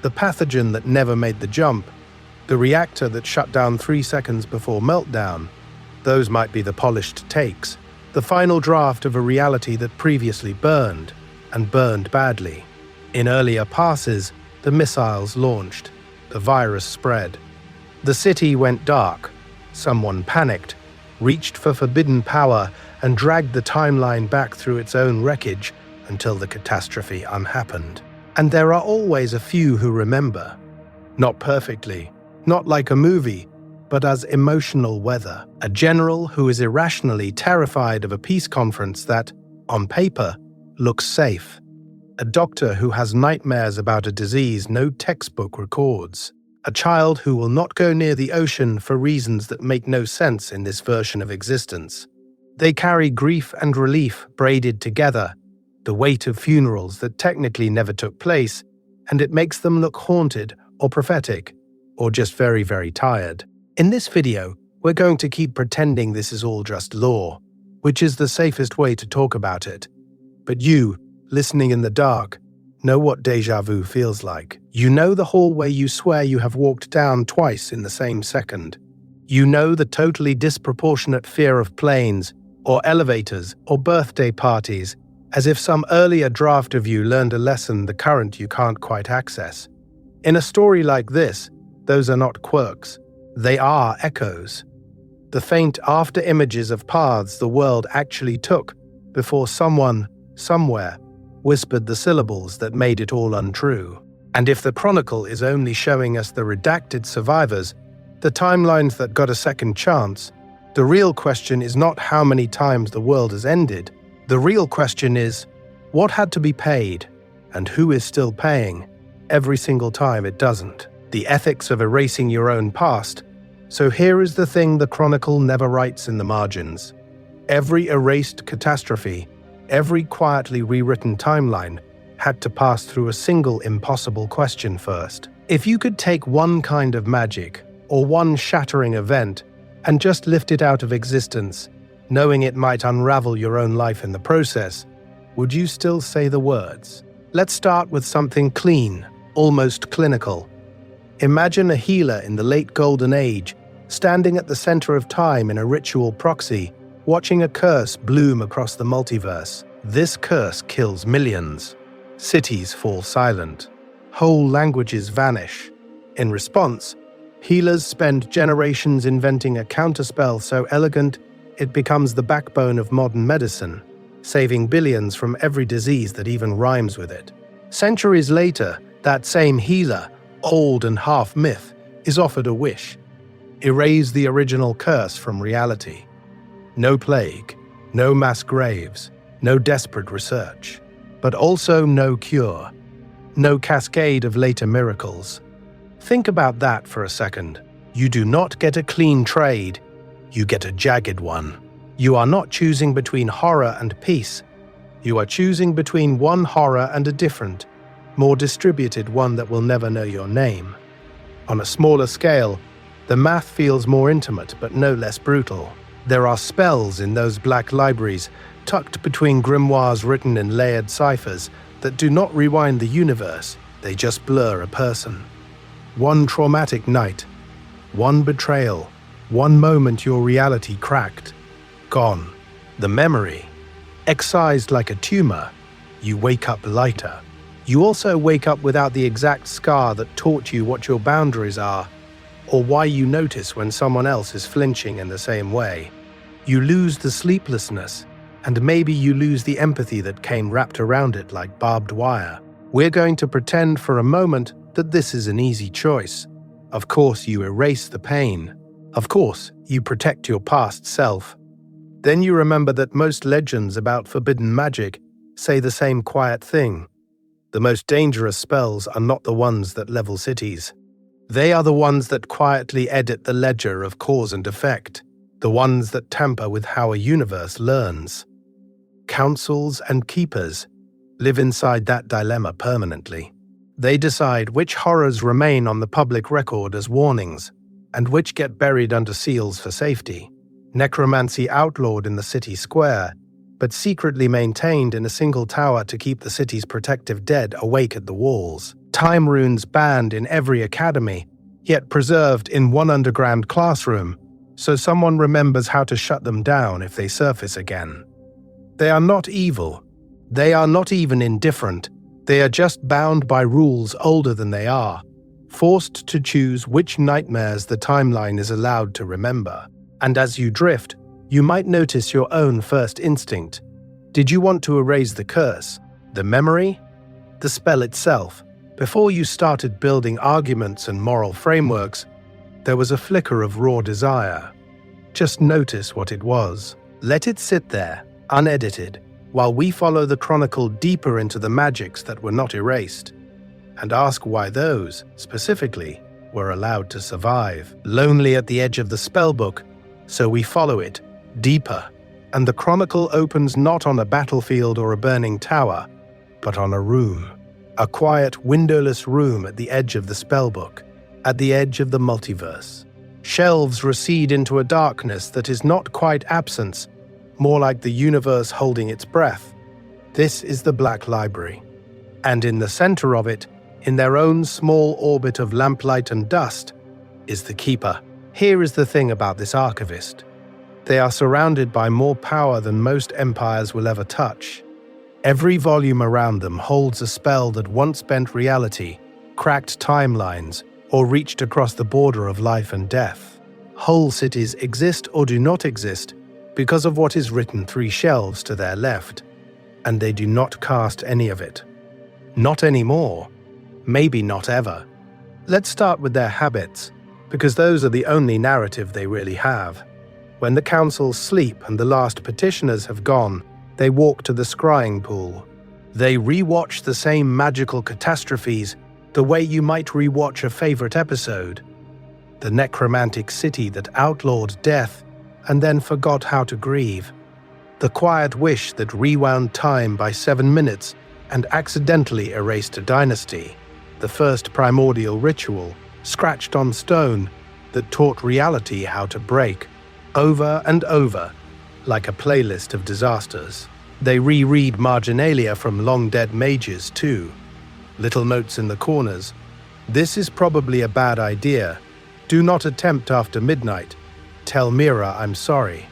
the pathogen that never made the jump, the reactor that shut down 3 seconds before meltdown, those might be the polished takes, the final draft of a reality that previously burned, and burned badly. In earlier passes, the missiles launched, the virus spread. The city went dark, someone panicked, reached for forbidden power, and dragged the timeline back through its own wreckage until the catastrophe unhappened. And there are always a few who remember. Not perfectly, not like a movie, but as emotional weather. A general who is irrationally terrified of a peace conference that, on paper, looks safe. A doctor who has nightmares about a disease no textbook records. A child who will not go near the ocean for reasons that make no sense in this version of existence. They carry grief and relief braided together, the weight of funerals that technically never took place, and it makes them look haunted or prophetic, or just very, very tired. In this video, we're going to keep pretending this is all just lore, which is the safest way to talk about it. But you, listening in the dark, know what déjà vu feels like. You know the hallway you swear you have walked down twice in the same second. You know the totally disproportionate fear of planes, or elevators, or birthday parties, as if some earlier draft of you learned a lesson the current you can't quite access. In a story like this, those are not quirks. They are echoes. The faint after-images of paths the world actually took before someone, somewhere, whispered the syllables that made it all untrue. And if the Chronicle is only showing us the redacted survivors, the timelines that got a second chance, the real question is not how many times the world has ended. The real question is, what had to be paid, and who is still paying, every single time it doesn't? The ethics of erasing your own past. So here is the thing the Chronicle never writes in the margins. Every erased catastrophe, every quietly rewritten timeline, had to pass through a single impossible question first. If you could take one kind of magic, or one shattering event, and just lift it out of existence, knowing it might unravel your own life in the process, would you still say the words? Let's start with something clean, almost clinical. Imagine a healer in the late Golden Age, standing at the center of time in a ritual proxy, watching a curse bloom across the multiverse. This curse kills millions. Cities fall silent. Whole languages vanish. In response, healers spend generations inventing a counterspell so elegant it becomes the backbone of modern medicine, saving billions from every disease that even rhymes with it. Centuries later, that same healer, old and half myth, is offered a wish. Erase the original curse from reality. No plague, no mass graves, no desperate research, but also no cure, no cascade of later miracles. Think about that for a second. You do not get a clean trade, you get a jagged one. You are not choosing between horror and peace. You are choosing between one horror and a different, more distributed one that will never know your name. On a smaller scale, the math feels more intimate but no less brutal. There are spells in those black libraries, tucked between grimoires written in layered ciphers, that do not rewind the universe, they just blur a person. One traumatic night, one betrayal, one moment your reality cracked. Gone. The memory. Excised like a tumor, you wake up lighter. You also wake up without the exact scar that taught you what your boundaries are, or why you notice when someone else is flinching in the same way. You lose the sleeplessness, and maybe you lose the empathy that came wrapped around it like barbed wire. We're going to pretend for a moment that this is an easy choice. Of course you erase the pain. Of course you protect your past self. Then you remember that most legends about forbidden magic say the same quiet thing. The most dangerous spells are not the ones that level cities. They are the ones that quietly edit the ledger of cause and effect, the ones that tamper with how a universe learns. Councils and keepers live inside that dilemma permanently. They decide which horrors remain on the public record as warnings, and which get buried under seals for safety. Necromancy outlawed in the city square, but secretly maintained in a single tower to keep the city's protective dead awake at the walls. Time runes banned in every academy, yet preserved in one underground classroom, so someone remembers how to shut them down if they surface again. They are not evil. They are not even indifferent. They are just bound by rules older than they are, forced to choose which nightmares the timeline is allowed to remember. And as you drift, you might notice your own first instinct. Did you want to erase the curse, the memory, the spell itself? Before you started building arguments and moral frameworks, there was a flicker of raw desire. Just notice what it was. Let it sit there, unedited, while we follow the chronicle deeper into the magics that were not erased, and ask why those, specifically, were allowed to survive. Lonely at the edge of the spellbook, so we follow it deeper, and the chronicle opens not on a battlefield or a burning tower, but on a room. A quiet, windowless room at the edge of the spellbook, at the edge of the multiverse. Shelves recede into a darkness that is not quite absence, more like the universe holding its breath. This is the Black Library. And in the center of it, in their own small orbit of lamplight and dust, is the Keeper. Here is the thing about this archivist. They are surrounded by more power than most empires will ever touch. Every volume around them holds a spell that once bent reality, cracked timelines, or reached across the border of life and death. Whole cities exist or do not exist because of what is written 3 shelves to their left, and they do not cast any of it. Not anymore. Maybe not ever. Let's start with their habits, because those are the only narrative they really have. When the councils sleep and the last petitioners have gone, they walk to the scrying pool. They re-watch the same magical catastrophes the way you might re-watch a favorite episode. The necromantic city that outlawed death and then forgot how to grieve. The quiet wish that rewound time by 7 minutes and accidentally erased a dynasty. The first primordial ritual, scratched on stone, that taught reality how to break, over and over, like a playlist of disasters. They reread marginalia from long-dead mages, too. Little notes in the corners. This is probably a bad idea. Do not attempt after midnight. Tell Mira I'm sorry.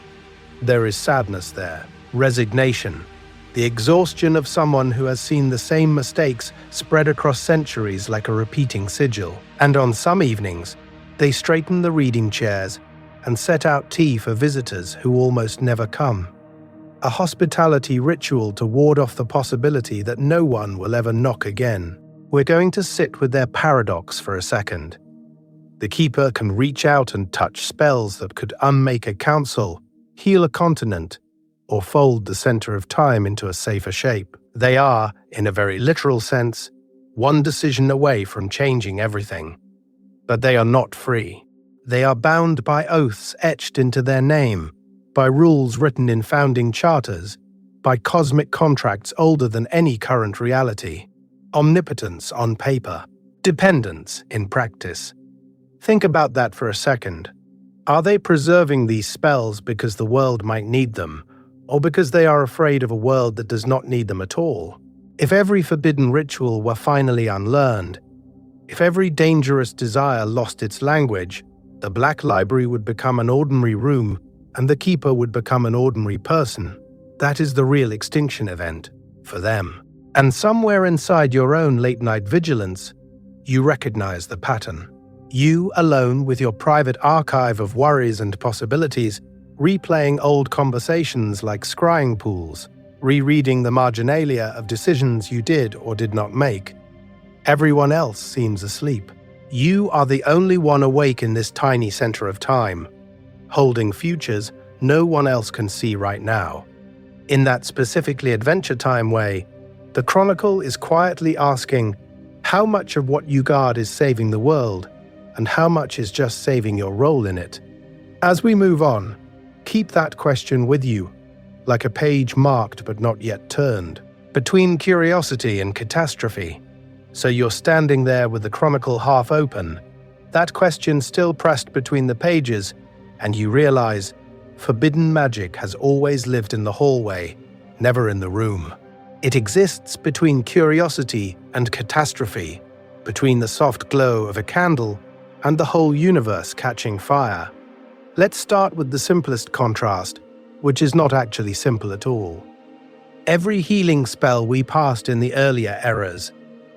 There is sadness there, resignation, the exhaustion of someone who has seen the same mistakes spread across centuries like a repeating sigil. And on some evenings, they straighten the reading chairs and set out tea for visitors who almost never come. A hospitality ritual to ward off the possibility that no one will ever knock again. We're going to sit with their paradox for a second. The Keeper can reach out and touch spells that could unmake a council, heal a continent, or fold the center of time into a safer shape. They are, in a very literal sense, one decision away from changing everything. But they are not free. They are bound by oaths etched into their name, by rules written in founding charters, by cosmic contracts older than any current reality. Omnipotence on paper, dependence in practice. Think about that for a second. Are they preserving these spells because the world might need them, or because they are afraid of a world that does not need them at all? If every forbidden ritual were finally unlearned, if every dangerous desire lost its language, the Black Library would become an ordinary room, and the Keeper would become an ordinary person. That is the real extinction event, for them. And somewhere inside your own late-night vigilance, you recognize the pattern. You, alone with your private archive of worries and possibilities, replaying old conversations like scrying pools, rereading the marginalia of decisions you did or did not make. Everyone else seems asleep. You are the only one awake in this tiny center of time, holding futures no one else can see right now. In that specifically Adventure Time way, the Chronicle is quietly asking how much of what you guard is saving the world, and how much is just saving your role in it. As we move on, keep that question with you, like a page marked but not yet turned, between curiosity and catastrophe. So you're standing there with the Chronicle half open, that question still pressed between the pages, and you realize forbidden magic has always lived in the hallway, never in the room. It exists between curiosity and catastrophe, between the soft glow of a candle and the whole universe catching fire. Let's start with the simplest contrast, which is not actually simple at all. Every healing spell we passed in the earlier eras,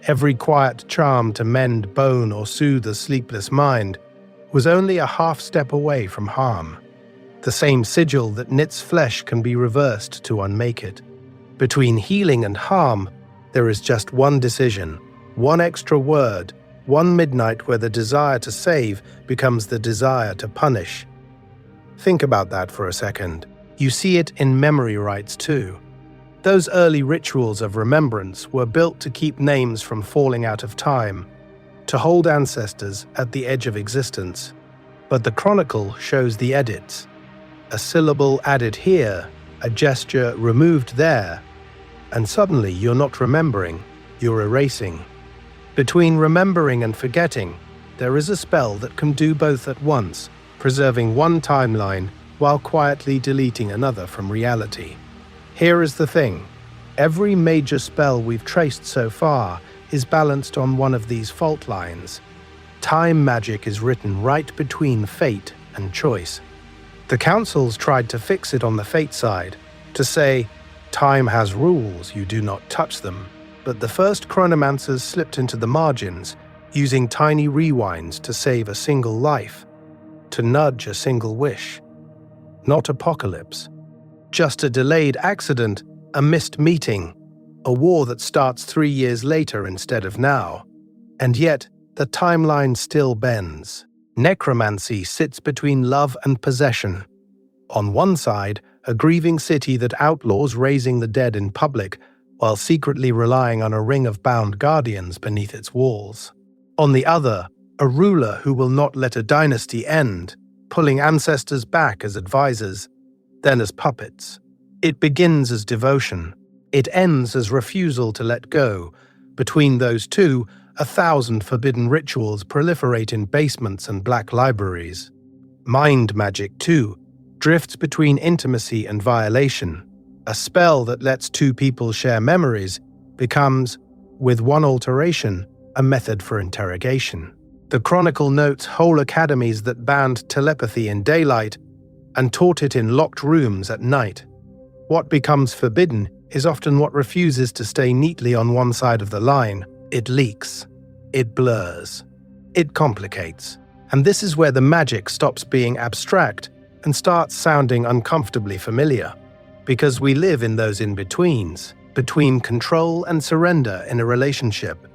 every quiet charm to mend bone or soothe a sleepless mind, was only a half step away from harm. The same sigil that knits flesh can be reversed to unmake it. Between healing and harm, there is just one decision, one extra word, one midnight where the desire to save becomes the desire to punish. Think about that for a second. You see it in memory rites too. Those early rituals of remembrance were built to keep names from falling out of time, to hold ancestors at the edge of existence. But the chronicle shows the edits. A syllable added here, a gesture removed there, and suddenly you're not remembering, you're erasing. Between remembering and forgetting, there is a spell that can do both at once, preserving one timeline while quietly deleting another from reality. Here is the thing. Every major spell we've traced so far is balanced on one of these fault lines. Time magic is written right between fate and choice. The councils tried to fix it on the fate side, to say, time has rules, you do not touch them. But the first chronomancers slipped into the margins, using tiny rewinds to save a single life, to nudge a single wish. Not apocalypse. Just a delayed accident, a missed meeting, a war that starts 3 years later instead of now. And yet, the timeline still bends. Necromancy sits between love and possession. On one side, a grieving city that outlaws raising the dead in public, while secretly relying on a ring of bound guardians beneath its walls. On the other, a ruler who will not let a dynasty end, pulling ancestors back as advisors, then as puppets. It begins as devotion. It ends as refusal to let go. Between those two, 1,000 forbidden rituals proliferate in basements and black libraries. Mind magic, too, drifts between intimacy and violation. A spell that lets two people share memories becomes, with one alteration, a method for interrogation. The Chronicle notes whole academies that banned telepathy in daylight and taught it in locked rooms at night. What becomes forbidden is often what refuses to stay neatly on one side of the line. It leaks. It blurs. It complicates. And this is where the magic stops being abstract and starts sounding uncomfortably familiar. Because we live in those in-betweens, between control and surrender in a relationship,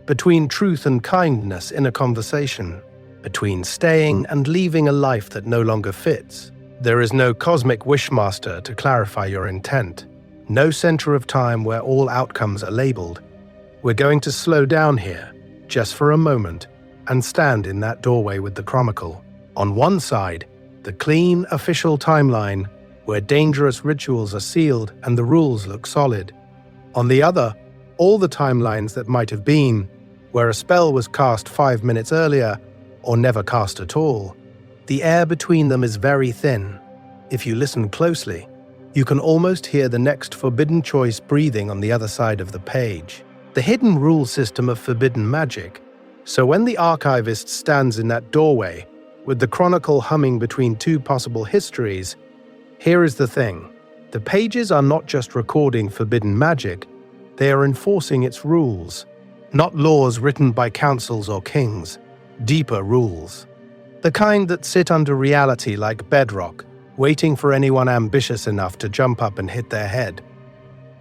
between truth and kindness in a conversation, between staying and leaving a life that no longer fits. There is no cosmic wishmaster to clarify your intent, no center of time where all outcomes are labeled. We're going to slow down here, just for a moment, and stand in that doorway with the Chronicle. On one side, the clean, official timeline, where dangerous rituals are sealed and the rules look solid. On the other, all the timelines that might have been, where a spell was cast 5 minutes earlier, or never cast at all. The air between them is very thin. If you listen closely, you can almost hear the next forbidden choice breathing on the other side of the page. The hidden rule system of forbidden magic. So when the archivist stands in that doorway, with the Chronicle humming between two possible histories, here is the thing. The pages are not just recording forbidden magic, they are enforcing its rules. Not laws written by councils or kings, deeper rules. The kind that sit under reality like bedrock, waiting for anyone ambitious enough to jump up and hit their head.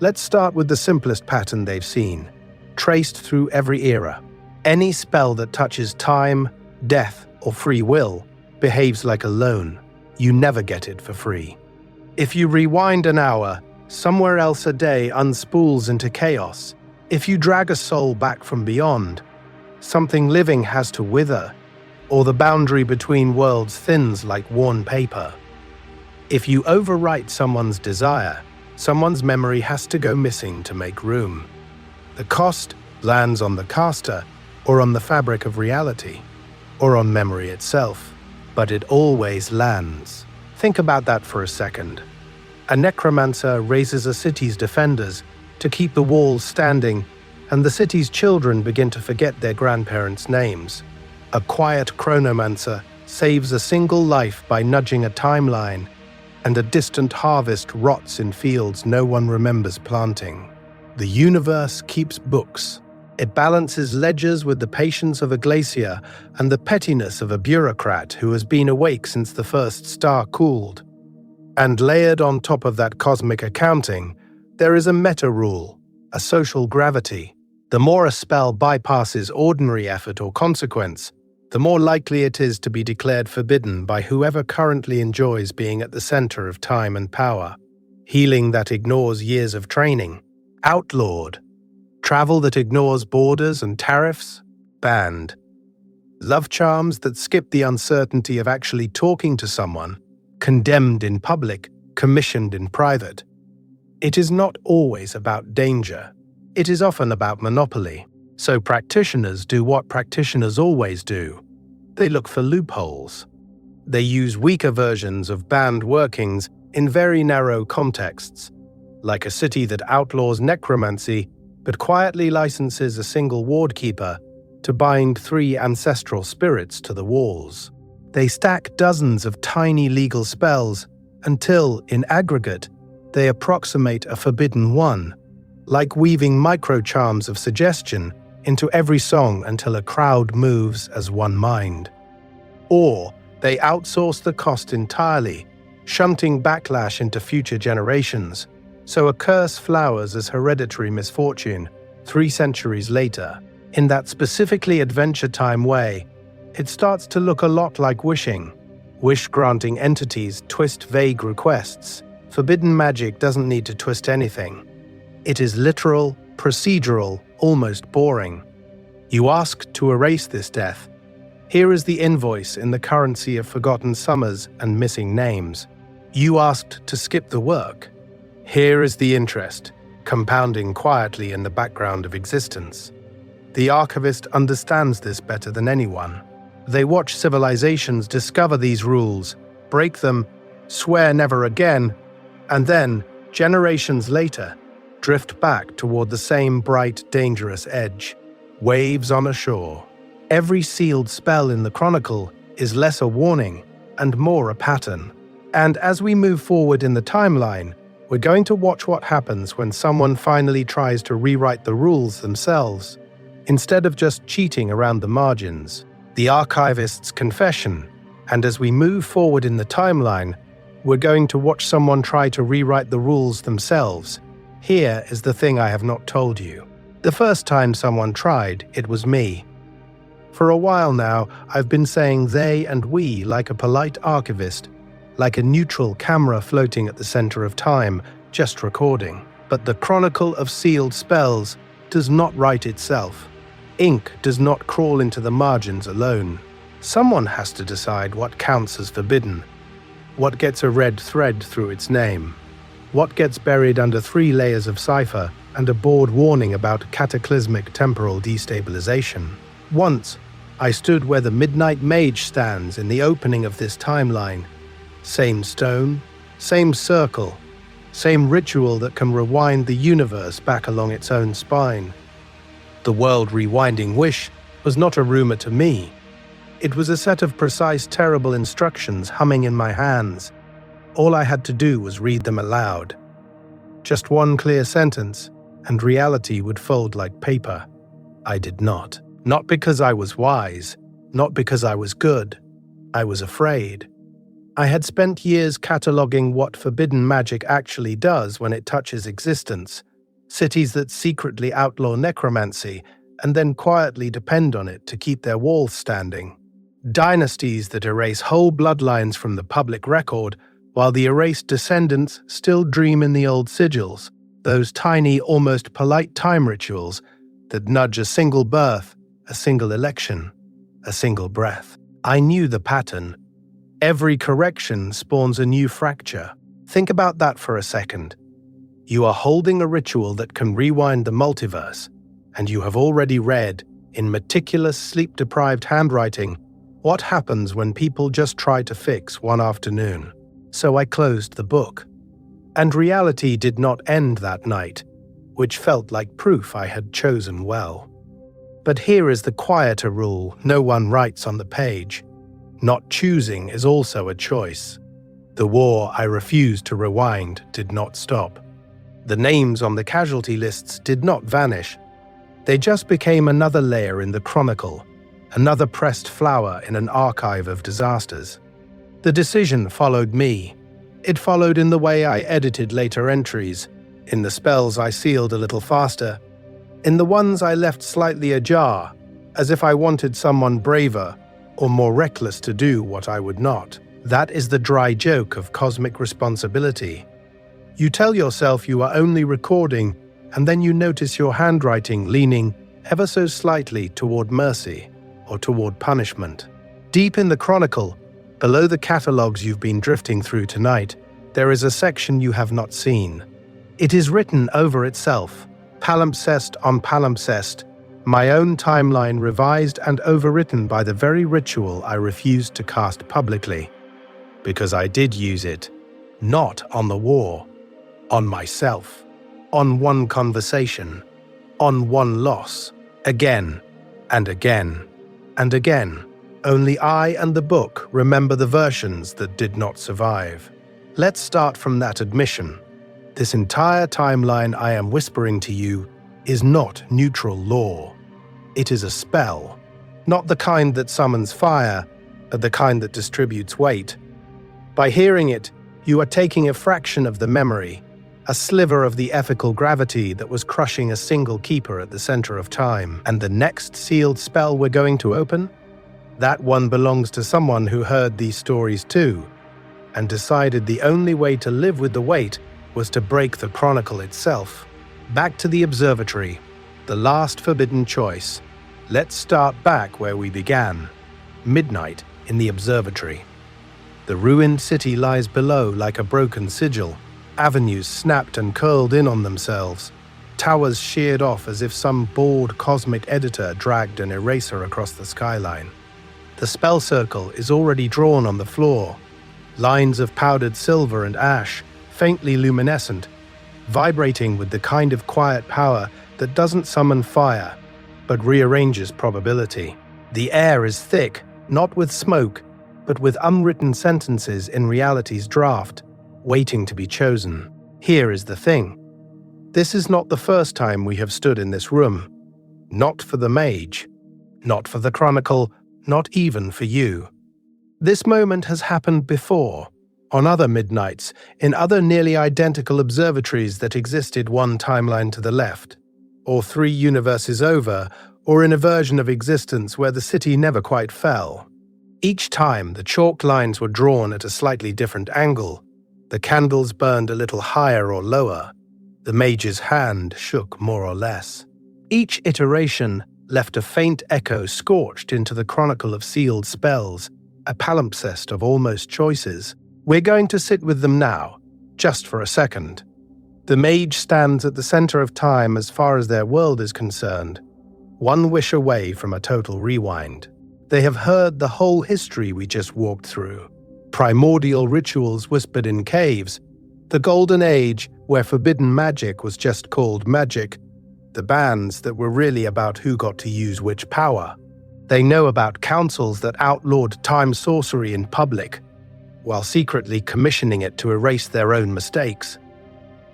Let's start with the simplest pattern they've seen, traced through every era. Any spell that touches time, death, or free will behaves like a loan. You never get it for free. If you rewind an hour, somewhere else a day unspools into chaos. If you drag a soul back from beyond, something living has to wither, or the boundary between worlds thins like worn paper. If you overwrite someone's desire, someone's memory has to go missing to make room. The cost lands on the caster, or on the fabric of reality, or on memory itself, but it always lands. Think about that for a second. A necromancer raises a city's defenders to keep the walls standing, and the city's children begin to forget their grandparents' names. A quiet chronomancer saves a single life by nudging a timeline, and a distant harvest rots in fields no one remembers planting. The universe keeps books. It balances ledgers with the patience of a glacier and the pettiness of a bureaucrat who has been awake since the first star cooled. And layered on top of that cosmic accounting, there is a meta-rule, a social gravity. The more a spell bypasses ordinary effort or consequence, the more likely it is to be declared forbidden by whoever currently enjoys being at the center of time and power. healing that ignores years of training, outlawed. Travel that ignores borders and tariffs, banned. Love charms that skip the uncertainty of actually talking to someone, condemned in public, commissioned in private. It is not always about danger. It is often about monopoly. So practitioners do what practitioners always do. They look for loopholes. They use weaker versions of banned workings in very narrow contexts, like a city that outlaws necromancy but quietly licenses a single wardkeeper to bind 3 ancestral spirits to the walls. They stack dozens of tiny legal spells until, in aggregate, they approximate a forbidden one, like weaving micro-charms of suggestion into every song until a crowd moves as one mind. Or they outsource the cost entirely, shunting backlash into future generations, so a curse flowers as hereditary misfortune 3 centuries later. In that specifically Adventure Time way, it starts to look a lot like wishing. Wish-granting entities twist vague requests. Forbidden magic doesn't need to twist anything. It is literal, procedural, almost boring. You ask to erase this death. Here is the invoice in the currency of forgotten summers and missing names. You asked to skip the work. Here is the interest, compounding quietly in the background of existence. The archivist understands this better than anyone. They watch civilizations discover these rules, break them, swear never again, and then, generations later, drift back toward the same bright, dangerous edge. Waves on a shore. Every sealed spell in the Chronicle is less a warning and more a pattern. And as we move forward in the timeline, we're going to watch what happens when someone finally tries to rewrite the rules themselves, instead of just cheating around the margins. The archivist's confession. And as we move forward in the timeline, we're going to watch someone try to rewrite the rules themselves. Here is the thing I have not told you. The first time someone tried, it was me. For a while now, I've been saying they and we like a polite archivist, like a neutral camera floating at the center of time, just recording. But the Chronicle of Sealed Spells does not write itself. Ink does not crawl into the margins alone. Someone has to decide what counts as forbidden, what gets a red thread through its name, what gets buried under 3 layers of cipher and a board warning about cataclysmic temporal destabilization. Once, I stood where the Midnight Mage stands in the opening of this timeline. Same stone, same circle, same ritual that can rewind the universe back along its own spine. The world rewinding wish was not a rumor to me. It was a set of precise, terrible instructions humming in my hands. All I had to do was read them aloud. Just one clear sentence, and reality would fold like paper. I did not. Not because I was wise, not because I was good. I was afraid. I had spent years cataloging what forbidden magic actually does when it touches existence. Cities that secretly outlaw necromancy and then quietly depend on it to keep their walls standing. Dynasties that erase whole bloodlines from the public record while the erased descendants still dream in the old sigils, those tiny, almost polite time rituals that nudge a single birth, a single election, a single breath. I knew the pattern. Every correction spawns a new fracture. Think about that for a second. You are holding a ritual that can rewind the multiverse, and you have already read, in meticulous, sleep-deprived handwriting, what happens when people just try to fix one afternoon. So I closed the book. And reality did not end that night, which felt like proof I had chosen well. But here is the quieter rule no one writes on the page. Not choosing is also a choice. The war I refused to rewind did not stop. The names on the casualty lists did not vanish. They just became another layer in the Chronicle, another pressed flower in an archive of disasters. The decision followed me. It followed in the way I edited later entries, in the spells I sealed a little faster, in the ones I left slightly ajar, as if I wanted someone braver or more reckless to do what I would not. That is the dry joke of cosmic responsibility. You tell yourself you are only recording, and then you notice your handwriting leaning ever so slightly toward mercy or toward punishment. Deep in the chronicle, below the catalogues you've been drifting through tonight, there is a section you have not seen. It is written over itself, palimpsest on palimpsest, my own timeline revised and overwritten by the very ritual I refused to cast publicly. Because I did use it, not on the war, on myself, on one conversation, on one loss, again and again and again. Only I and the book remember the versions that did not survive. Let's start from that admission. This entire timeline I am whispering to you is not neutral law. It is a spell, not the kind that summons fire, but the kind that distributes weight. By hearing it, you are taking a fraction of the memory, a sliver of the ethical gravity that was crushing a single keeper at the center of time. And the next sealed spell we're going to open? That one belongs to someone who heard these stories too, and decided the only way to live with the weight was to break the chronicle itself. Back to the observatory, the last forbidden choice. Let's start back where we began. Midnight in the observatory. The ruined city lies below like a broken sigil. Avenues snapped and curled in on themselves. Towers sheared off as if some bored cosmic editor dragged an eraser across the skyline. The spell circle is already drawn on the floor. Lines of powdered silver and ash, faintly luminescent, vibrating with the kind of quiet power that doesn't summon fire, but rearranges probability. The air is thick, not with smoke, but with unwritten sentences in reality's draft, waiting to be chosen. Here is the thing. This is not the first time we have stood in this room. Not for the mage. Not for the chronicle. Not even for you. This moment has happened before, on other midnights, in other nearly identical observatories that existed one timeline to the left, or 3 universes over, or in a version of existence where the city never quite fell. Each time, the chalk lines were drawn at a slightly different angle. The candles burned a little higher or lower. The mage's hand shook more or less. Each iteration left a faint echo scorched into the chronicle of sealed spells, a palimpsest of almost choices. We're going to sit with them now, just for a second. The mage stands at the center of time as far as their world is concerned, one wish away from a total rewind. They have heard the whole history we just walked through. Primordial rituals whispered in caves, the golden age where forbidden magic was just called magic, the bans that were really about who got to use which power. They know about councils that outlawed time sorcery in public, while secretly commissioning it to erase their own mistakes.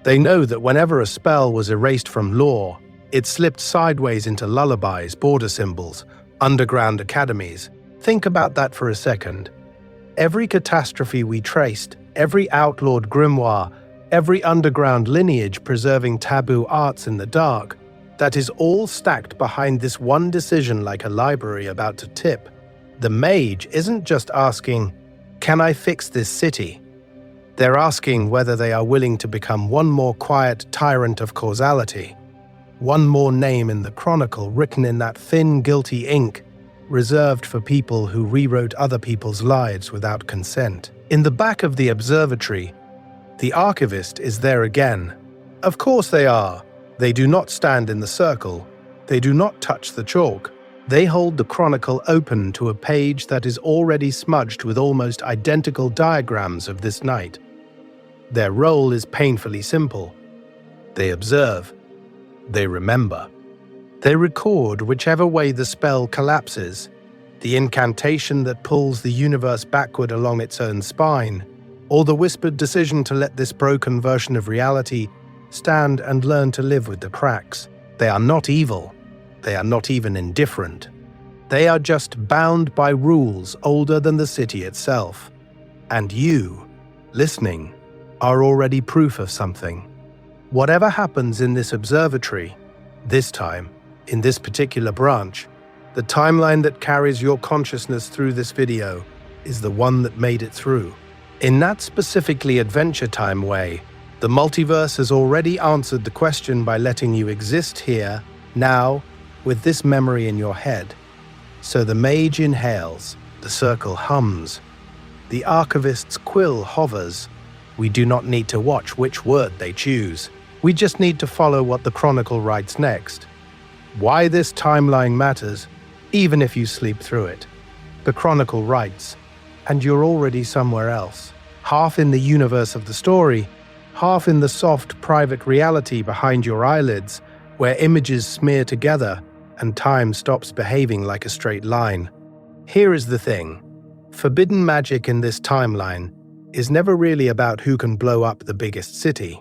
They know that whenever a spell was erased from lore, it slipped sideways into lullabies, border symbols, underground academies. Think about that for a second. Every catastrophe we traced, every outlawed grimoire, every underground lineage preserving taboo arts in the dark, that is all stacked behind this one decision like a library about to tip. The mage isn't just asking, can I fix this city? They're asking whether they are willing to become one more quiet tyrant of causality, one more name in the chronicle written in that thin, guilty ink, reserved for people who rewrote other people's lives without consent. In the back of the observatory, the archivist is there again. Of course they are. They do not stand in the circle. They do not touch the chalk. They hold the chronicle open to a page that is already smudged with almost identical diagrams of this night. Their role is painfully simple. They observe. They remember. They record whichever way the spell collapses, the incantation that pulls the universe backward along its own spine, or the whispered decision to let this broken version of reality stand and learn to live with the cracks. They are not evil. They are not even indifferent. They are just bound by rules older than the city itself. And you, listening, are already proof of something. Whatever happens in this observatory, this time, in this particular branch, the timeline that carries your consciousness through this video is the one that made it through. In that specifically Adventure Time way, The multiverse has already answered the question by letting you exist here, now, with this memory in your head. So the mage inhales, the circle hums, the archivist's quill hovers. We do not need to watch which word they choose. We just need to follow what the chronicle writes next. Why this timeline matters, even if you sleep through it. The chronicle writes, and you're already somewhere else, half in the universe of the story, half in the soft, private reality behind your eyelids, where images smear together and time stops behaving like a straight line. Here is the thing. Forbidden magic in this timeline is never really about who can blow up the biggest city.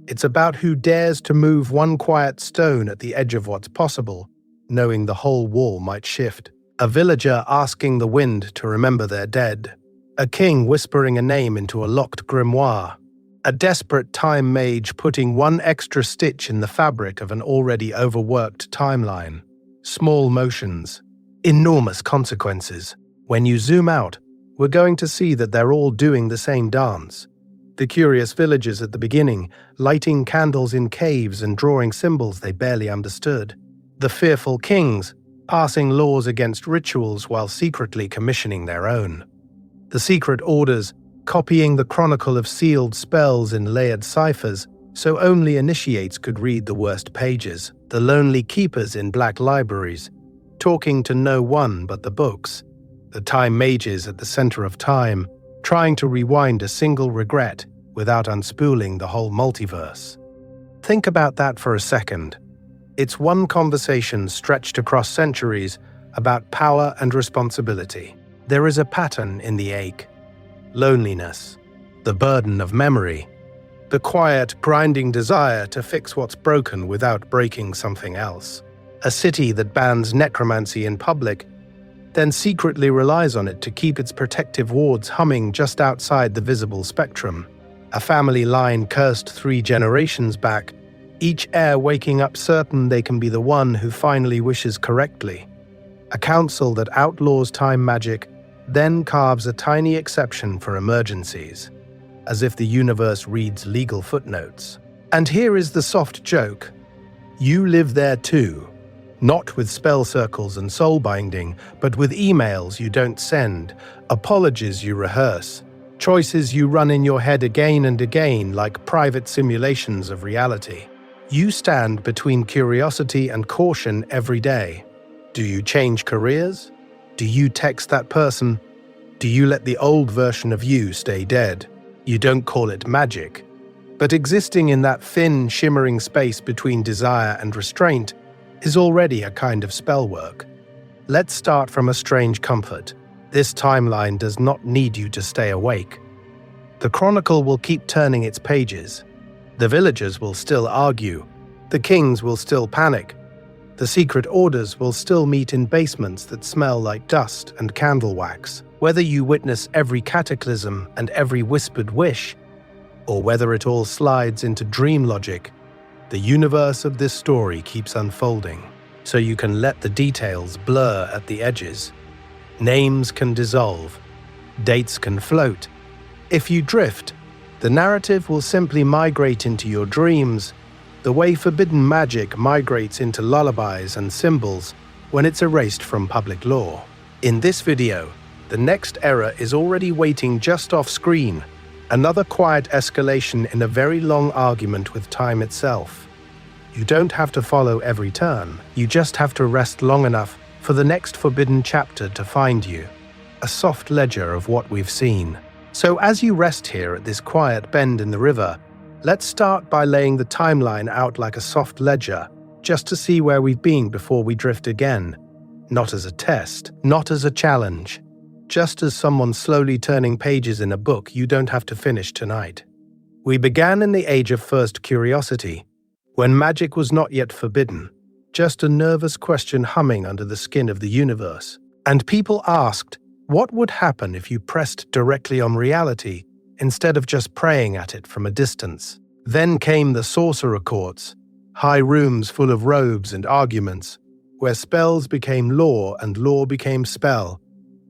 It's about who dares to move one quiet stone at the edge of what's possible, knowing the whole wall might shift. A villager asking the wind to remember their dead. A king whispering a name into a locked grimoire. A desperate time mage putting one extra stitch in the fabric of an already overworked timeline. Small motions, enormous consequences. When you zoom out, we're going to see that they're all doing the same dance. The curious villagers at the beginning, lighting candles in caves and drawing symbols they barely understood. The fearful kings, passing laws against rituals while secretly commissioning their own. The secret orders, copying the chronicle of sealed spells in layered ciphers so only initiates could read the worst pages. The lonely keepers in black libraries, talking to no one but the books. The time mages at the center of time, trying to rewind a single regret without unspooling the whole multiverse. Think about that for a second. It's one conversation stretched across centuries about power and responsibility. There is a pattern in the ache. Loneliness, the burden of memory, the quiet, grinding desire to fix what's broken without breaking something else. A city that bans necromancy in public, then secretly relies on it to keep its protective wards humming just outside the visible spectrum. A family line cursed 3 generations back, each heir waking up certain they can be the one who finally wishes correctly. A council that outlaws time magic, then carves a tiny exception for emergencies, as if the universe reads legal footnotes. And here is the soft joke. You live there too. Not with spell circles and soul binding, but with emails you don't send, apologies you rehearse, choices you run in your head again and again like private simulations of reality. You stand between curiosity and caution every day. Do you change careers? Do you text that person? Do you let the old version of you stay dead? You don't call it magic. But existing in that thin, shimmering space between desire and restraint is already a kind of spell work. Let's start from a strange comfort. This timeline does not need you to stay awake. The chronicle will keep turning its pages. The villagers will still argue. The kings will still panic. The secret orders will still meet in basements that smell like dust and candle wax. Whether you witness every cataclysm and every whispered wish, or whether it all slides into dream logic, the universe of this story keeps unfolding, so you can let the details blur at the edges. Names can dissolve, dates can float. If you drift, the narrative will simply migrate into your dreams, the way forbidden magic migrates into lullabies and symbols when it's erased from public law. In this video, the next era is already waiting just off screen, another quiet escalation in a very long argument with time itself. You don't have to follow every turn, you just have to rest long enough for the next forbidden chapter to find you, a soft ledger of what we've seen. So as you rest here at this quiet bend in the river, let's start by laying the timeline out like a soft ledger, just to see where we've been before we drift again. Not as a test, not as a challenge. Just as someone slowly turning pages in a book you don't have to finish tonight. We began in the age of first curiosity, when magic was not yet forbidden, just a nervous question humming under the skin of the universe. And people asked, what would happen if you pressed directly on reality instead of just praying at it from a distance? Then came the sorcerer courts, high rooms full of robes and arguments, where spells became law and law became spell,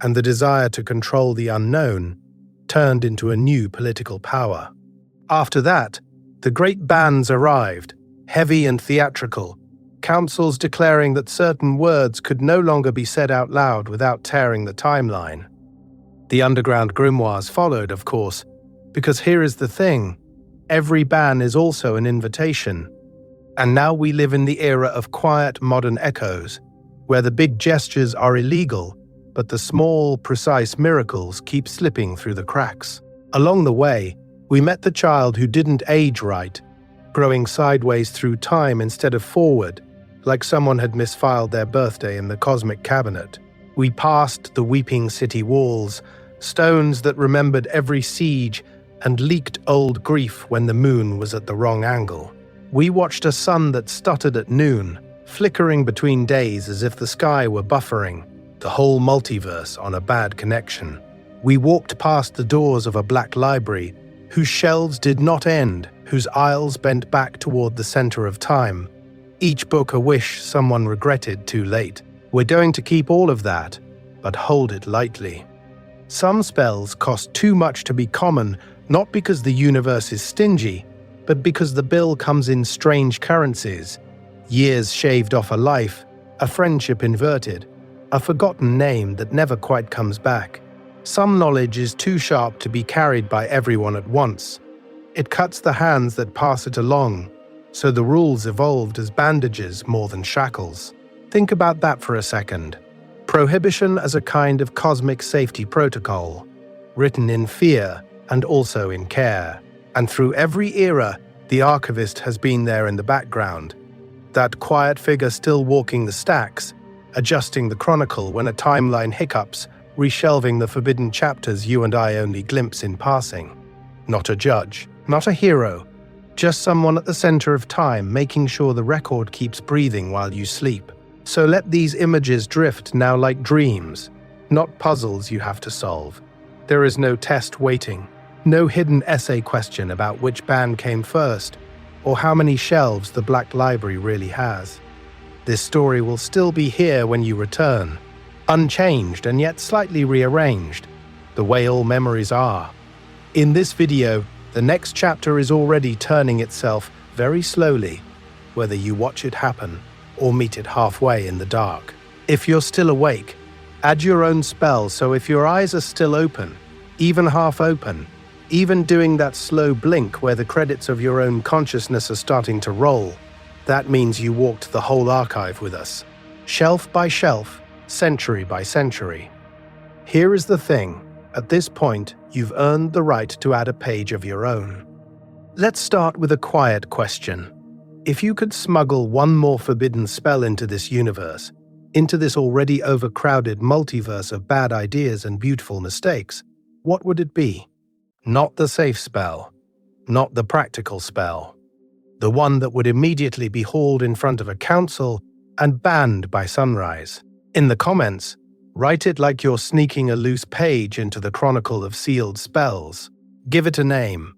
and the desire to control the unknown turned into a new political power. After that, The great bans arrived, heavy and theatrical, councils declaring that certain words could no longer be said out loud without tearing the timeline. The underground grimoires followed, of course, because here is the thing: every ban is also an invitation. And now we live in the era of quiet modern echoes, where the big gestures are illegal, but the small, precise miracles keep slipping through the cracks. Along the way, we met the child who didn't age right, growing sideways through time instead of forward, like someone had misfiled their birthday in the cosmic cabinet. We passed the weeping city walls, stones that remembered every siege and leaked old grief when the moon was at the wrong angle. We watched a sun that stuttered at noon, flickering between days as if the sky were buffering, the whole multiverse on a bad connection. We walked past the doors of a black library, whose shelves did not end, whose aisles bent back toward the center of time. Each book a wish someone regretted too late. We're going to keep all of that, but hold it lightly. Some spells cost too much to be common, not because the universe is stingy, but because the bill comes in strange currencies: years shaved off a life, a friendship inverted, a forgotten name that never quite comes back. Some knowledge is too sharp to be carried by everyone at once. It cuts the hands that pass it along, so the rules evolved as bandages more than shackles. Think about that for a second. Prohibition as a kind of cosmic safety protocol, written in fear and also in care. And through every era, the archivist has been there in the background, that quiet figure still walking the stacks, adjusting the chronicle when a timeline hiccups, reshelving the forbidden chapters you and I only glimpse in passing. Not a judge, not a hero, just someone at the center of time making sure the record keeps breathing while you sleep. So let these images drift now like dreams, not puzzles you have to solve. There is no test waiting. No hidden essay question about which band came first, or how many shelves the Black Library really has. This story will still be here when you return, unchanged and yet slightly rearranged, the way all memories are. In this video, the next chapter is already turning itself very slowly, whether you watch it happen or meet it halfway in the dark. If you're still awake, add your own spell, so if your eyes are still open, even half open, even doing that slow blink where the credits of your own consciousness are starting to roll, that means you walked the whole archive with us, shelf by shelf, century by century. Here is the thing: at this point, you've earned the right to add a page of your own. Let's start with a quiet question. If you could smuggle one more forbidden spell into this universe, into this already overcrowded multiverse of bad ideas and beautiful mistakes, what would it be? Not the safe spell, not the practical spell, the one that would immediately be hauled in front of a council and banned by sunrise. In the comments, write it like you're sneaking a loose page into the chronicle of sealed spells. Give it a name.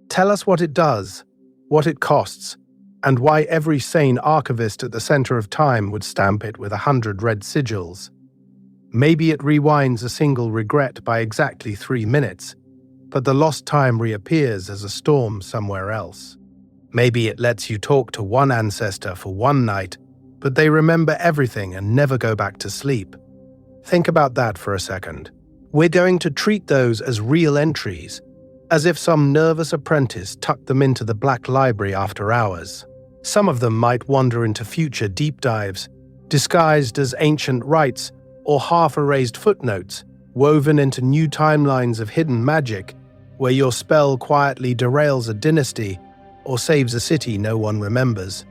Tell us what it does, what it costs, and why every sane archivist at the center of time would stamp it with 100 red sigils. Maybe it rewinds a single regret by exactly 3 minutes, but the lost time reappears as a storm somewhere else. Maybe it lets you talk to one ancestor for one night, but they remember everything and never go back to sleep. Think about that for a second. We're going to treat those as real entries, as if some nervous apprentice tucked them into the Black Library after hours. Some of them might wander into future deep dives, disguised as ancient rites or half-erased footnotes, woven into new timelines of hidden magic, where your spell quietly derails a dynasty or saves a city no one remembers.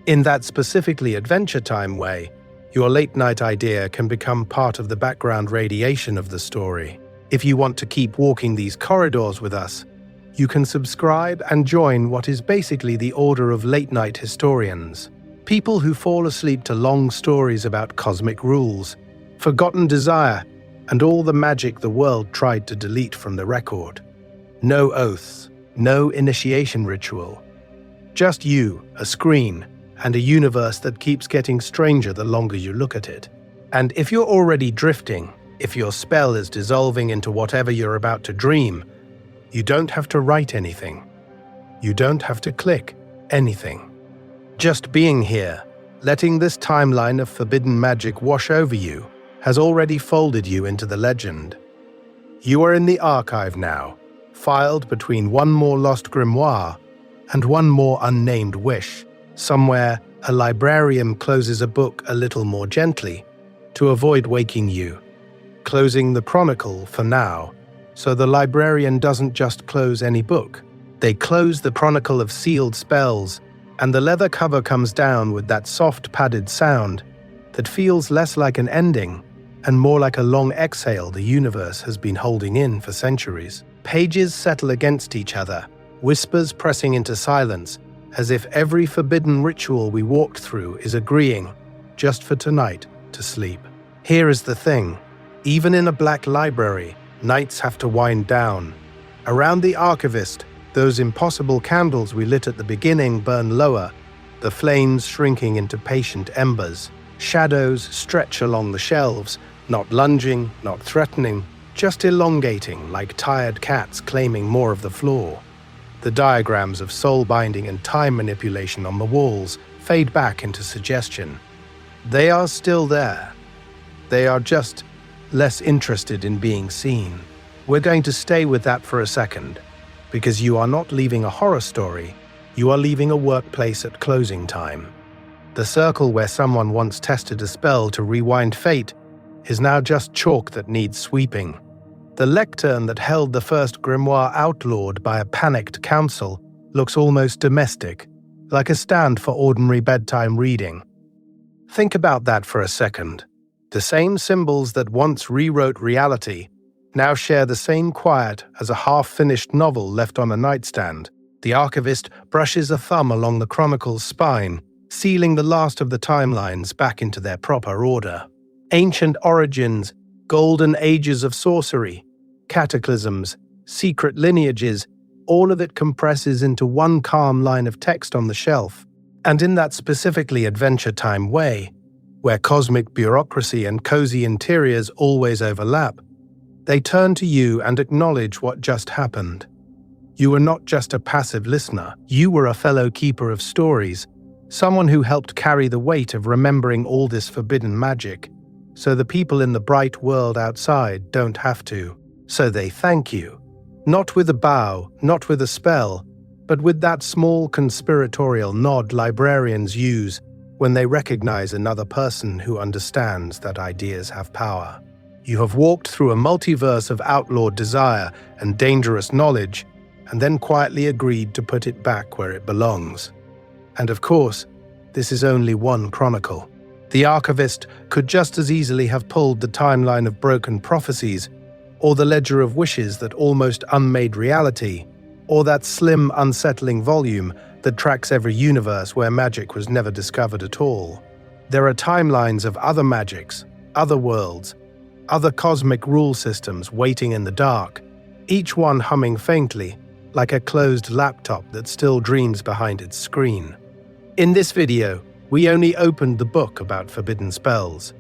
In that specifically Adventure Time way, your late-night idea can become part of the background radiation of the story. If you want to keep walking these corridors with us, you can subscribe and join what is basically the order of late-night historians, people who fall asleep to long stories about cosmic rules, forgotten desire, and all the magic the world tried to delete from the record. No oaths, no initiation ritual. Just you, a screen, and a universe that keeps getting stranger the longer you look at it. And if you're already drifting, if your spell is dissolving into whatever you're about to dream, you don't have to write anything. You don't have to click anything. Just being here, letting this timeline of forbidden magic wash over you, has already folded you into the legend. You are in the archive now, filed between one more lost grimoire and one more unnamed wish. Somewhere, a librarian closes a book a little more gently to avoid waking you, closing the chronicle for now, so the librarian doesn't just close any book. They close the chronicle of sealed spells, and the leather cover comes down with that soft padded sound that feels less like an ending and more like a long exhale the universe has been holding in for centuries. Pages settle against each other, whispers pressing into silence, as if every forbidden ritual we walked through is agreeing, just for tonight, to sleep. Here is the thing. Even in a black library, nights have to wind down. Around the archivist, those impossible candles we lit at the beginning burn lower, the flames shrinking into patient embers. Shadows stretch along the shelves, not lunging, not threatening, just elongating like tired cats claiming more of the floor. The diagrams of soul binding and time manipulation on the walls fade back into suggestion. They are still there. They are just less interested in being seen. We're going to stay with that for a second, because you are not leaving a horror story, you are leaving a workplace at closing time. The circle where someone once tested a spell to rewind fate is now just chalk that needs sweeping. The lectern that held the first grimoire outlawed by a panicked council looks almost domestic, like a stand for ordinary bedtime reading. Think about that for a second. The same symbols that once rewrote reality now share the same quiet as a half-finished novel left on a nightstand. The archivist brushes a thumb along the chronicle's spine, sealing the last of the timelines back into their proper order. Ancient origins, golden ages of sorcery, cataclysms, secret lineages, all of it compresses into one calm line of text on the shelf. And in that specifically Adventure Time way, where cosmic bureaucracy and cozy interiors always overlap, they turn to you and acknowledge what just happened. You were not just a passive listener, you were a fellow keeper of stories, someone who helped carry the weight of remembering all this forbidden magic, so the people in the bright world outside don't have to. So they thank you, not with a bow, not with a spell, but with that small conspiratorial nod librarians use when they recognize another person who understands that ideas have power. You have walked through a multiverse of outlawed desire and dangerous knowledge, and then quietly agreed to put it back where it belongs. And of course, this is only one chronicle. The archivist could just as easily have pulled the timeline of broken prophecies, or the ledger of wishes that almost unmade reality, or that slim, unsettling volume that tracks every universe where magic was never discovered at all. There are timelines of other magics, other worlds, other cosmic rule systems waiting in the dark, each one humming faintly, like a closed laptop that still dreams behind its screen. In this video, we only opened the book about forbidden spells.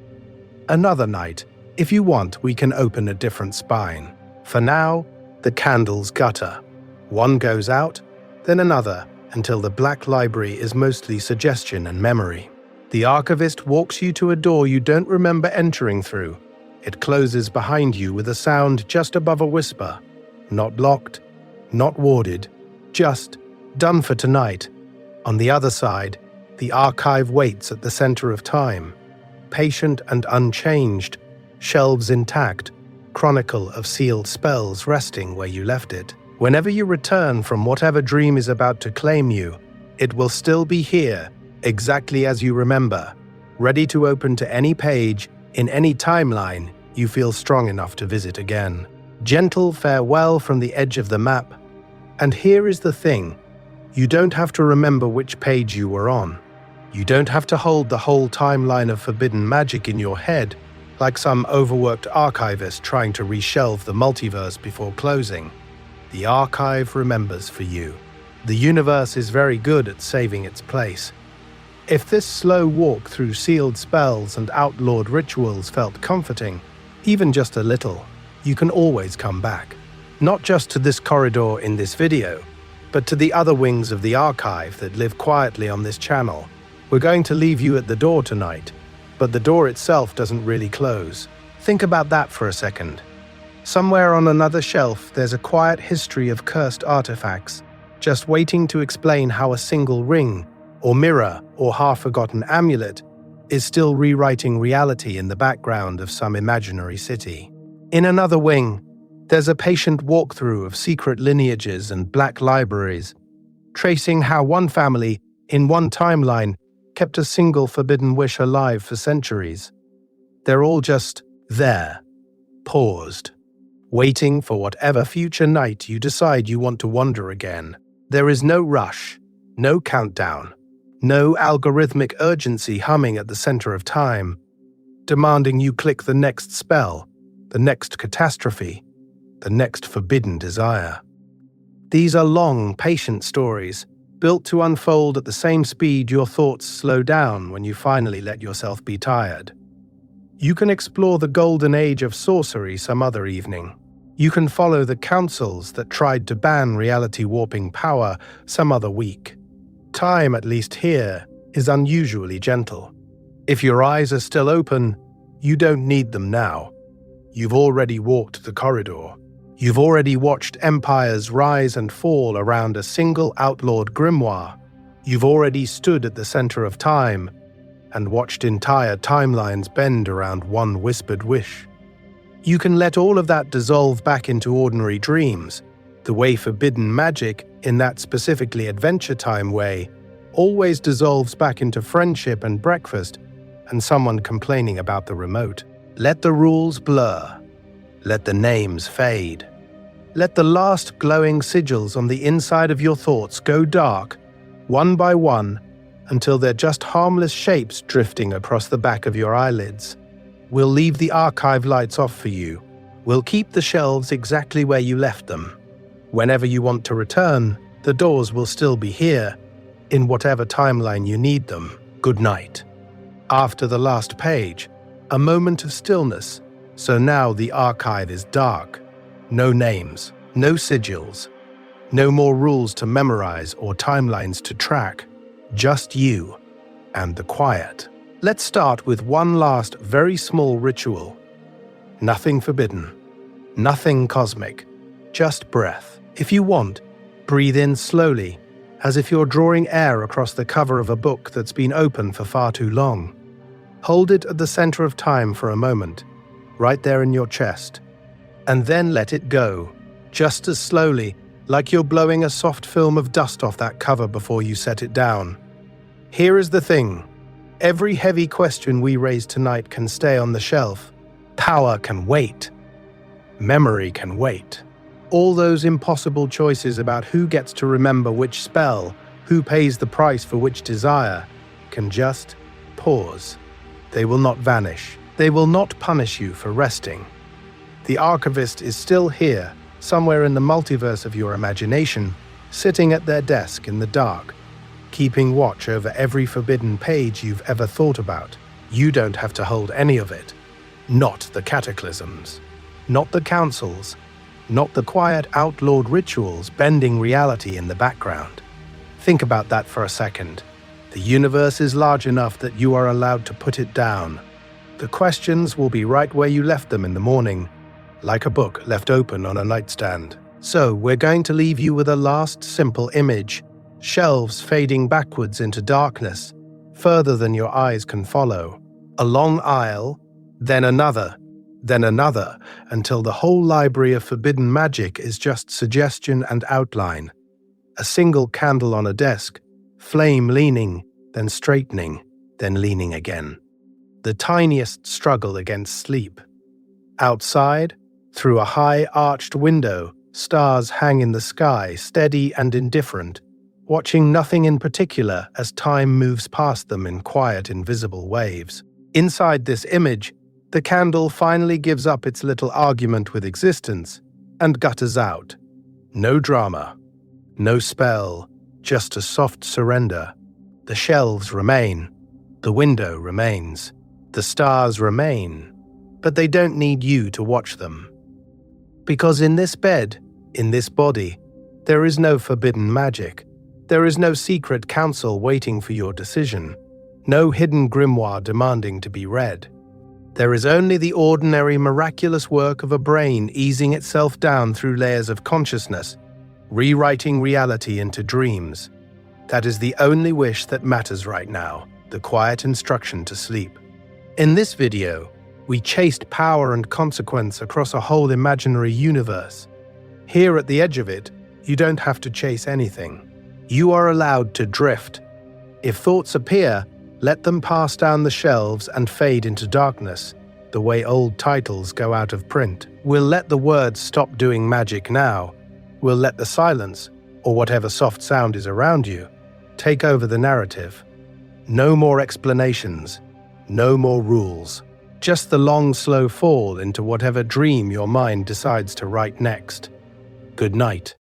Another night, if you want, we can open a different spine. For now, the candles gutter. One goes out, then another, until the Black Library is mostly suggestion and memory. The archivist walks you to a door you don't remember entering through. It closes behind you with a sound just above a whisper. Not locked, not warded, just done for tonight. On the other side, the archive waits at the center of time, patient and unchanged, shelves intact, chronicle of sealed spells resting where you left it. Whenever you return from whatever dream is about to claim you, it will still be here, exactly as you remember, ready to open to any page, in any timeline you feel strong enough to visit again. Gentle farewell from the edge of the map. And here is the thing, you don't have to remember which page you were on. You don't have to hold the whole timeline of forbidden magic in your head, like some overworked archivist trying to reshelve the multiverse before closing. The archive remembers for you. The universe is very good at saving its place. If this slow walk through sealed spells and outlawed rituals felt comforting, even just a little, you can always come back. Not just to this corridor in this video, But to the other wings of the archive that live quietly on this channel, we're going to leave you at the door tonight, but the door itself doesn't really close. Think about that for a second. Somewhere on another shelf, there's a quiet history of cursed artifacts, just waiting to explain how a single ring, or mirror, or half-forgotten amulet is still rewriting reality in the background of some imaginary city. In another wing, there's a patient walkthrough of secret lineages and black libraries, tracing how one family, in one timeline, kept a single forbidden wish alive for centuries. They're all just there, paused, waiting for whatever future night you decide you want to wander again. There is no rush, no countdown, no algorithmic urgency humming at the center of time, demanding you click the next spell, the next catastrophe, the next forbidden desire. These are long, patient stories, built to unfold at the same speed your thoughts slow down when you finally let yourself be tired. You can explore the golden age of sorcery some other evening. You can follow the councils that tried to ban reality-warping power some other week. Time, at least here, is unusually gentle. If your eyes are still open, you don't need them now. You've already walked the corridor. You've already watched empires rise and fall around a single outlawed grimoire. You've already stood at the center of time and watched entire timelines bend around one whispered wish. You can let all of that dissolve back into ordinary dreams, the way forbidden magic, in that specifically Adventure Time way, always dissolves back into friendship and breakfast and someone complaining about the remote. Let the rules blur. Let the names fade. Let the last glowing sigils on the inside of your thoughts go dark, one by one, until they're just harmless shapes drifting across the back of your eyelids. We'll leave the archive lights off for you. We'll keep the shelves exactly where you left them. Whenever you want to return, the doors will still be here, in whatever timeline you need them. Good night. After the last page, a moment of stillness, so now the archive is dark. No names, no sigils, no more rules to memorize or timelines to track, just you and the quiet. Let's start with one last very small ritual. Nothing forbidden, nothing cosmic, just breath. If you want, breathe in slowly, as if you're drawing air across the cover of a book that's been open for far too long. Hold it at the center of time for a moment, right there in your chest, and then let it go, just as slowly, like you're blowing a soft film of dust off that cover before you set it down. Here is the thing. Every heavy question we raise tonight can stay on the shelf. Power can wait. Memory can wait. All those impossible choices about who gets to remember which spell, who pays the price for which desire, can just pause. They will not vanish. They will not punish you for resting. The archivist is still here, somewhere in the multiverse of your imagination, sitting at their desk in the dark, keeping watch over every forbidden page you've ever thought about. You don't have to hold any of it. Not the cataclysms. Not the councils. Not the quiet outlawed rituals bending reality in the background. Think about that for a second. The universe is large enough that you are allowed to put it down. The questions will be right where you left them in the morning, like a book left open on a nightstand. So we're going to leave you with a last simple image, shelves fading backwards into darkness, further than your eyes can follow. A long aisle, then another, until the whole library of forbidden magic is just suggestion and outline. A single candle on a desk, flame leaning, then straightening, then leaning again. The tiniest struggle against sleep. Outside, through a high-arched window, stars hang in the sky, steady and indifferent, watching nothing in particular as time moves past them in quiet, invisible waves. Inside this image, the candle finally gives up its little argument with existence and gutters out. No drama, no spell, just a soft surrender. The shelves remain, the window remains, the stars remain, but they don't need you to watch them. Because in this bed, in this body, There is no forbidden magic. There is no secret council waiting for your decision. No hidden grimoire demanding to be read. There is only the ordinary miraculous work of a brain easing itself down through layers of consciousness, rewriting reality into dreams. That is the only wish that matters right now, the quiet instruction to sleep. In this video, we chased power and consequence across a whole imaginary universe. Here at the edge of it, you don't have to chase anything. You are allowed to drift. If thoughts appear, let them pass down the shelves and fade into darkness, the way old titles go out of print. We'll let the words stop doing magic now. We'll let the silence, or whatever soft sound is around you, take over the narrative. No more explanations, no more rules. Just the long, slow fall into whatever dream your mind decides to write next. Good night.